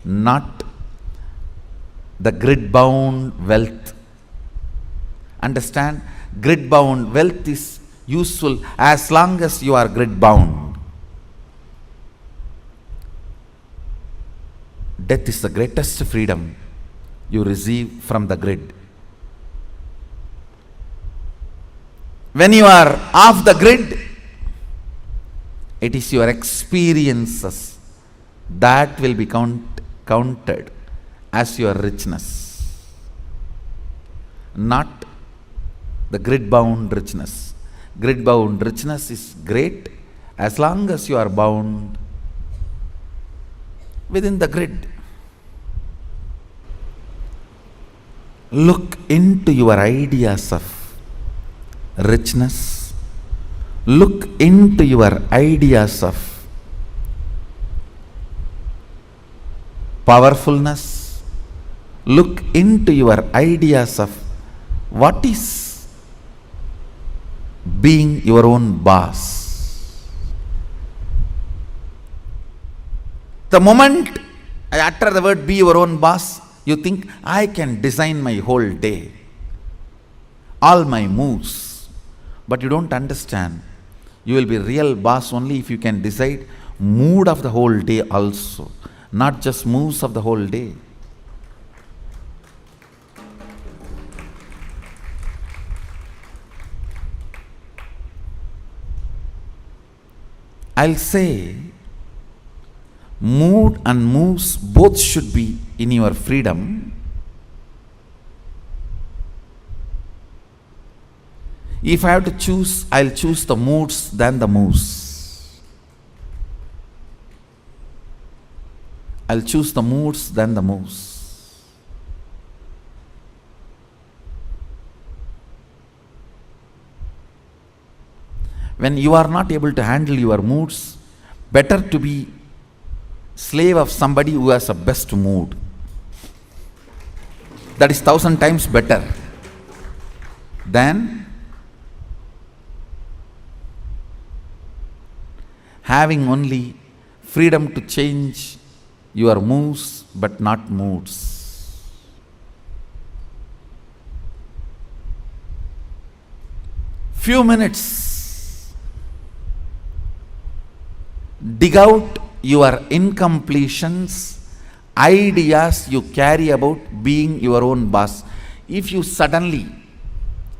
not the grid-bound wealth. Understand? Grid-bound wealth is useful as long as you are grid-bound. Death is the greatest freedom you receive from the grid. When you are off the grid, it is your experiences that will be counted as your richness, not the grid-bound richness. Grid-bound richness is great as long as you are bound within the grid. Look into your ideas of richness. Look into your ideas of powerfulness. Look into your ideas of what is being your own boss. The moment I utter the word be your own boss, you think I can design my whole day, all my moves. But you don't understand. You will be real boss only if you can decide mood of the whole day also, not just moves of the whole day. I'll say mood and moves both should be in your freedom. If I have to choose, I'll choose the moods than the moves. I'll choose the moods than the moves. When you are not able to handle your moods, better to be slave of somebody who has a best mood. That is 1,000 times better than having only freedom to change your moves but not moods. Few minutes, dig out your incompletions, ideas you carry about being your own boss. If you suddenly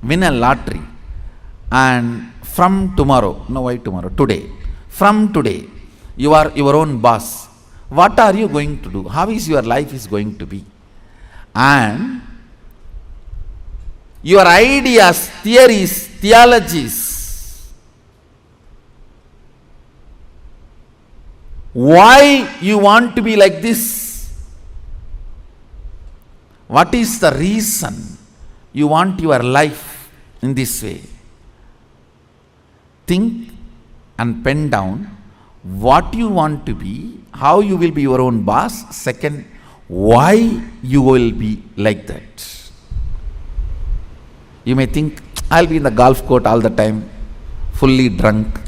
win a lottery and from tomorrow, no why tomorrow, today, from today, you are your own boss. What are you going to do? How is your life is going to be? And your ideas, theories, theologies, why you want to be like this? What is the reason you want your life in this way? Think and pen down what you want to be, how you will be your own boss. Second, why you will be like that. You may think, I'll be in the golf court all the time, fully drunk.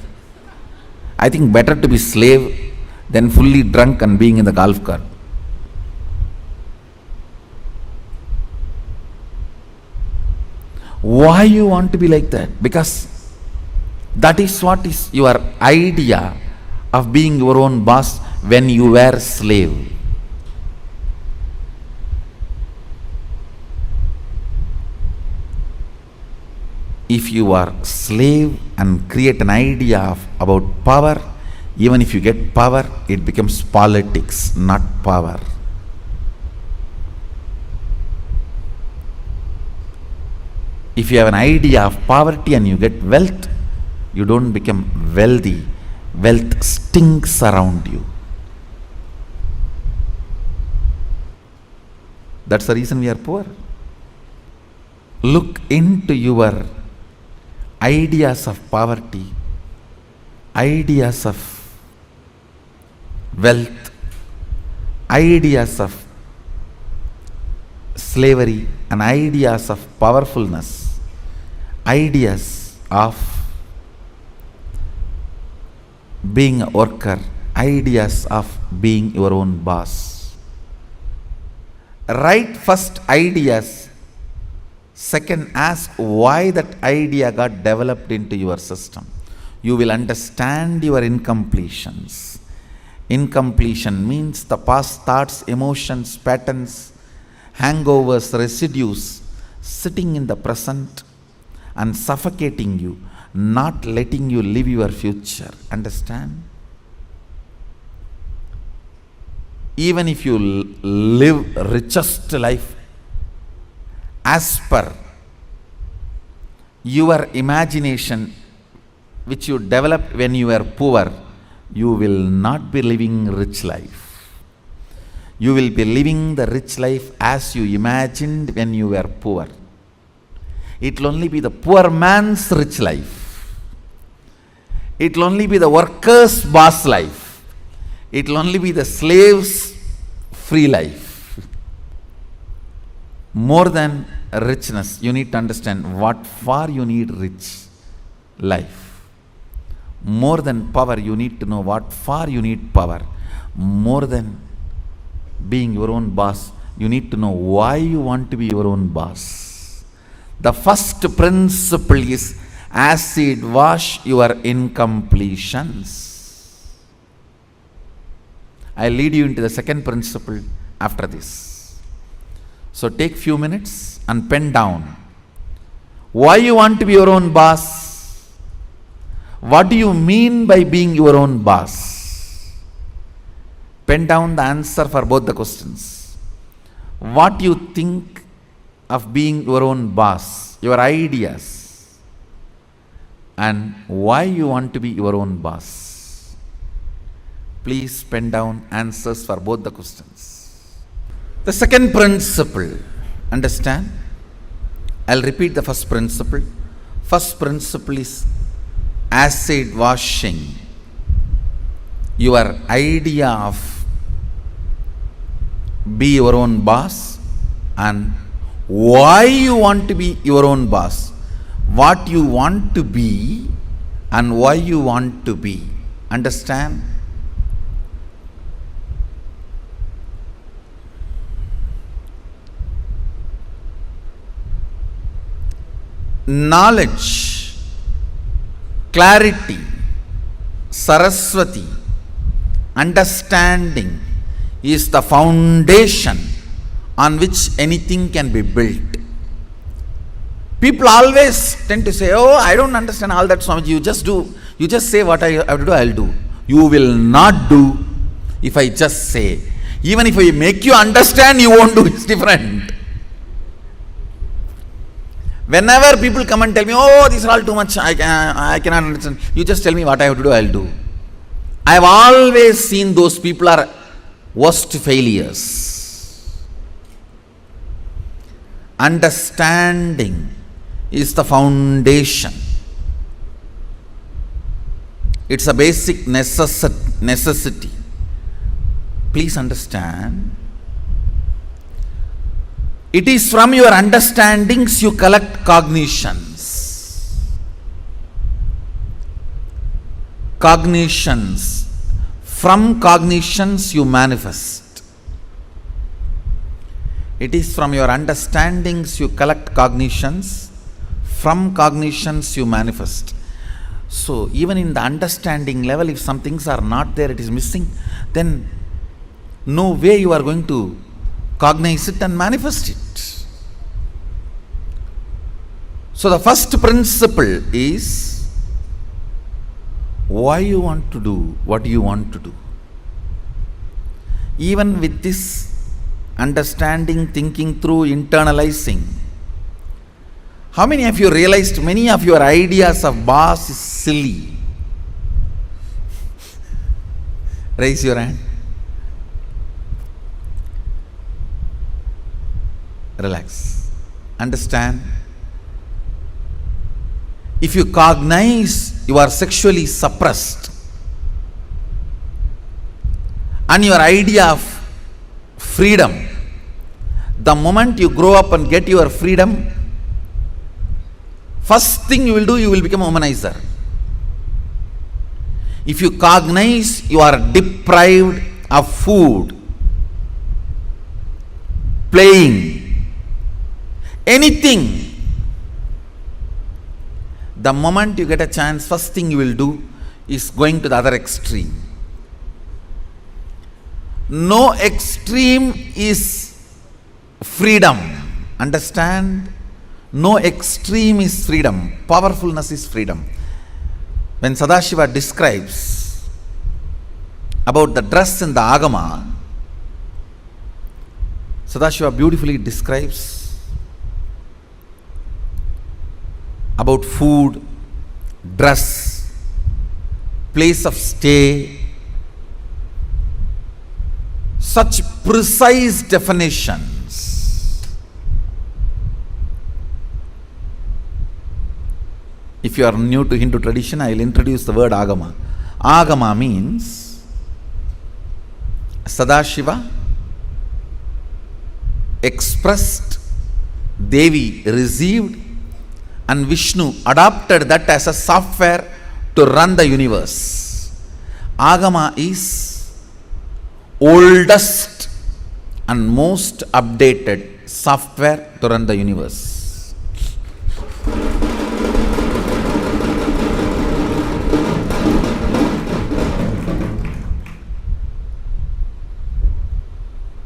I think better to be slave than fully drunk and being in the golf cart. Why you want to be like that? Because that is what is your idea of being your own boss when you were a slave. If you are slave and create an idea about power, even if you get power, it becomes politics, not power. If you have an idea of poverty and you get wealth, you don't become wealthy. Wealth stinks around you. That's the reason we are poor. Look into your ideas of poverty, ideas of wealth, ideas of slavery, and ideas of powerfulness, ideas of being a worker, ideas of being your own boss. Write first ideas. Second, ask why that idea got developed into your system. You will understand your incompletions. Incompletion means the past thoughts, emotions, patterns, hangovers, residues sitting in the present and suffocating you, not letting you live your future. Understand? Even if you live richest life as per your imagination which you developed when you were poor, you will not be living rich life. You will be living the rich life as you imagined when you were poor. It will only be the poor man's rich life. It will only be the worker's boss life. It will only be the slave's free life. More than richness, you need to understand what for you need rich life. More than power, you need to know what for you need power. More than being your own boss, you need to know why you want to be your own boss. The first principle is acid wash your incompletions. I'll lead you into the second principle after this. So take few minutes and pen down why you want to be your own boss. What do you mean by being your own boss? Pen down the answer for both the questions. What you think of being your own boss, your ideas, and why you want to be your own boss. Please pen down answers for both the questions. The second principle, understand? I'll repeat the first principle. First principle is acid washing your idea of be your own boss and why you want to be your own boss, what you want to be and why you want to be. Understand? Knowledge, clarity, Saraswati, understanding is the foundation on which anything can be built. People always tend to say, oh, I don't understand all that, Swamiji. You just say what I have to do, I'll do. You will not do if I just say. Even if I make you understand, you won't do. It's different. Whenever people come and tell me, oh, these are all too much, I cannot understand. You just tell me what I have to do, I'll do. I have always seen those people are worst failures. Understanding is the foundation. It's a basic necessity. Please understand. It is from your understandings you collect cognitions. Cognitions. From cognitions you manifest. It is from your understandings you collect cognitions. From cognitions you manifest. So even in the understanding level, if some things are not there, it is missing, then no way you are going to cognize it and manifest it. So the first principle is why you want to do what you want to do. Even with this understanding, thinking through, internalizing, how many of you realized many of your ideas of boss is silly? Raise your hand. Relax. Understand, If you cognize you are sexually suppressed and your idea of freedom, the moment you grow up and get your freedom, first thing you will do, you will become a womanizer. If you cognize you are deprived of food, playing, anything, the moment you get a chance, first thing you will do is going to the other extreme. No extreme is freedom. Understand? No extreme is freedom. Powerfulness is freedom. When Sadashiva describes about the dress in the Agama, Sadashiva beautifully describes about food, dress, place of stay, such precise definitions. If you are new to Hindu tradition, I will introduce the word Agama. Agama means Sadashiva expressed, Devi received, and Vishnu adopted that as a software to run the universe. Agama is oldest and most updated software to run the universe.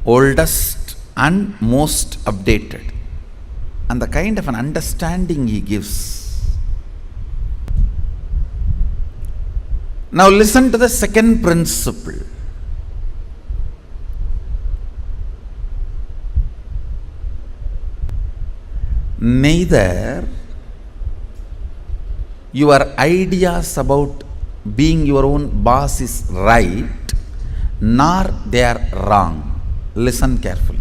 Oldest and most updated, and the kind of an understanding he gives. Now listen to the second principle. Neither your ideas about being your own boss is right, nor they are wrong. Listen carefully.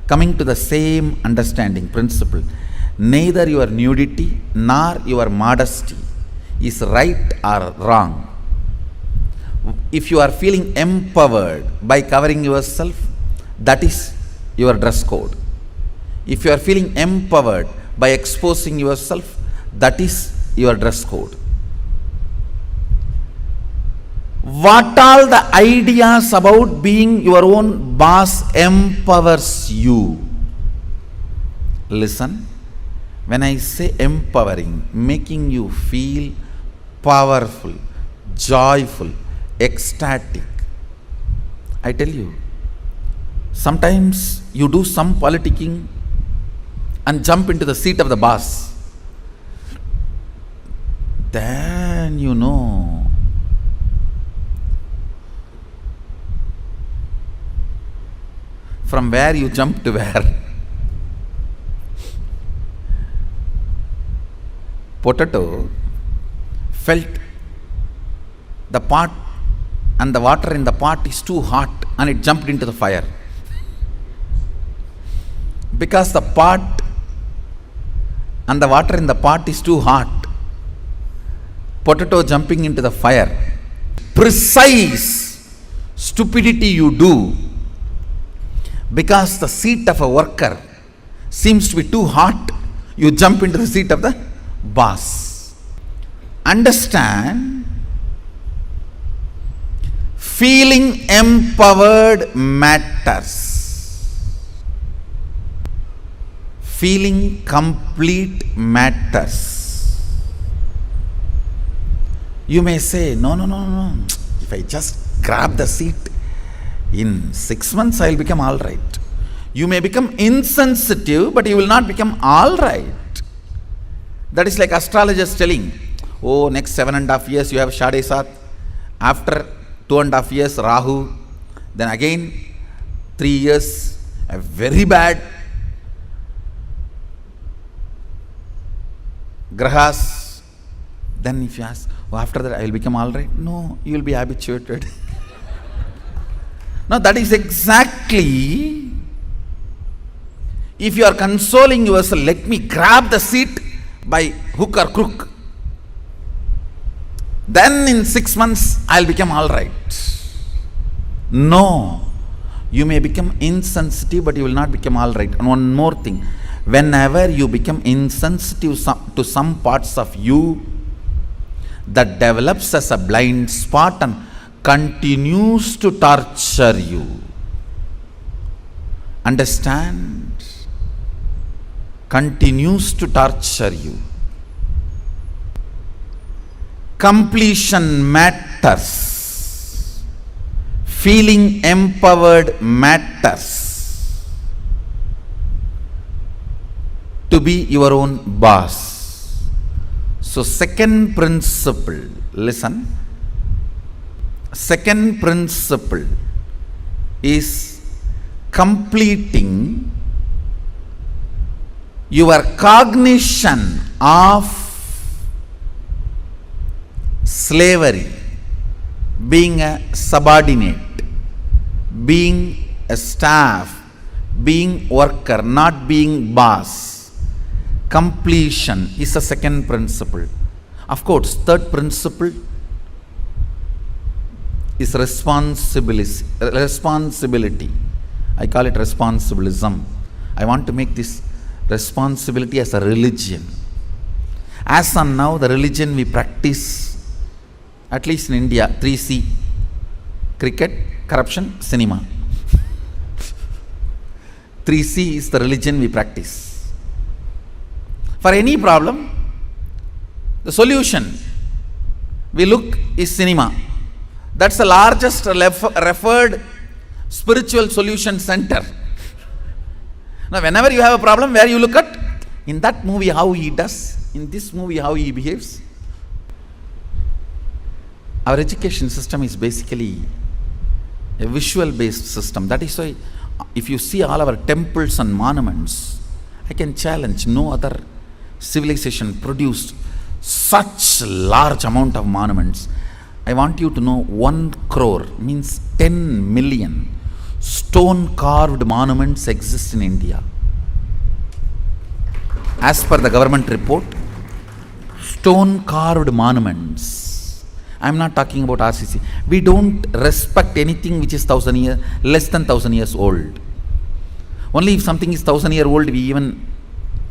Coming to the same understanding principle, neither your nudity nor your modesty is right or wrong. If you are feeling empowered by covering yourself, that is your dress code. If you are feeling empowered by exposing yourself, that is your dress code. What all the ideas about being your own boss empowers you? Listen, when I say empowering, making you feel powerful, joyful, ecstatic, I tell you, sometimes you do some politicking and jump into the seat of the boss. Then you know from where you jump to where. Potato felt the pot and the water in the pot is too hot and it jumped into the fire. Because the pot and the water in the pot is too hot, potato jumping into the fire. Precise stupidity you do because the seat of a worker seems to be too hot, you jump into the seat of the boss. Understand, feeling empowered matters. Feeling complete matters. You may say, no. If I just grab the seat, in 6 months I will become all right. You may become insensitive, but you will not become all right. That is like astrologers telling, oh, next 7.5 years you have Shade Sat. After 2.5 years, Rahu. Then again, 3 years, a very bad Grahas. Then if you ask, oh, after that I will become all right. No, you will be habituated. Now that is exactly, if you are consoling yourself, let me grab the seat, by hook or crook. Then in 6 months I'll become all right. No. You may become insensitive, but you will not become all right. And one more thing. Whenever you become insensitive to some parts of you, that develops as a blind spot and continues to torture you. Understand? Continues to torture you. Completion matters. Feeling empowered matters. To be your own boss. So second principle, listen. Second principle is completing your cognition of slavery, being a subordinate, being a staff, being worker, not being boss. Completion is a second principle. Of course, third principle is responsibility. I call it responsibilism. I want to make this responsibility as a religion. As on now, the religion we practice, at least in India, 3C: cricket, corruption, cinema. 3C is the religion we practice. For any problem, the solution we look is cinema. That's the largest referred spiritual solution center. Now, whenever you have a problem, where you look at? In that movie how he does, in this movie how he behaves. Our education system is basically a visual based system. That is why if you see all our temples and monuments, I can challenge, no other civilization produced such large amount of monuments. I want you to know 1 crore means 10 million stone carved monuments exist in India. As per the government report, stone carved monuments. I am not talking about RCC. We don't respect anything which is less than 1,000 years old. Only if something is 1,000 years old we even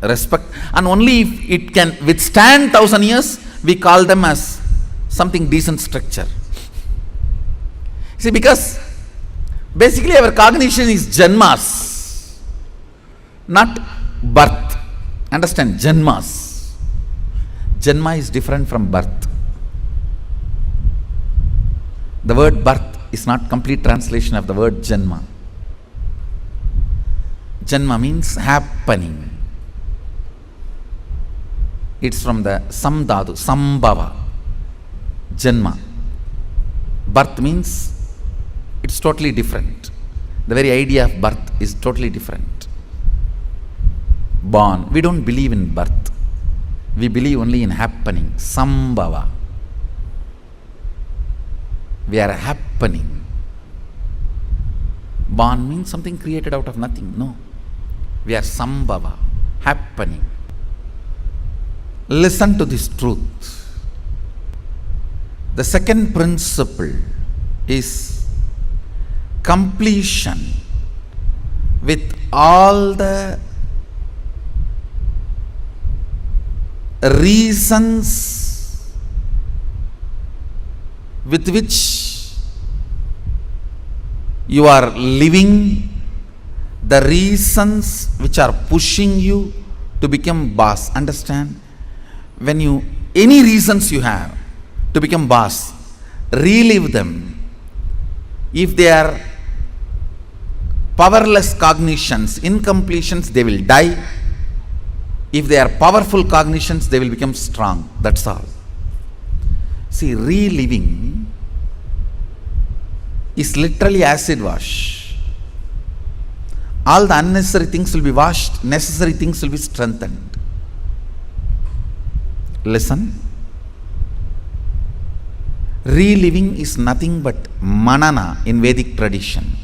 respect, and only if it can withstand 1,000 years we call them as something decent structure. See, because basically our cognition is janmas, not birth. Understand? Janmas. Janma is different from birth. The word birth is not complete translation of the word janma. Janma means happening. It's from the samdhatu, sambhava. Janma. Birth means it's totally different. The very idea of birth is totally different. Born. We don't believe in birth. We believe only in happening. Sambhava. We are happening. Born means something created out of nothing. No. We are sambhava. Happening. Listen to this truth. The second principle is completion with all the reasons with which you are living, the reasons which are pushing you to become boss. Understand? When any reasons you have to become boss, relive them. If they are powerless cognitions, incompletions, they will die. If they are powerful cognitions, they will become strong. That's all. See, reliving is literally acid wash. All the unnecessary things will be washed, necessary things will be strengthened. Listen. Reliving is nothing but manana in Vedic tradition.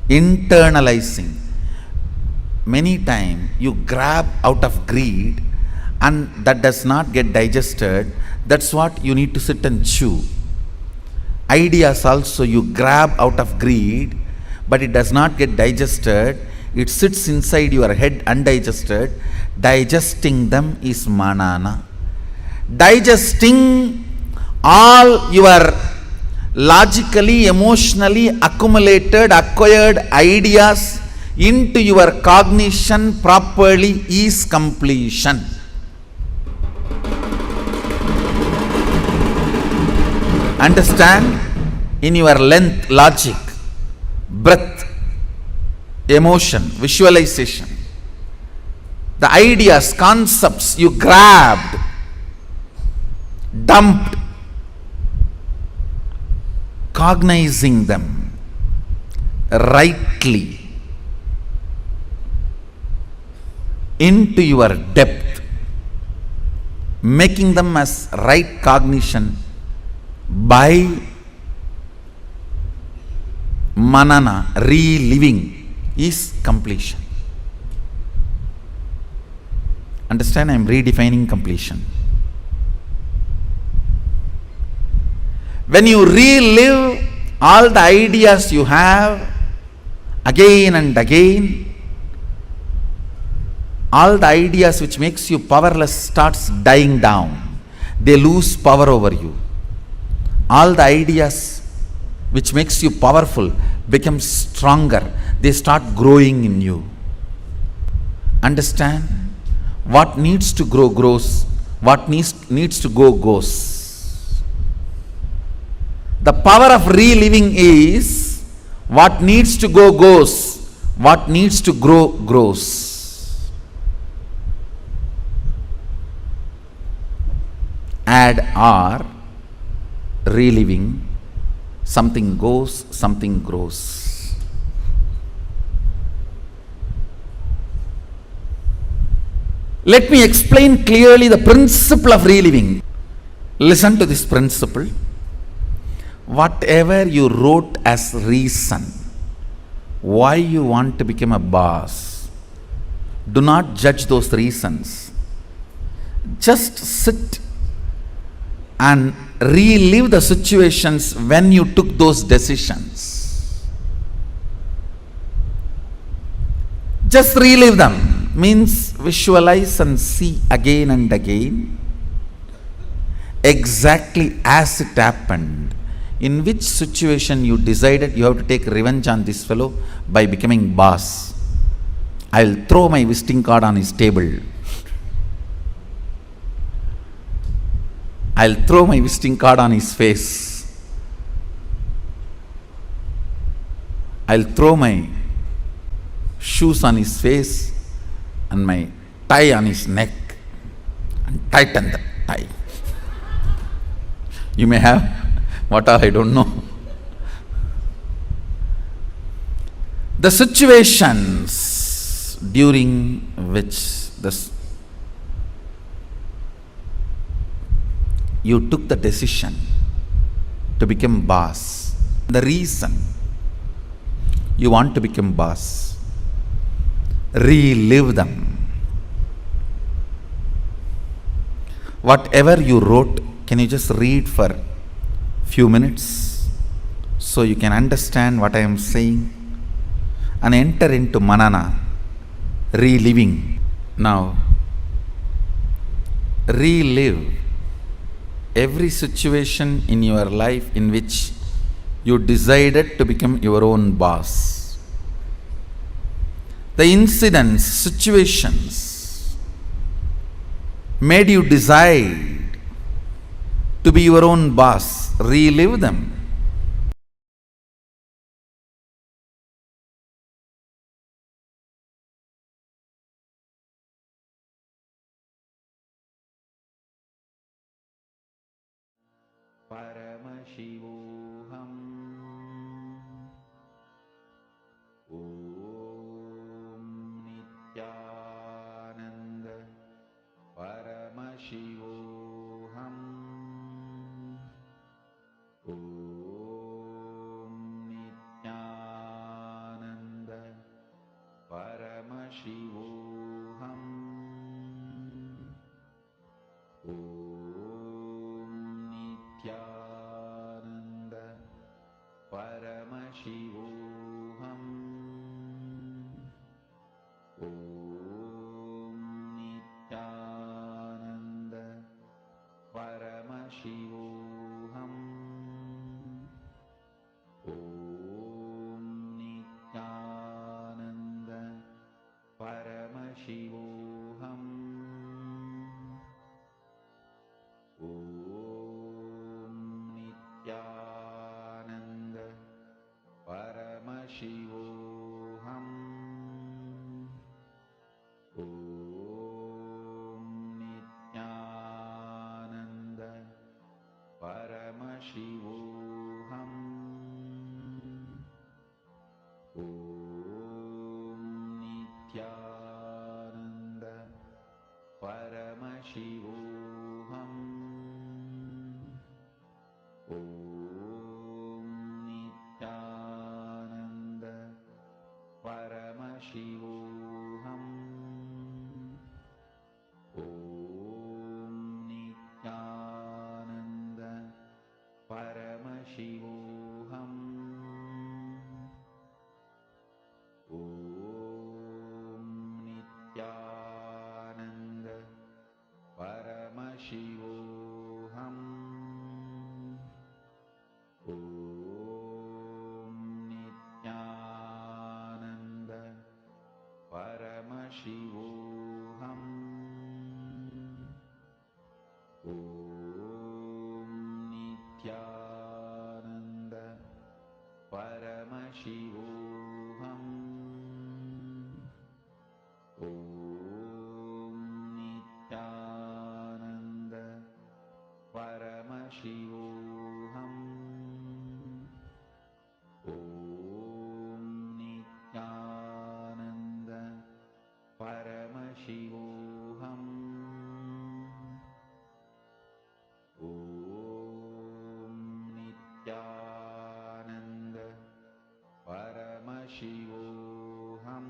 Internalizing. Many times you grab out of greed and that does not get digested, that's what you need to sit and chew. Ideas also you grab out of greed, but it does not get digested. It sits inside your head undigested. Digesting them is manana. Digesting all your logically, emotionally accumulated, acquired ideas into your cognition properly is completion. Understand? In your length, logic, breath, emotion, visualization, the ideas, concepts you grabbed, dumped, cognizing them rightly into your depth, making them as right cognition by manana, reliving, is completion. Understand? I am redefining completion. When you relive all the ideas you have again and again, all the ideas which makes you powerless starts dying down. They lose power over you. All the ideas which makes you powerful become stronger. They start growing in you. Understand? What needs to grow grows. What needs to go goes. The power of reliving is what needs to go goes. What needs to grow grows. Add or, reliving, something goes, something grows. Let me explain clearly the principle of reliving. Listen to this principle. Whatever you wrote as reason, why you want to become a boss, do not judge those reasons. Just sit and relive the situations when you took those decisions. Just relive them, means visualize and see again and again exactly as it happened. In which situation you decided you have to take revenge on this fellow by becoming boss. I'll throw my visiting card on his table. I'll throw my visiting card on his face. I'll throw my shoes on his face and my tie on his neck and tighten the tie. You may have what all I don't know. The situations during which you took the decision to become boss, the reason you want to become boss, relive them. Whatever you wrote, can you just read for few minutes so you can understand what I am saying and enter into manana, reliving. Now, relive every situation in your life in which you decided to become your own boss. The incidents, situations made you decide to be your own boss. Relive them. Paramashivoham Om Nityananda Paramashivoham Om Nityananda Paramashivoham Shivoham. Om Nityananda Paramashivoham. Om Nityananda Paramashivoham. Om Nityananda Paramashivoham. Om Nityananda Paramashivoham. Om Nityananda Paramashivoham. Om Nityananda Paramashivoham. Om Nityananda Paramashivoham. Om Nityananda Paramashivoham. Om Nityananda Paramashivoham. Om Nityananda Paramashivoham.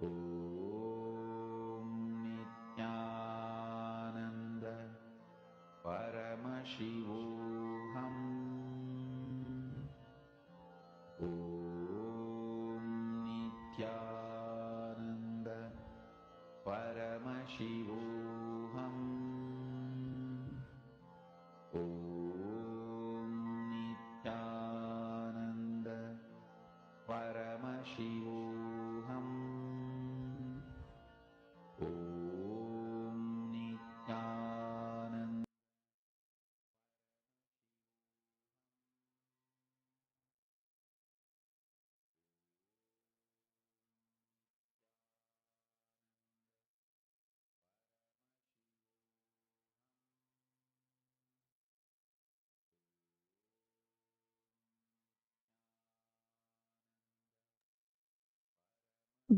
Om Nityananda Paramashivoham. Om Nityananda Paramashivoham. Om Nityananda Paramashivoham. Om Nityananda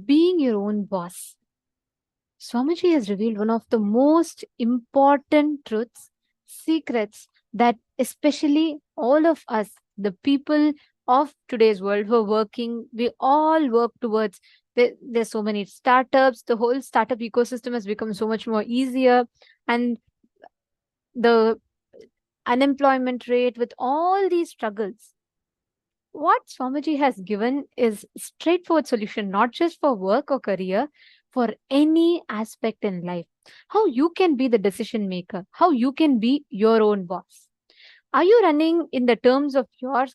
Being your own boss. Swamiji has revealed one of the most important truths, secrets that especially all of us, the people of today's world who are working, we all work towards. There's so many startups, the whole startup ecosystem has become so much more easier, and the unemployment rate with all these struggles. What Swamiji has given is straightforward solution, not just for work or career, for any aspect in life. How you can be the decision maker, how you can be your own boss. Are you running in the terms of your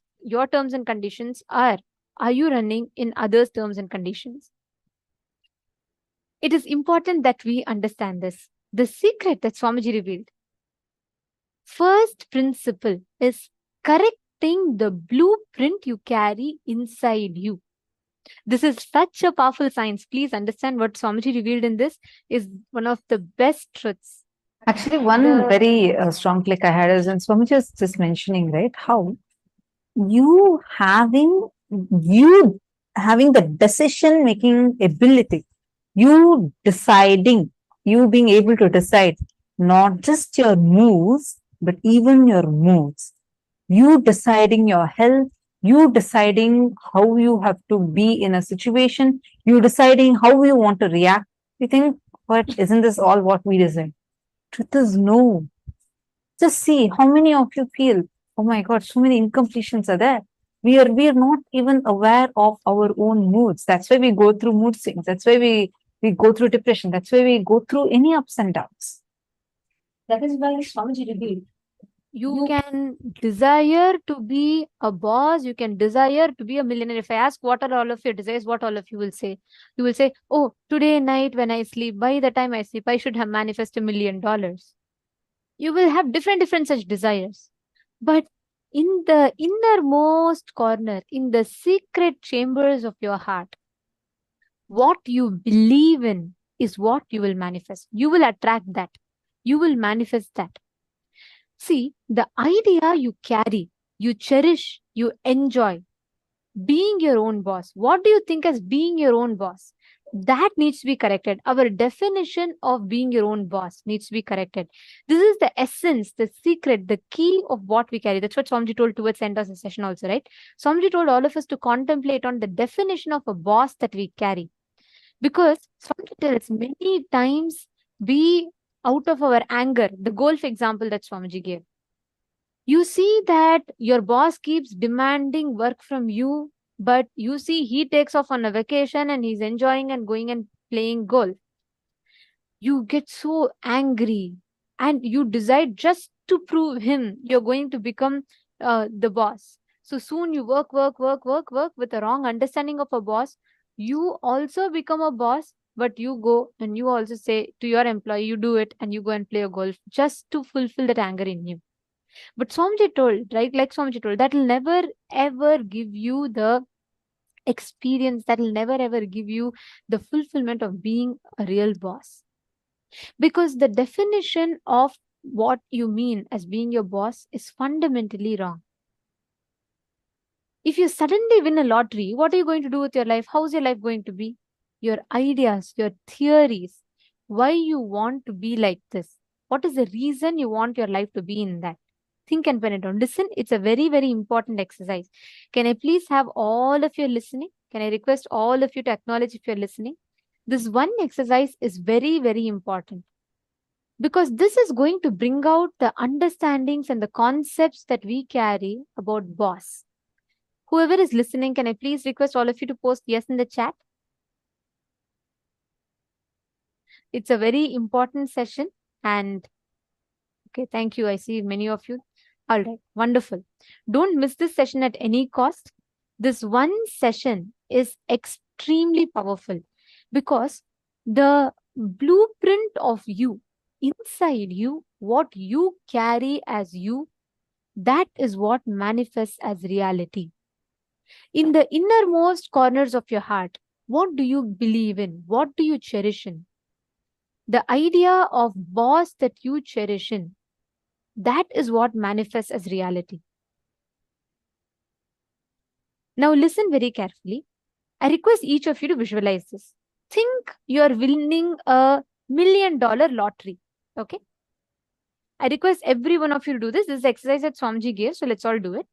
terms and conditions, or are you running in others' terms and conditions? It is important that we understand this. The secret that Swamiji revealed. First principle is correcting the blueprint you carry inside you. This is such a powerful science. Please understand what Swamiji revealed in this is one of the best truths. Actually, one very strong click I had is when Swamiji was just mentioning, right, how you having the decision making ability, you deciding, you being able to decide not just your moves, but even your moods. You deciding your health, you deciding how you have to be in a situation, you deciding how you want to react. You think, what, isn't this all what we deserve? Truth is no. Just see how many of you feel, oh my God, so many incompletions are there. We are not even aware of our own moods. That's why we go through mood swings. That's why we go through depression. That's why we go through any ups and downs. That is why Swamiji revealed. You can desire to be a boss, you can desire to be a millionaire. If I ask what are all of your desires, what all of you will say? You will say, oh, today night when I sleep, by the time I sleep, I should have manifested $1 million. You will have different such desires. But In the innermost corner, in the secret chambers of your heart, what you believe in is what you will manifest. You will attract that. You will manifest that. See, the idea you carry, you cherish, you enjoy, being your own boss. What do you think as being your own boss? That needs to be corrected. Our definition of being your own boss needs to be corrected. This is the essence, the secret, the key of what we carry. That's what Swamiji told towards the end of the session also, right? Swamiji told all of us to contemplate on the definition of a boss that we carry. Because Swamiji tells many times be out of our anger. The golf example that Swamiji gave. You see that your boss keeps demanding work from you, but you see he takes off on a vacation and he's enjoying and going and playing golf. You get so angry and you decide just to prove him you're going to become the boss. So soon you work with a wrong understanding of a boss. You also become a boss, but you go and you also say to your employee, you do it and you go and play a golf just to fulfill that anger in you. But Swamiji told, right? Like Swamiji told, that will never ever give you the experience, that will never ever give you the fulfillment of being a real boss. Because the definition of what you mean as being your boss is fundamentally wrong. If you suddenly win a lottery, what are you going to do with your life? How's your life going to be? Your ideas, your theories, why you want to be like this. What is the reason you want your life to be in that? Think and pen it down. Listen, it's a very, very important exercise. Can I please have all of you listening? Can I request all of you to acknowledge if you're listening? This one exercise is very, very important because this is going to bring out the understandings and the concepts that we carry about boss. Whoever is listening, can I please request all of you to post yes in the chat? It's a very important session and okay, thank you. I see many of you. All right, wonderful. Don't miss this session at any cost. This one session is extremely powerful because the blueprint of you, inside you, what you carry as you, that is what manifests as reality. In the innermost corners of your heart, what do you believe in? What do you cherish in? The idea of boss that you cherish in, that is what manifests as reality. Now listen very carefully. I request each of you to visualize this. Think you are winning a $1 million lottery. Okay. I request every one of you to do this. This is the exercise that Swamiji gave. So let's all do it.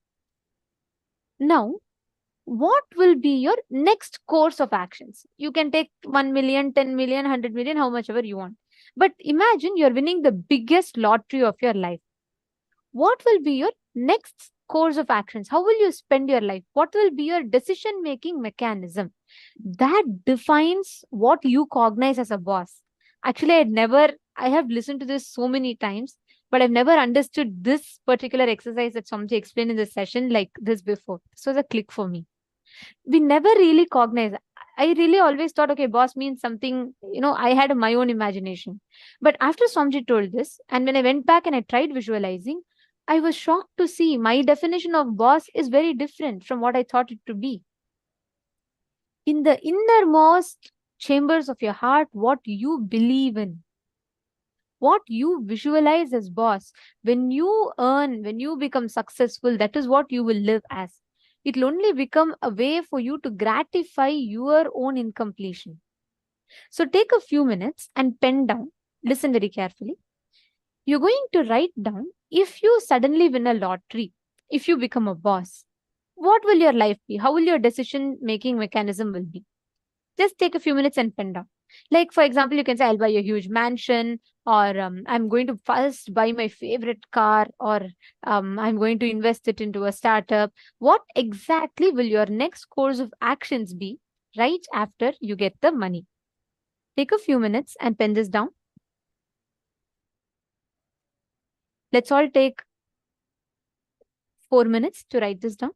Now, what will be your next course of actions? You can take 1 million, 10 million, 100 million, how much ever you want. But imagine you're winning the biggest lottery of your life. What will be your next course of actions? How will you spend your life? What will be your decision-making mechanism? That defines what you cognize as a boss. Actually, I have listened to this so many times, but I've never understood this particular exercise that somebody explained in this session like this before. This was a click for me. We never really cognize. I really always thought, okay, boss means something, I had my own imagination. But after Swamiji told this, and when I went back and I tried visualizing, I was shocked to see my definition of boss is very different from what I thought it to be. In the innermost chambers of your heart, what you believe in, what you visualize as boss, when you earn, when you become successful, that is what you will live as. It will only become a way for you to gratify your own incompletion. So take a few minutes and pen down. Listen very carefully. You're going to write down, if you suddenly win a lottery, if you become a boss, what will your life be? How will your decision-making mechanism will be? Just take a few minutes and pen down. Like, for example, you can say, I'll buy a huge mansion, or I'm going to first buy my favorite car, or I'm going to invest it into a startup. What exactly will your next course of actions be right after you get the money? Take a few minutes and pen this down. Let's all take 4 minutes to write this down.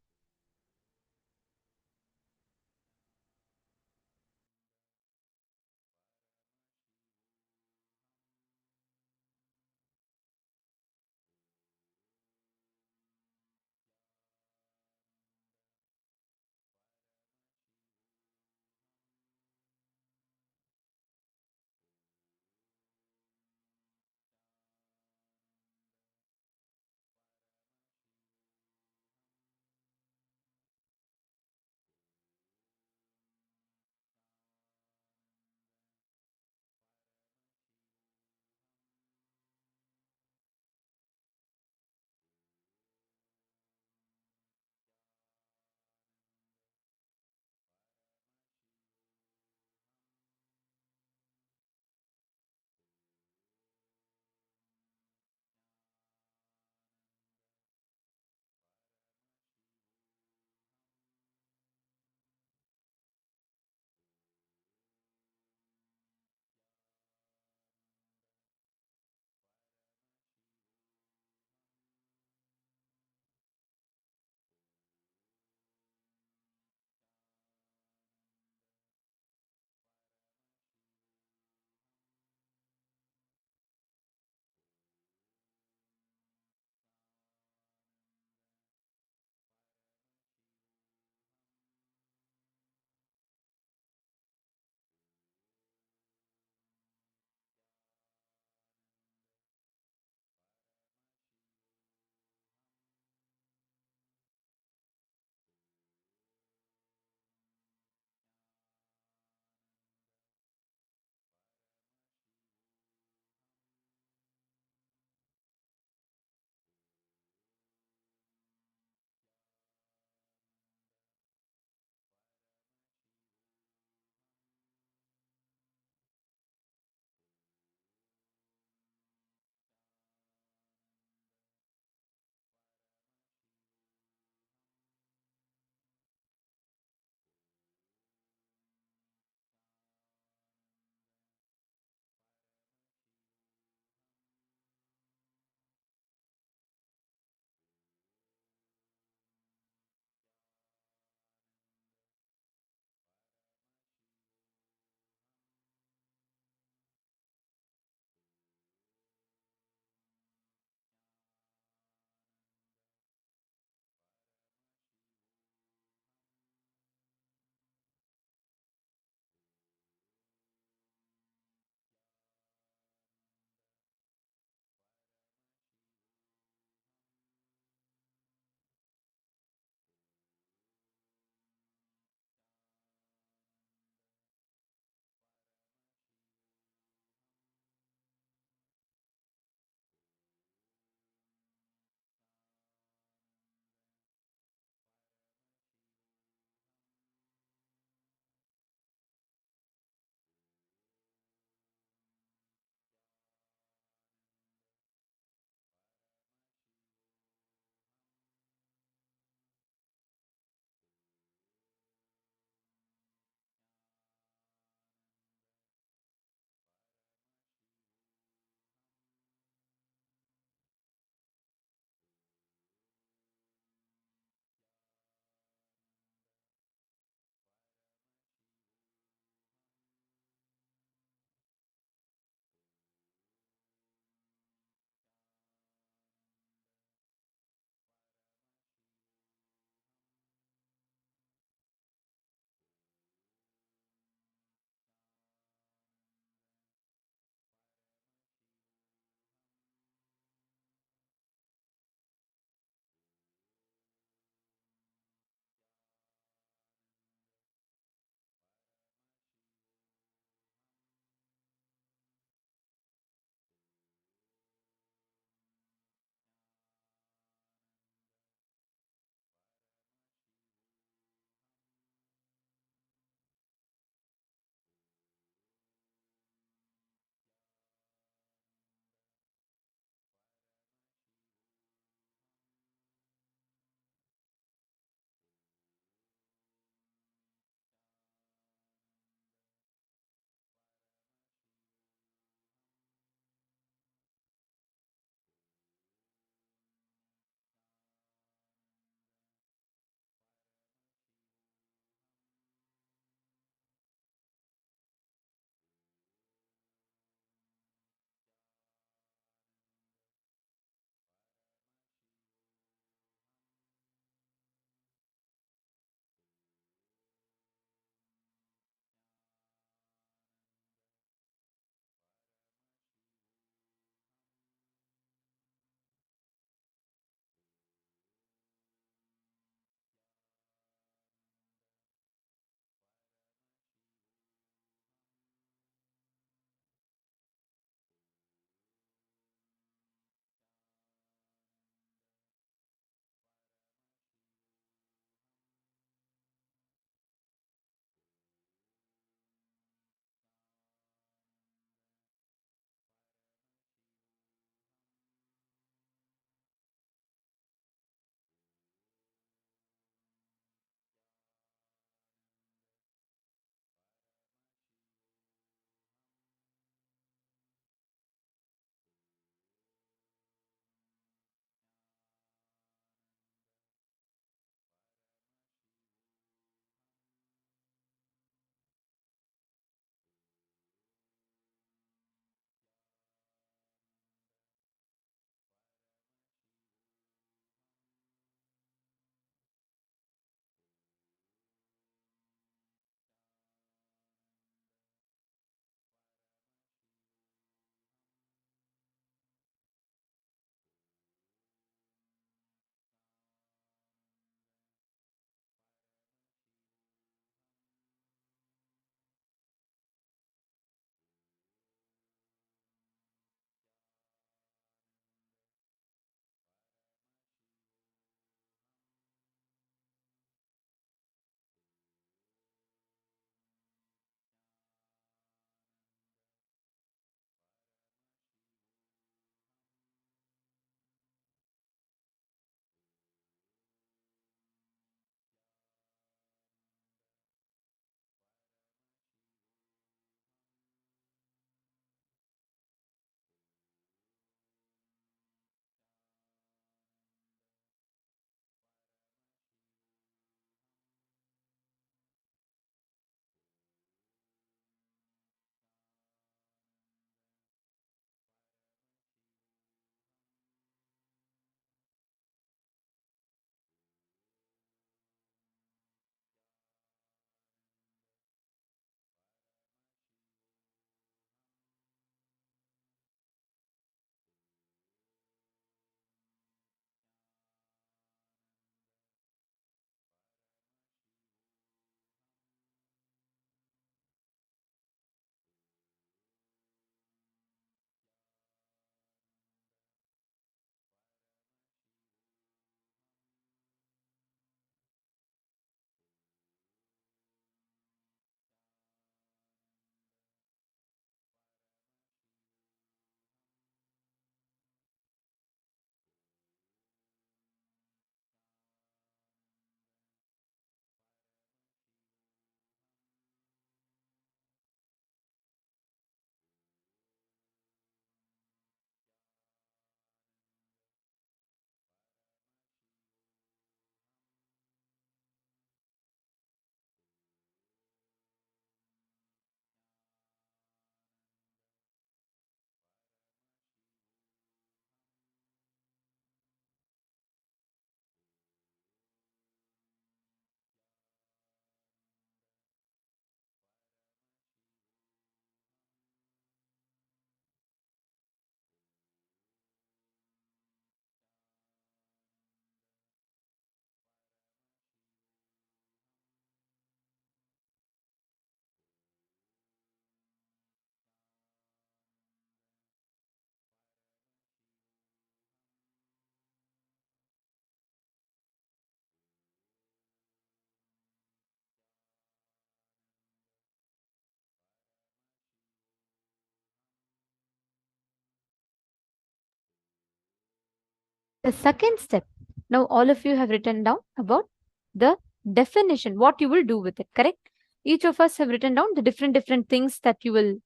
The second step, now all of you have written down about the definition, what you will do with it, correct? Each of us have written down the different things that you will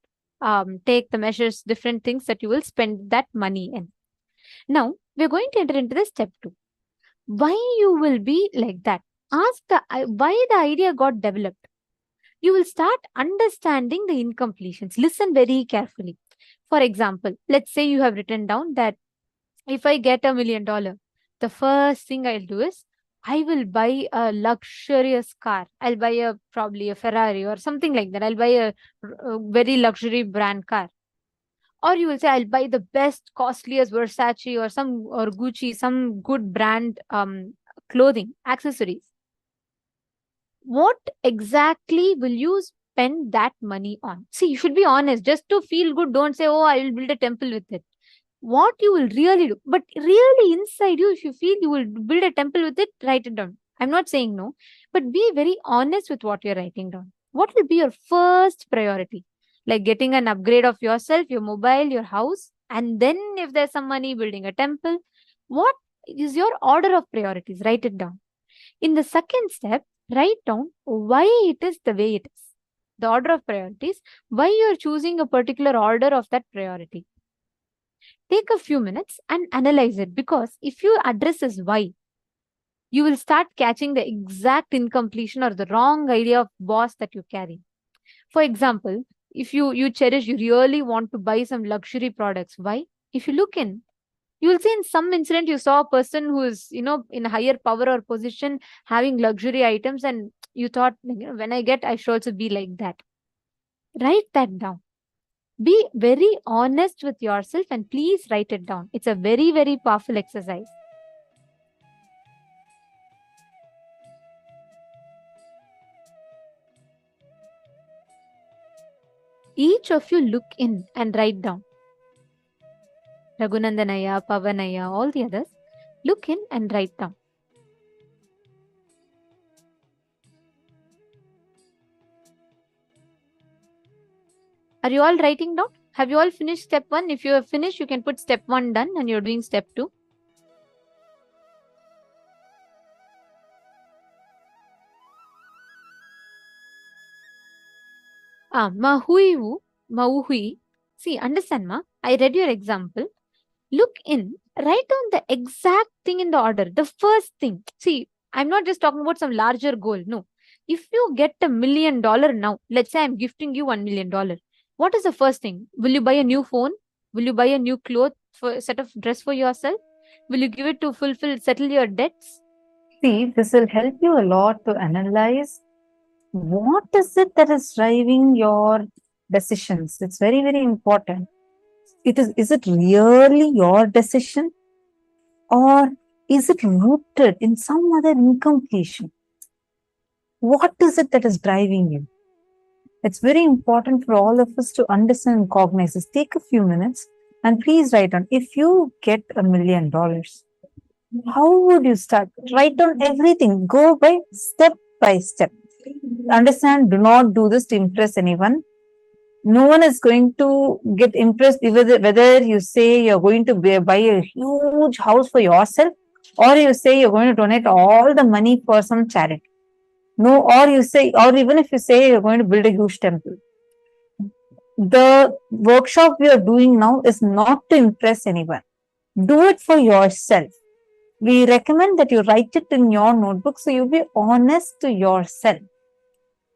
take, the measures, different things that you will spend that money in. Now, we're going to enter into the step 2. Why you will be like that? Ask why the idea got developed. You will start understanding the incompletions. Listen very carefully. For example, let's say you have written down that if I get $1 million, the first thing I'll do is I will buy a luxurious car. I'll buy probably a Ferrari or something like that. I'll buy a very luxury brand car. Or you will say, I'll buy the best, costliest Versace or Gucci, some good brand clothing, accessories. What exactly will you spend that money on? See, you should be honest. Just to feel good, don't say, oh, I will build a temple with it. What you will really do, but really inside you, if you feel you will build a temple with it, write it down. I'm not saying no, but be very honest with what you're writing down. What will be your first priority? Like getting an upgrade of yourself, your mobile, your house, and then if there's some money, building a temple. What is your order of priorities? Write it down. In the second step, write down why it is the way it is. The order of priorities, why you're choosing a particular order of that priority. Take a few minutes and analyze it, because if you address this why, you will start catching the exact incompletion or the wrong idea of boss that you carry. For example, if you really want to buy some luxury products. Why? If you look in, you will see in some incident you saw a person who is, in a higher power or position having luxury items, and you thought, when I get, I should also be like that. Write that down. Be very honest with yourself and please write it down. It's a very, very powerful exercise. Each of you look in and write down. Raghunandanaya, Pavanaya, all the others, look in and write down. Are you all writing down? Have you all finished step 1? If you have finished, you can put step 1 done and you're doing step 2. Mahuivu, Mauhui. See, understand, ma? I read your example. Look in, write down the exact thing in the order. The first thing. See, I'm not just talking about some larger goal. No. If you get $1 million now, let's say I'm gifting you $1 million. What is the first thing? Will you buy a new phone? Will you buy a new cloth for a set of dress for yourself? Will you give it to settle your debts? See, this will help you a lot to analyze what is it that is driving your decisions. It's very, very important. Is it really your decision, or is it rooted in some other incompletion? What is it that is driving you? It's very important for all of us to understand and cognize this. Take a few minutes and please write down. If you get $1 million, how would you start? Write down everything. Go by step by step. Understand, do not do this to impress anyone. No one is going to get impressed whether you say you're going to buy a huge house for yourself, or you say you're going to donate all the money for some charity. No, or even if you say you're going to build a huge temple. The workshop we are doing now is not to impress anyone. Do it for yourself. We recommend that you write it in your notebook so you be honest to yourself.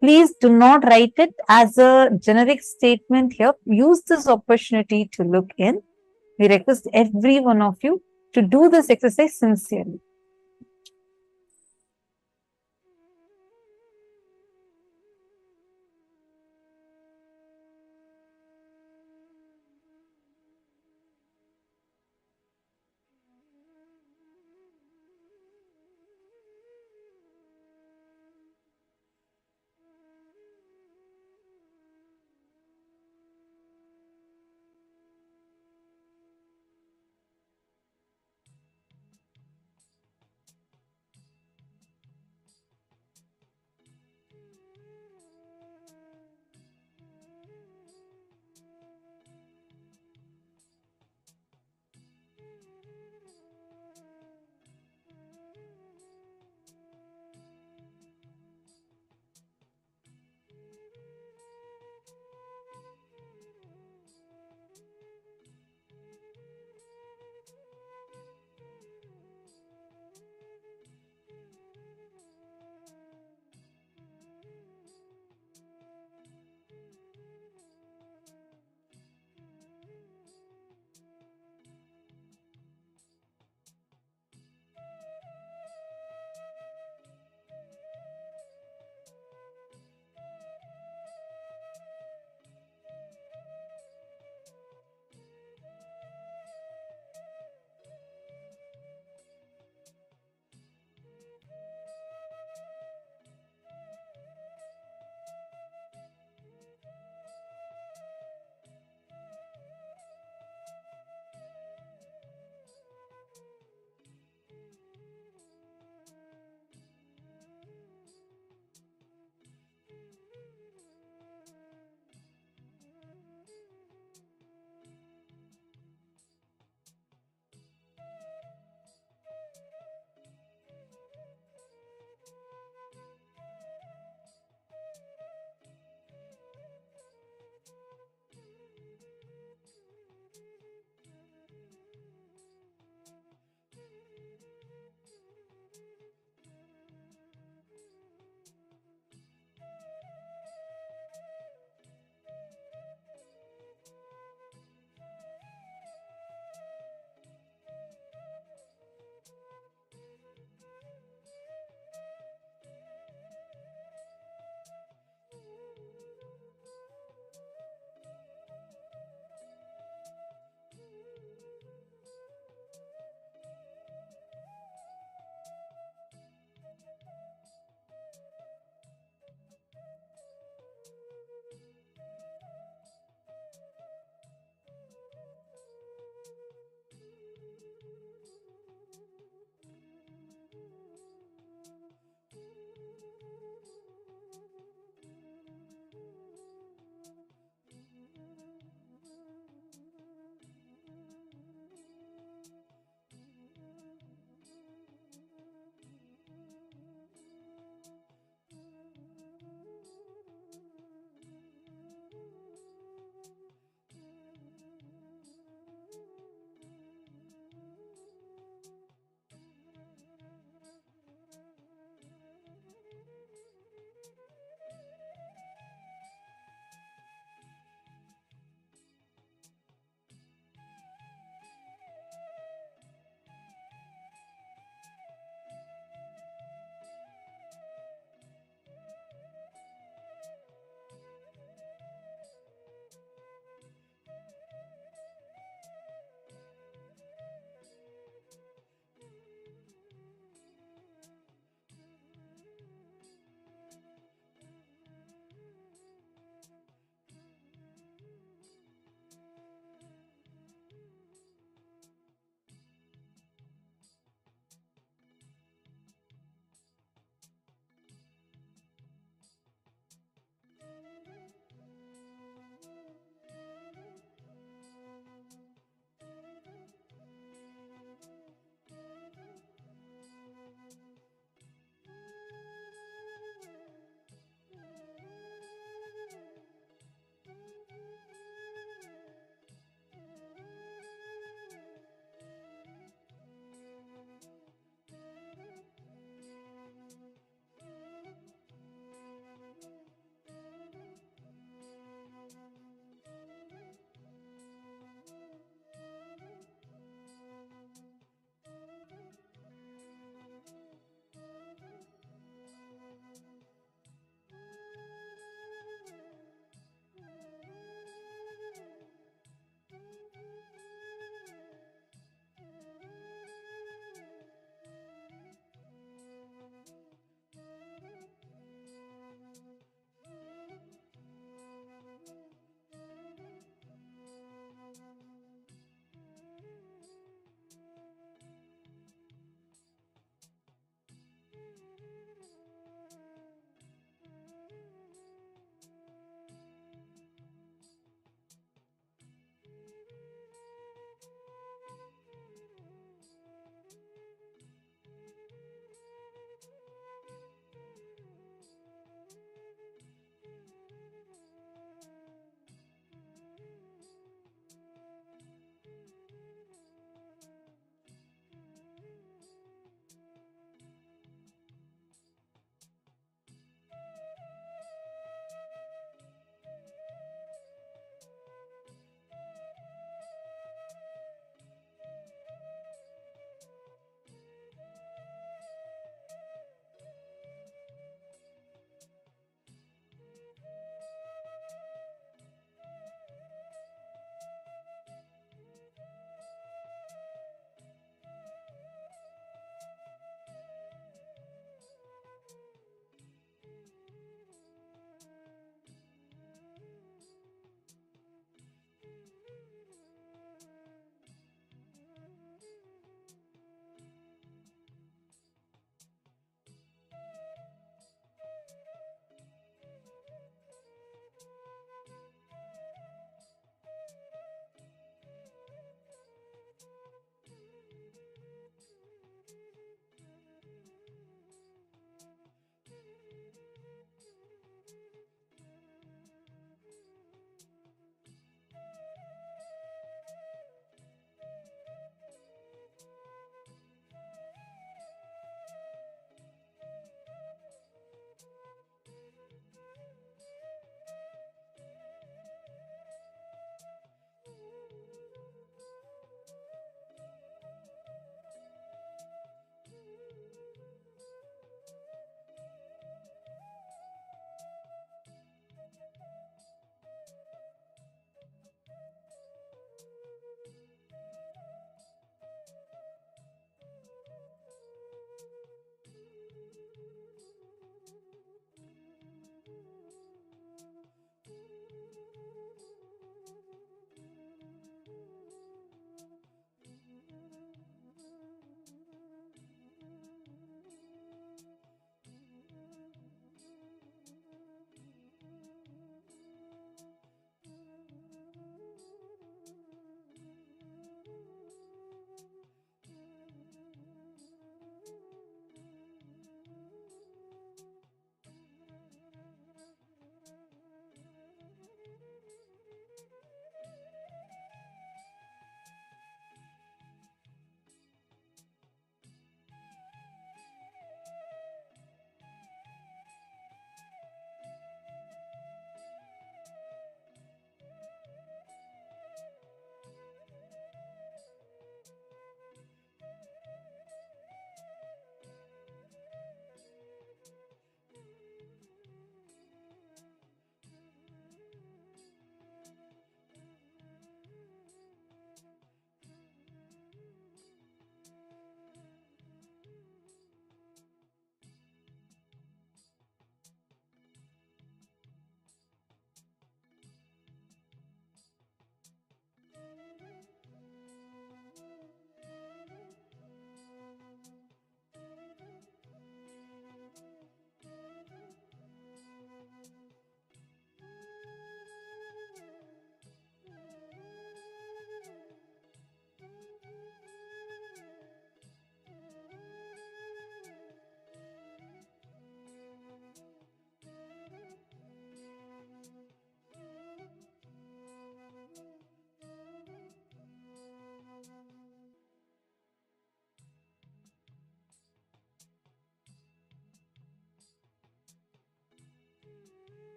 Please do not write it as a generic statement here. Use this opportunity to look in. We request every one of you to do this exercise sincerely.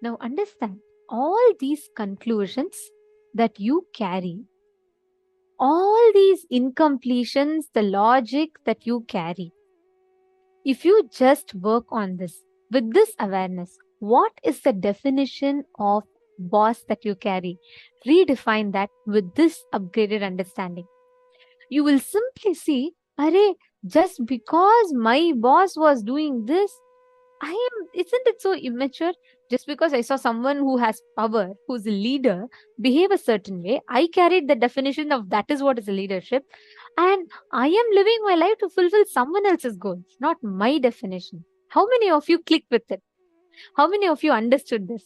Now understand all these conclusions that you carry, all these incompletions, the logic that you carry. If you just work on this with this awareness, what is the definition of boss that you carry? Redefine that with this upgraded understanding. You will simply see, Arey, just because my boss was doing this, isn't it so immature? Just because I saw someone who has power, who's a leader, behave a certain way, I carried the definition of that is what is a leadership. And I am living my life to fulfill someone else's goals, not my definition. How many of you click with it? How many of you understood this?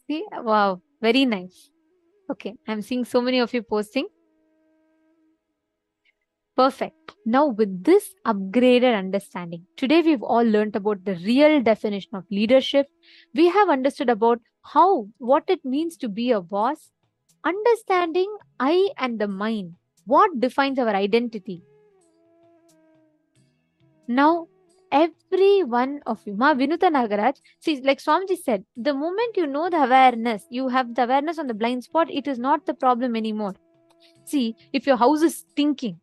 See, wow, very nice. Okay, I'm seeing so many of you posting. Perfect. Now, with this upgraded understanding, today we've all learned about the real definition of leadership. We have understood about what it means to be a boss, understanding I and the mind, what defines our identity. Now, every one of you, Ma Vinuta Nagaraj, see, like Swamiji said, the moment you know the awareness, you have the awareness on the blind spot, it is not the problem anymore. See, if your house is stinking,